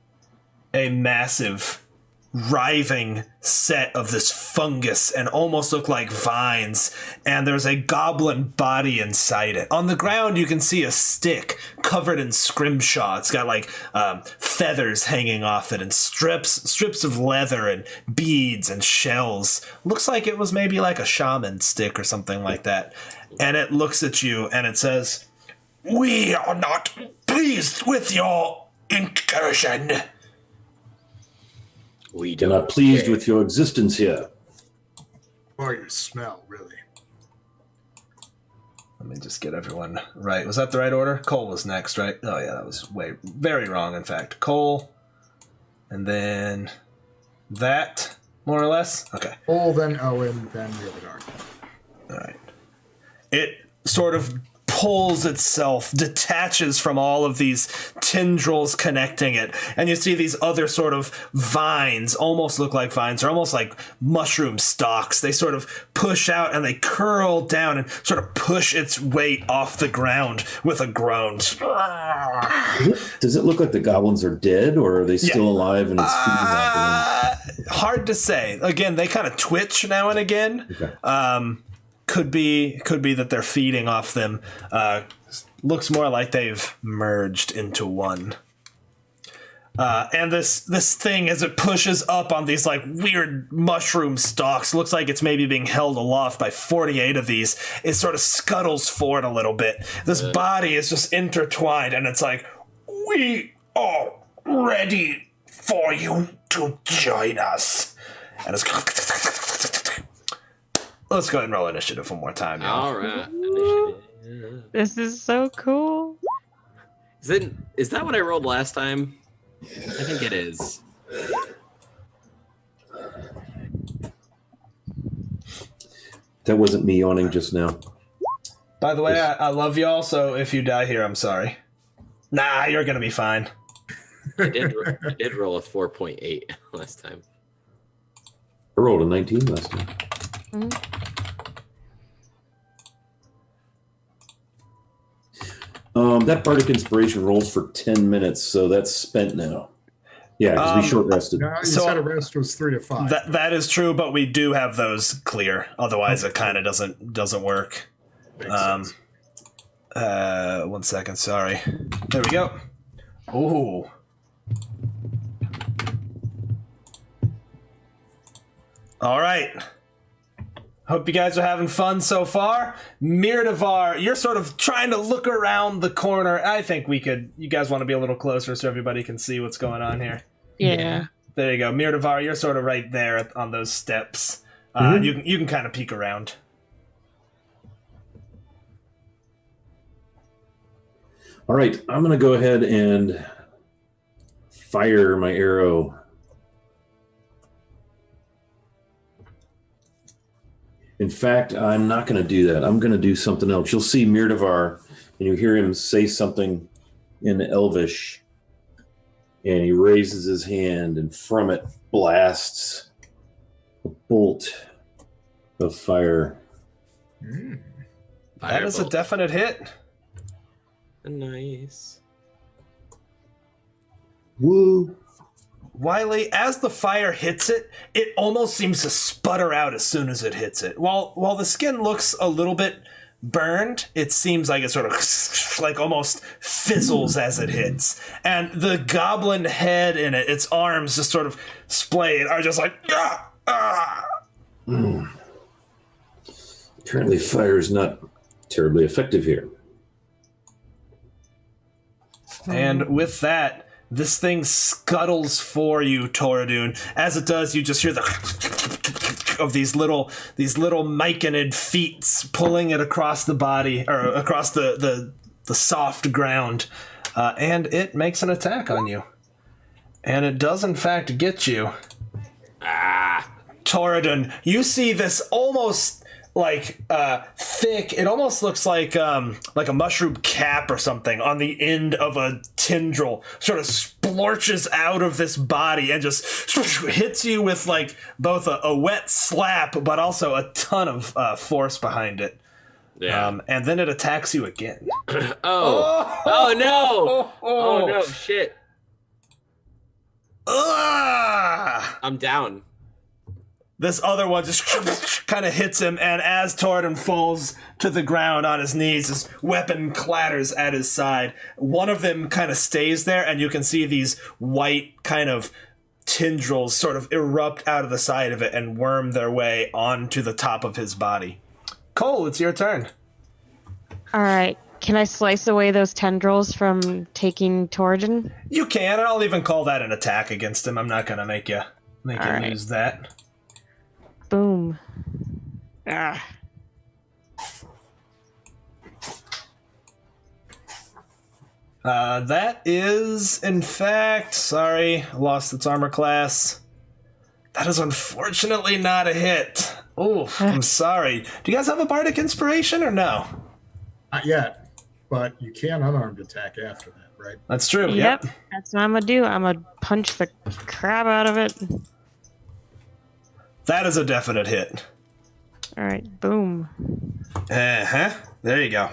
a massive, writhing set of this fungus and almost look like vines. And there's a goblin body inside it. On the ground, you can see a stick covered in scrimshaw. It's got like feathers hanging off it and strips of leather and beads and shells. Looks like it was maybe like a shaman stick or something like that. And it looks at you and it says, "We are not pleased with your incursion." We They're don't not pleased care. with your existence here. Or your smell, really. Let me just get everyone right. Was that the right order? Cole was next, right? Oh, yeah, that was very wrong, in fact. Cole, and then that, more or less? Okay. Cole, then Owen, then Rividar. All right. It sort of pulls itself, detaches from all of these tendrils connecting it, and you see these other sort of vines, almost look like vines, or almost like mushroom stalks. They sort of push out and they curl down and sort of push its weight off the ground with a groan. Does it look like the goblins are dead, or are they still alive and it's feeding off Hard to say. Again, they kind of twitch now and again. them? Okay. Could be that they're feeding off them. Looks more like they've merged into one. And this thing, as it pushes up on these like weird mushroom stalks, looks like it's maybe being held aloft by 48 of these. It sort of scuttles forward a little bit. This body is just intertwined, and it's like, "We are ready for you to join us." And it's let's go ahead and roll initiative one more time. Y'all. All right. Initiative. This is so cool. Is that what I rolled last time? I think it is. That wasn't me yawning just now. By the way, I love y'all, so if you die here, I'm sorry. Nah, you're gonna be fine. I did roll a 4.8 last time. I rolled a 19 last time. That bardic inspiration rolls for 10 minutes, so that's spent now. Yeah, because we short rested. No, you So- said a rest was 3 to 5. That is true, but we do have those clear. Otherwise, it kind of doesn't work. Makes sense. 1 second, sorry. There we go. Ooh. All right. Hope you guys are having fun so far. Mirdavar, you're sort of trying to look around the corner. I think you guys want to be a little closer so everybody can see what's going on here. Yeah. There you go. Mirdavar, you're sort of right there on those steps. You can kind of peek around. All right, I'm going to go ahead and fire my arrow. In fact, I'm not going to do that. I'm going to do something else. You'll see Mirdavar, and you hear him say something in Elvish, and he raises his hand, and from it blasts a bolt of fire. That is a Firebolt. definite hit. Nice. Woo! Wiley, as the fire hits it, it almost seems to sputter out as soon as it hits it. While the skin looks a little bit burned, it seems like it sort of like almost fizzles as it hits. And the goblin head in it, its arms just sort of splayed, are just like, ah, ah. Apparently fire is not terribly effective here. And with that, this thing scuttles for you, Toradun. As it does, you just hear the of these little myconid feet pulling it across the body, or across the soft ground, and it makes an attack on you. And it does in fact get you. Toradun, you see this almost like thick, it almost looks like a mushroom cap or something on the end of a tendril, sort of splorches out of this body and just hits you with like both a wet slap but also a ton of force behind it. Yeah. And then it attacks you again. Oh no! Oh no! Shit! I'm down. This other one just kind of hits him, and as Toradun falls to the ground on his knees, his weapon clatters at his side. One of them kind of stays there, and you can see these white kind of tendrils sort of erupt out of the side of it and worm their way onto the top of his body. Cole, it's your turn. All right. Can I slice away those tendrils from taking Toradun? You can, and I'll even call that an attack against him. I'm not going to make you lose that. Boom. Ah. That is, in fact, sorry, lost its armor class. That is unfortunately not a hit. Oh, I'm sorry. Do you guys have a bardic inspiration or no? Not yet, but you can unarmed attack after that, right? That's true. Yep. That's what I'm going to do. I'm going to punch the crap out of it. That is a definite hit. All right. Boom. Uh-huh. There you go.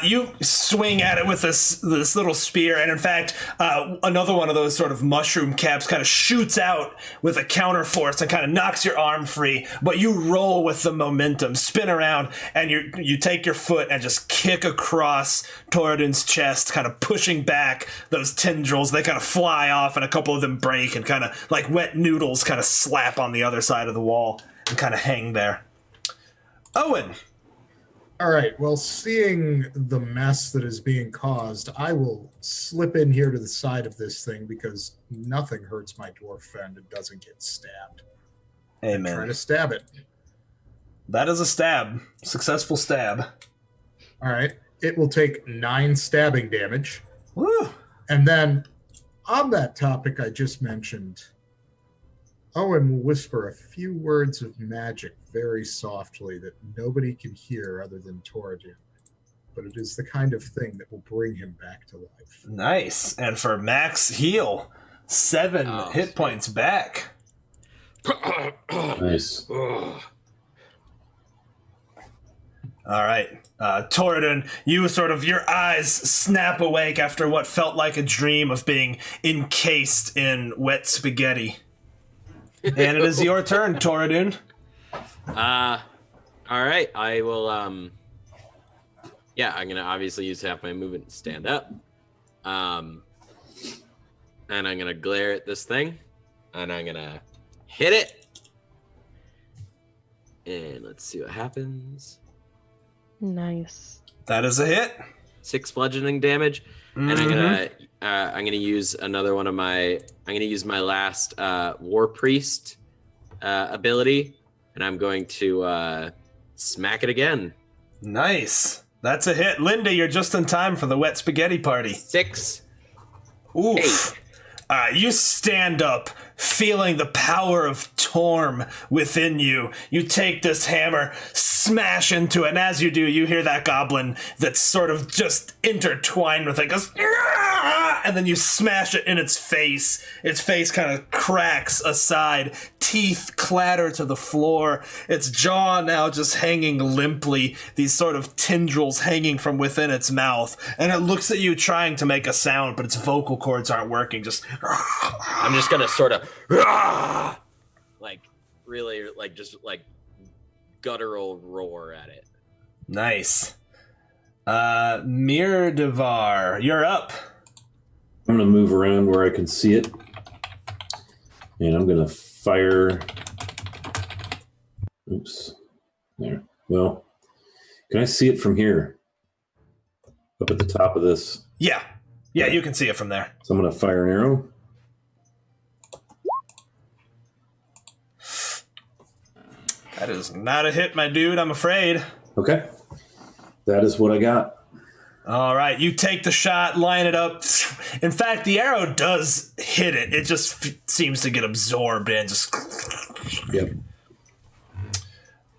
You swing at it with this little spear, and in fact, another one of those sort of mushroom caps kind of shoots out with a counter force and kind of knocks your arm free, but you roll with the momentum, spin around, and you take your foot and just kick across Toradun's chest, kind of pushing back those tendrils. They kind of fly off, and a couple of them break, and kind of like wet noodles kind of slap on the other side of the wall and kind of hang there. Owen. All right, well, seeing the mess that is being caused, I will slip in here to the side of this thing because nothing hurts my dwarf friend and doesn't get stabbed. Amen. Try to stab it. That is a stab. Successful stab. All right, it will take 9 stabbing damage. Woo! And then, on that topic I just mentioned, Owen will whisper a few words of magic very softly that nobody can hear other than Toradun. But it is the kind of thing that will bring him back to life. Nice. And for max heal, 7 hit points back. Nice. All right. Toradun, you your eyes snap awake after what felt like a dream of being encased in wet spaghetti. And it is your turn, Toradun. All right. I will. I'm gonna obviously use half my movement to stand up. And I'm gonna glare at this thing, and I'm gonna hit it. And let's see what happens. Nice. That is a hit. 6 bludgeoning damage, and I'm gonna use another one of my. I'm gonna use my last War Priest ability, and I'm going to smack it again. Nice. That's a hit. Linda, you're just in time for the wet spaghetti party. 6. Oof. You stand up, feeling the power of Torm within you. You take this hammer, smash into it. And as you do, you hear that goblin that's sort of just intertwined with it goes, "Ah!" And then you smash it in its face. Its face kind of cracks aside. Teeth clatter to the floor. Its jaw now just hanging limply. These sort of tendrils hanging from within its mouth. And it looks at you trying to make a sound, but its vocal cords aren't working. Just... I'm just gonna sort of like really like just like guttural roar at it. Nice. Mirdevar, you're up. I'm going to move around where I can see it. And I'm going to fire. Oops. There. Well, can I see it from here? Up at the top of this. Yeah. Yeah, you can see it from there. So I'm going to fire an arrow. That is not a hit, my dude, I'm afraid. Okay. That is what I got. All right, you take the shot, line it up. In fact, the arrow does hit it. It just seems to get absorbed and just... Yep.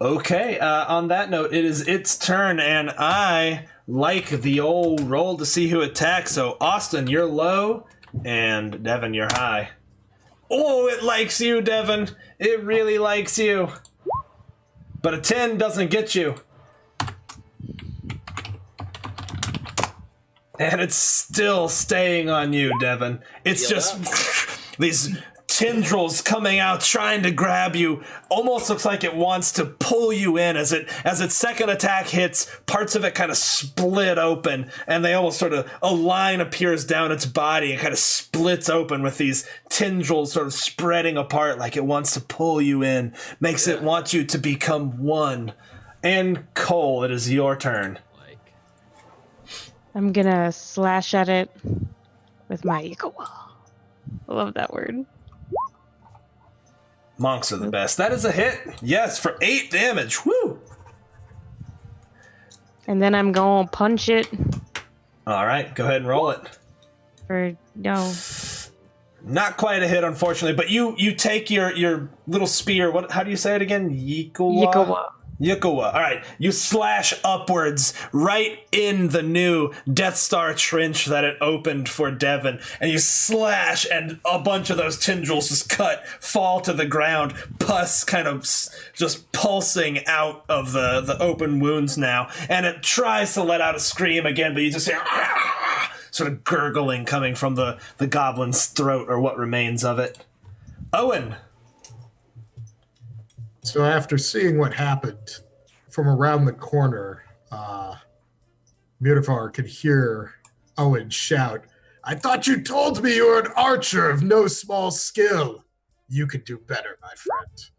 Okay, on that note, it is its turn, and I like the old roll to see who attacks. So, Austin, you're low, and Devin, you're high. Oh, it likes you, Devin. It really likes you. But a 10 doesn't get you. And it's still staying on you, Devin. It's just these tendrils coming out trying to grab you. Almost looks like it wants to pull you in as its second attack hits. Parts of it kind of split open, and they almost sort of, a line appears down its body and kind of splits open with these tendrils sort of spreading apart like it wants to pull you in. Makes it want you to become one. And Cole, it is your turn. I'm gonna slash at it with my Ikawa. I love that word. Monks are the best. That is a hit. Yes, for 8 damage. Woo! And then I'm gonna punch it All right, go ahead and roll it. for no. Not quite a hit, unfortunately, but you take your little spear. What? How do you say it again? Ikawa. Yukawa. All right, you slash upwards right in the new Death Star trench that it opened for Devon, and you slash, and a bunch of those tendrils just fall to the ground, pus kind of just pulsing out of the open wounds now, and it tries to let out a scream again, but you just hear sort of gurgling coming from the goblin's throat, or what remains of it. Owen. So after seeing what happened from around the corner, Mirafar could hear Owen shout, "I thought you told me you were an archer of no small skill. You could do better, my friend."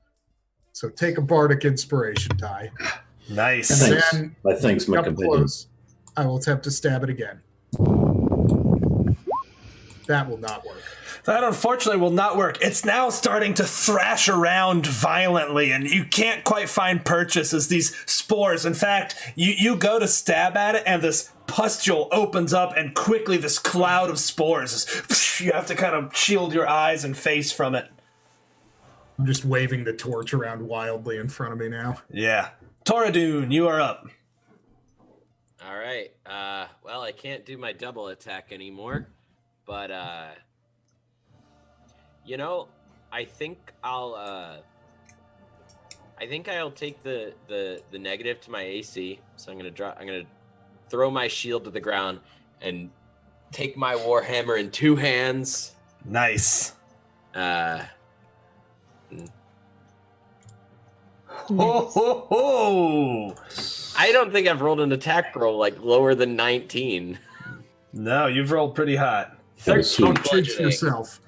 So take a bardic inspiration die. Nice. And Thanks. then, Thanks, my up companion. close, I will attempt to stab it again. That will not work. That unfortunately will not work. It's now starting to thrash around violently, and you can't quite find purchase as these spores. In fact, you go to stab at it, and this pustule opens up, and quickly this cloud of spores, you have to kind of shield your eyes and face from it. I'm just waving the torch around wildly in front of me now. Yeah. Toradun, you are up. All right. Well, I can't do my double attack anymore, but you know, I think I'll take the negative to my AC. So I'm gonna throw my shield to the ground and take my warhammer in 2 hands. Nice. Uh, Ho, ho, ho. I don't think I've rolled an attack roll like lower than 19. No, you've rolled pretty hot. 13 Treat bludgeoning. yourself.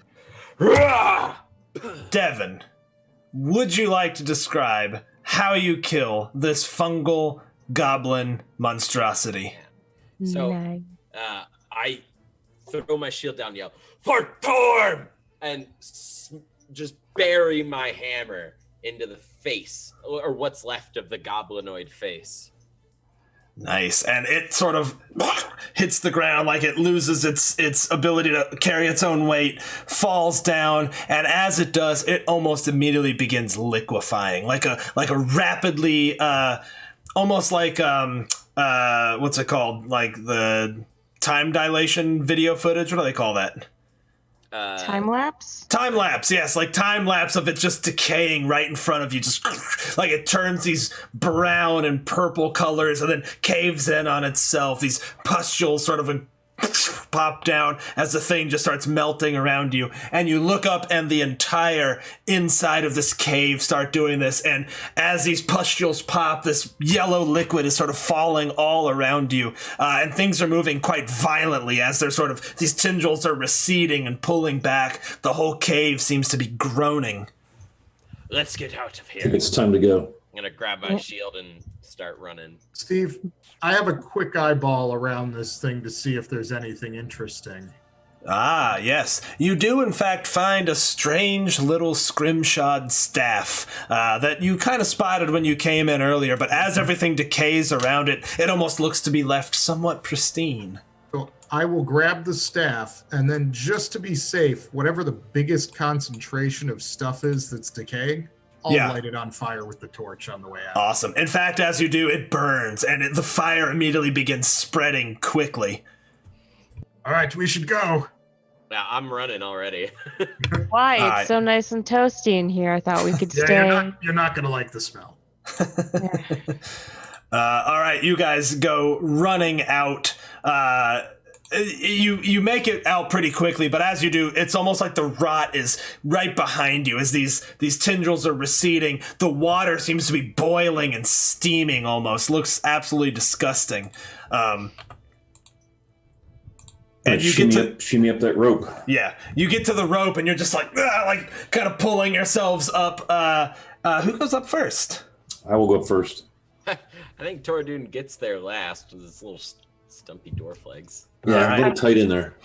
Devin, would you like to describe how you kill this fungal goblin monstrosity? So, Nice. I throw my shield down, yell, "For Torm!" and just bury my hammer into the face, or what's left of the goblinoid face. Nice. And it sort of hits the ground like it loses its ability to carry its own weight, falls down, and as it does, it almost immediately begins liquefying, like a rapidly almost like what's it called? Like the time dilation video footage. What do they call that? Time lapse? Time lapse, yes, like time lapse of it just decaying right in front of you, just like it turns these brown and purple colors and then caves in on itself. These pustules sort of pop down as the thing just starts melting around you, and you look up and the entire inside of this cave start doing this, and as these pustules pop, this yellow liquid is sort of falling all around you, and things are moving quite violently as they're sort of, these tendrils are receding and pulling back. The whole cave seems to be groaning. Let's get out of I think here. it's time to go. I'm gonna grab my shield and start running. Steve, I have a quick eyeball around this thing to see if there's anything interesting. Ah, yes. You do, in fact, find a strange little scrimshod staff that you kind of spotted when you came in earlier, but as everything decays around it, it almost looks to be left somewhat pristine. So I will grab the staff, and then just to be safe, whatever the biggest concentration of stuff is that's decaying, I'll light it on fire with the torch on the way out. Awesome. In fact, as you do, it burns, and the fire immediately begins spreading quickly. All right, we should go. Yeah, I'm running already. Why? Alright. It's so nice and toasty in here. I thought we could Yeah, stay. you're not going to like the smell. All right, you guys go running out. You make it out pretty quickly, but as you do, it's almost like the rot is right behind you as these tendrils are receding. The water seems to be boiling and steaming almost. Looks absolutely disgusting. And you shimmy up that rope. Yeah, you get to the rope and you're just like kind of pulling yourselves up. Who goes up first? I will go up first. I think Tordoon gets there last with his little stumpy dwarf legs. Yeah, All a little tight in there.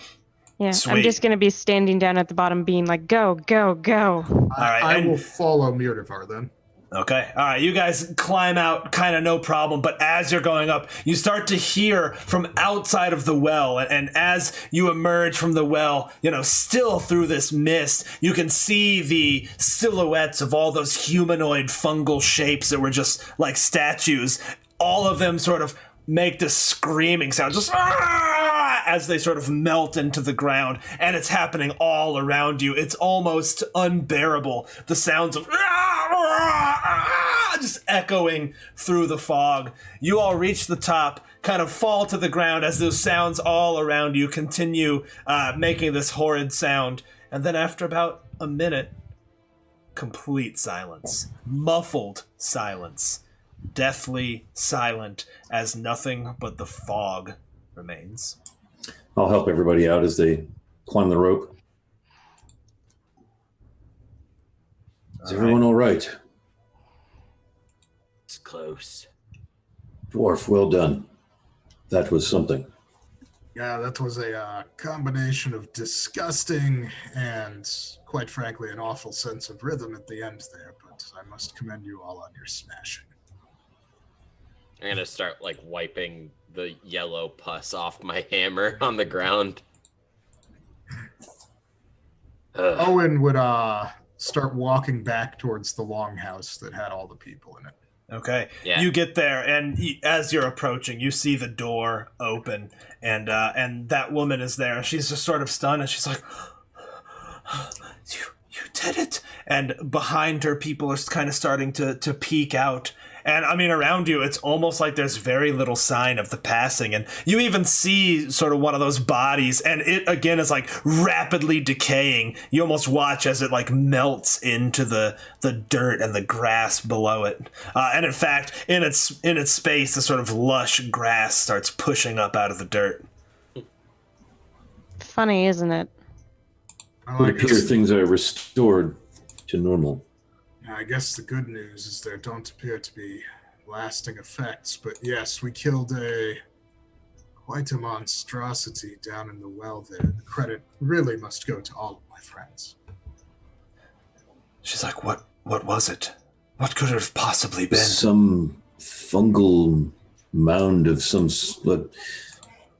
Yeah, Sweet. I'm just going to be standing down at the bottom being like, go, go, go. right, I and- will follow Murtivar then. Okay. All right. You guys climb out kind of no problem. But as you're going up, you start to hear from outside of the well. And as you emerge from the well, still through this mist, you can see the silhouettes of all those humanoid fungal shapes that were just like statues. All of them sort of make this screaming sound, just as they sort of melt into the ground, and it's happening all around you. It's almost unbearable. The sounds of just echoing through the fog. You all reach the top, kind of fall to the ground as those sounds all around you continue making this horrid sound. And then after about a minute, complete silence. Muffled silence. Deathly silent as nothing but the fog remains. I'll help everybody out as they climb the rope. Is everyone all right? It's close. Dwarf, well done. That was something. Yeah, that was a combination of disgusting and, quite frankly, an awful sense of rhythm at the end there, but I must commend you all on your smashing. I'm gonna start wiping the yellow pus off my hammer on the ground. Owen would start walking back towards the longhouse that had all the people in it. Okay. Yeah. You get there, and as you're approaching, you see the door open, and that woman is there. She's just sort of stunned, and she's like, "You did it!" And behind her, people are kind of starting to peek out. And I mean, around you, it's almost like there's very little sign of the passing. And you even see sort of one of those bodies, and it again is rapidly decaying. You almost watch as it melts into the dirt and the grass below it. And in fact, in its space, the sort of lush grass starts pushing up out of the dirt. Funny, isn't it? It would appear things are restored to normal. I guess the good news is there don't appear to be lasting effects, but yes, we killed quite a monstrosity down in the well there. The credit really must go to all of my friends. She's like, what was it? What could it have possibly been? Some fungal mound of some...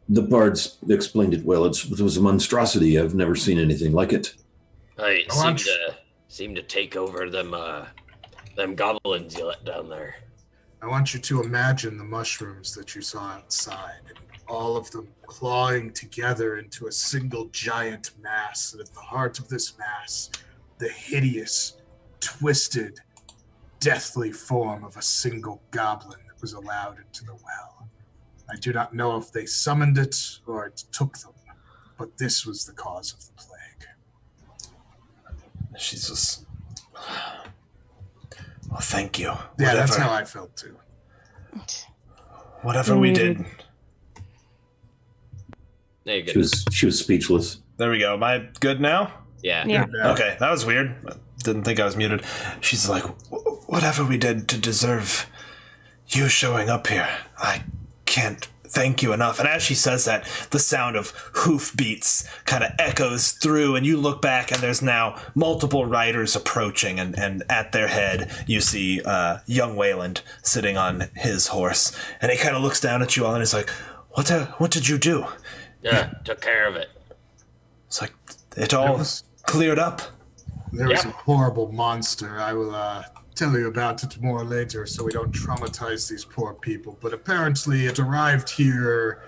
The bards explained it well. It was a monstrosity. I've never seen anything like it. I seem to take over them goblins you let down there. I want you to imagine the mushrooms that you saw outside, and all of them clawing together into a single giant mass. And at the heart of this mass, the hideous, twisted, deathly form of a single goblin that was allowed into the well. I do not know if they summoned it or it took them, but this was the cause of the plague. She's just... Well, thank you. Yeah, that's how I felt too. Whatever we did. There you go. She was speechless. There we go. Am I good now? Yeah. Yeah. Okay, that was weird. I didn't think I was muted. She's like, whatever we did to deserve you showing up here, I can't thank you enough. And as she says that, the sound of hoof beats kind of echoes through, and you look back, and there's now multiple riders approaching, and at their head, you see young Wayland sitting on his horse. And he kind of looks down at you all, and he's like, what did you do? Yeah, took care of it. It's like, it all cleared up. There was a horrible monster. I will tell you about it more later so we don't traumatize these poor people. But apparently it arrived here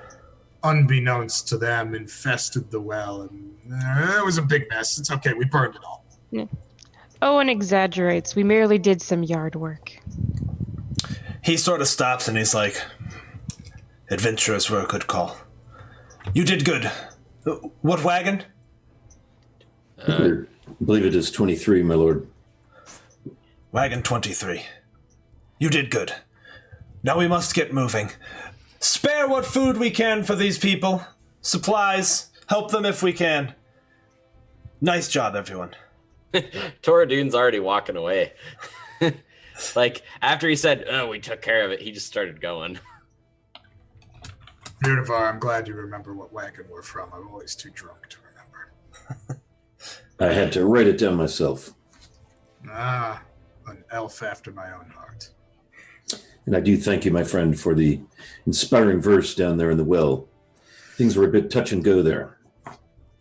unbeknownst to them, infested the well, and it was a big mess. It's okay. We burned it all. Yeah. Owen exaggerates. We merely did some yard work. He sort of stops and he's like, adventurers were a good call. You did good. What wagon? I believe it is 23, my lord. Wagon 23. You did good. Now we must get moving. Spare what food we can for these people. Supplies. Help them if we can. Nice job, everyone. Toradune's already walking away. Like, after he said, oh, we took care of it, he just started going. Univar, I'm glad you remember what wagon we're from. I'm always too drunk to remember. I had to write it down myself. Ah, an elf after my own heart. And I do thank you, my friend, for the inspiring verse down there in the well. Things were a bit touch and go there.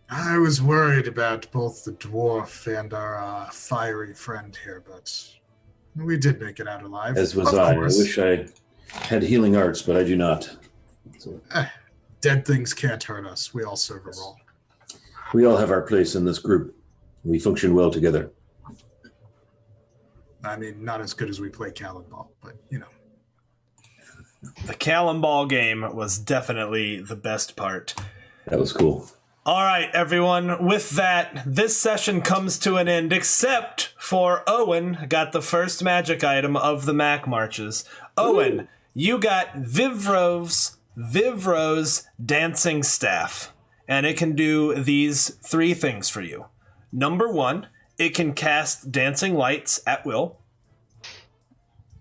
I was worried about both the dwarf and our fiery friend here, but we did make it out alive. As was Of I. course. I wish I had healing arts, but I do not. So Dead things can't hurt us. We all serve a role. we all have our place in this group. We function well together. I mean, not as good as we play Calimball, but, you know. The Calimball game was definitely the best part. That was cool. All right, everyone. With that, this session comes to an end, except for Owen got the first magic item of the Mac Marches. Owen, you got Vivro's dancing staff, and it can do these 3 things for you. Number 1, it can cast dancing lights at will.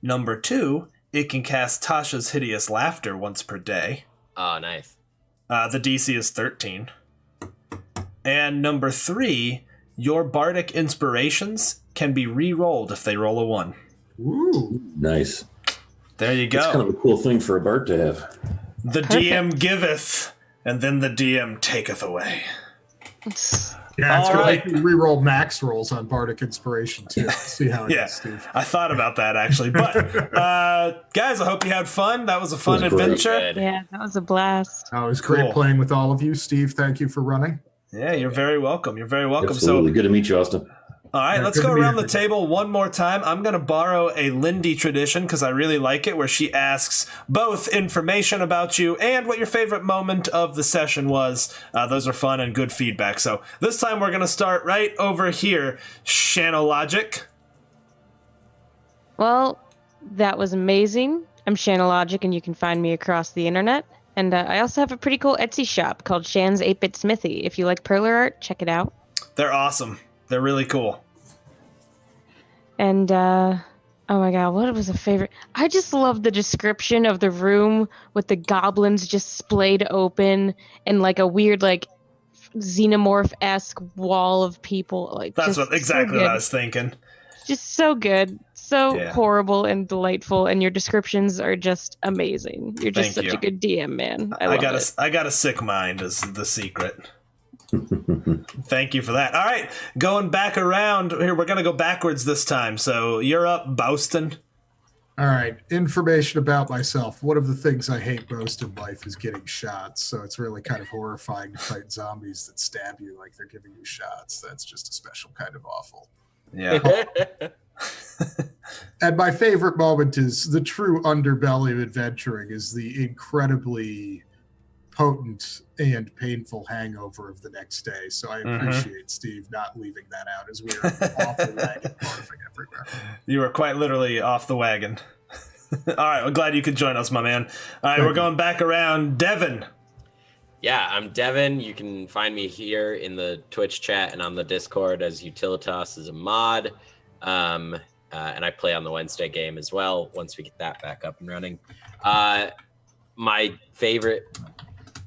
Number 2, it can cast Tasha's hideous laughter once per day. Oh, nice. The DC is 13. And number 3, your bardic inspirations can be re-rolled if they roll a 1. Ooh. Nice. There you go. That's kind of a cool thing for a bard to have. The DM giveth, and then the DM taketh away. Yeah, it's All going right. to re-roll max rolls on Bardic Inspiration, too. See how it Yeah, is, Steve. I thought about that, actually. But, guys, I hope you had fun. That was a fun That was great. adventure. Good. Yeah, that was a blast. Oh, it was great Cool. playing with all of you. Steve, thank you for running. Yeah, you're very welcome. You're very welcome. Absolutely. Good to meet you, Austin. All right, Yeah, let's good go to meet around the everybody. table one more time. I'm going to borrow a Lindy tradition because I really like it, where she asks both information about you and what your favorite moment of the session was. Those are fun and good feedback. So this time we're going to start right over here. Logic. Well, that was amazing. I'm Shanna Logic, and you can find me across the internet. And I also have a pretty cool Etsy shop called Shan's 8-Bit Smithy. If you like perler art, check it out. They're awesome. They're really cool. And, oh my god, what was a favorite? I just love the description of the room with the goblins just splayed open and like a weird, like, xenomorph-esque wall of people. Like, That's just what so exactly what good. I was thinking. Just so good. So Yeah. horrible and delightful, and your descriptions are just amazing. You're just Thank such you. a good DM, man. I I love got it. I got a sick mind is the secret. Thank you for that. All right, going back around here, we're gonna go backwards this time. So you're up, Bouston. All right. Information about myself. One of the things I hate most in life is getting shots. So it's really kind of horrifying to fight zombies that stab you like they're giving you shots. That's just a special kind of awful. Yeah. And my favorite moment is the true underbelly of adventuring is the incredibly potent and painful hangover of the next day. So I appreciate Steve not leaving that out as we were off the wagon barfing everywhere. You were quite literally off the wagon. All right, I'm glad you could join us, my man. All right, we're going back around. Devin. Yeah, I'm Devin. You can find me here in the Twitch chat and on the Discord as Utilitas as a mod. And I play on the Wednesday game as well once we get that back up and running. My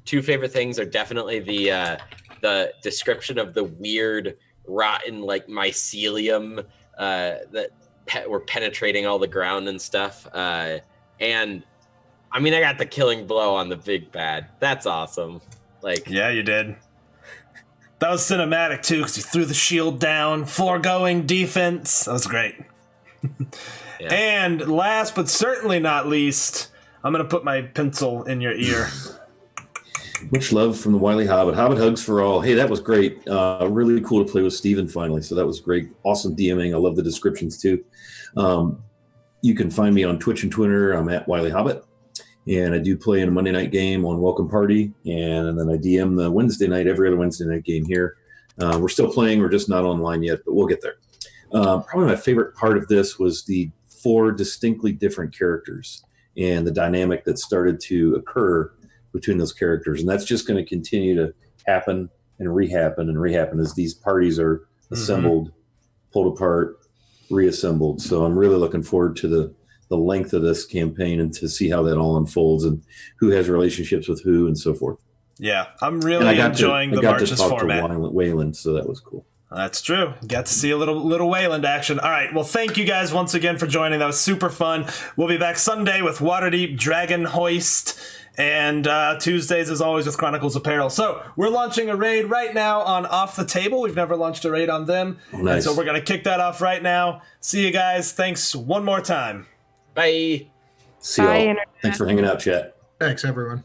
two favorite things are definitely the description of the weird rotten like mycelium that were penetrating all the ground and stuff. And I mean, I got the killing blow on the big bad. That's awesome. Like, yeah, you did. That was cinematic too, because you threw the shield down, foregoing defense. That was great. yeah. And last but certainly not least, I'm gonna put my pencil in your ear. Much love from the Wily Hobbit. Hobbit hugs for all. Hey, that was great. Really cool to play with Steven finally. So that was great. Awesome DMing. I love the descriptions too. You can find me on Twitch and Twitter. I'm at Wily Hobbit. And I do play in a Monday night game on Welcome Party. And then I DM the Wednesday night, every other Wednesday night game here. We're still playing. We're just not online yet, but we'll get there. Probably my favorite part of this was the 4 distinctly different characters and the dynamic that started to occur between those characters. And that's just going to continue to happen and rehappen as these parties are assembled, pulled apart, reassembled. So I'm really looking forward to the length of this campaign and to see how that all unfolds and who has relationships with who and so forth. Yeah, I'm really enjoying the Marches format. I got to talk to Wayland, so that was cool. That's true. Got to see a little Wayland action. All right. Well, thank you guys once again for joining. That was super fun. We'll be back Sunday with Waterdeep Dragon Hoist. And Tuesdays, as always, with Chronicles Apparel. So we're launching a raid right now on Off the Table. We've never launched a raid on them. Oh, nice. And so we're going to kick that off right now. See you guys. Thanks one more time. Bye. See y'all. Thanks for hanging out, chat. Thanks, everyone.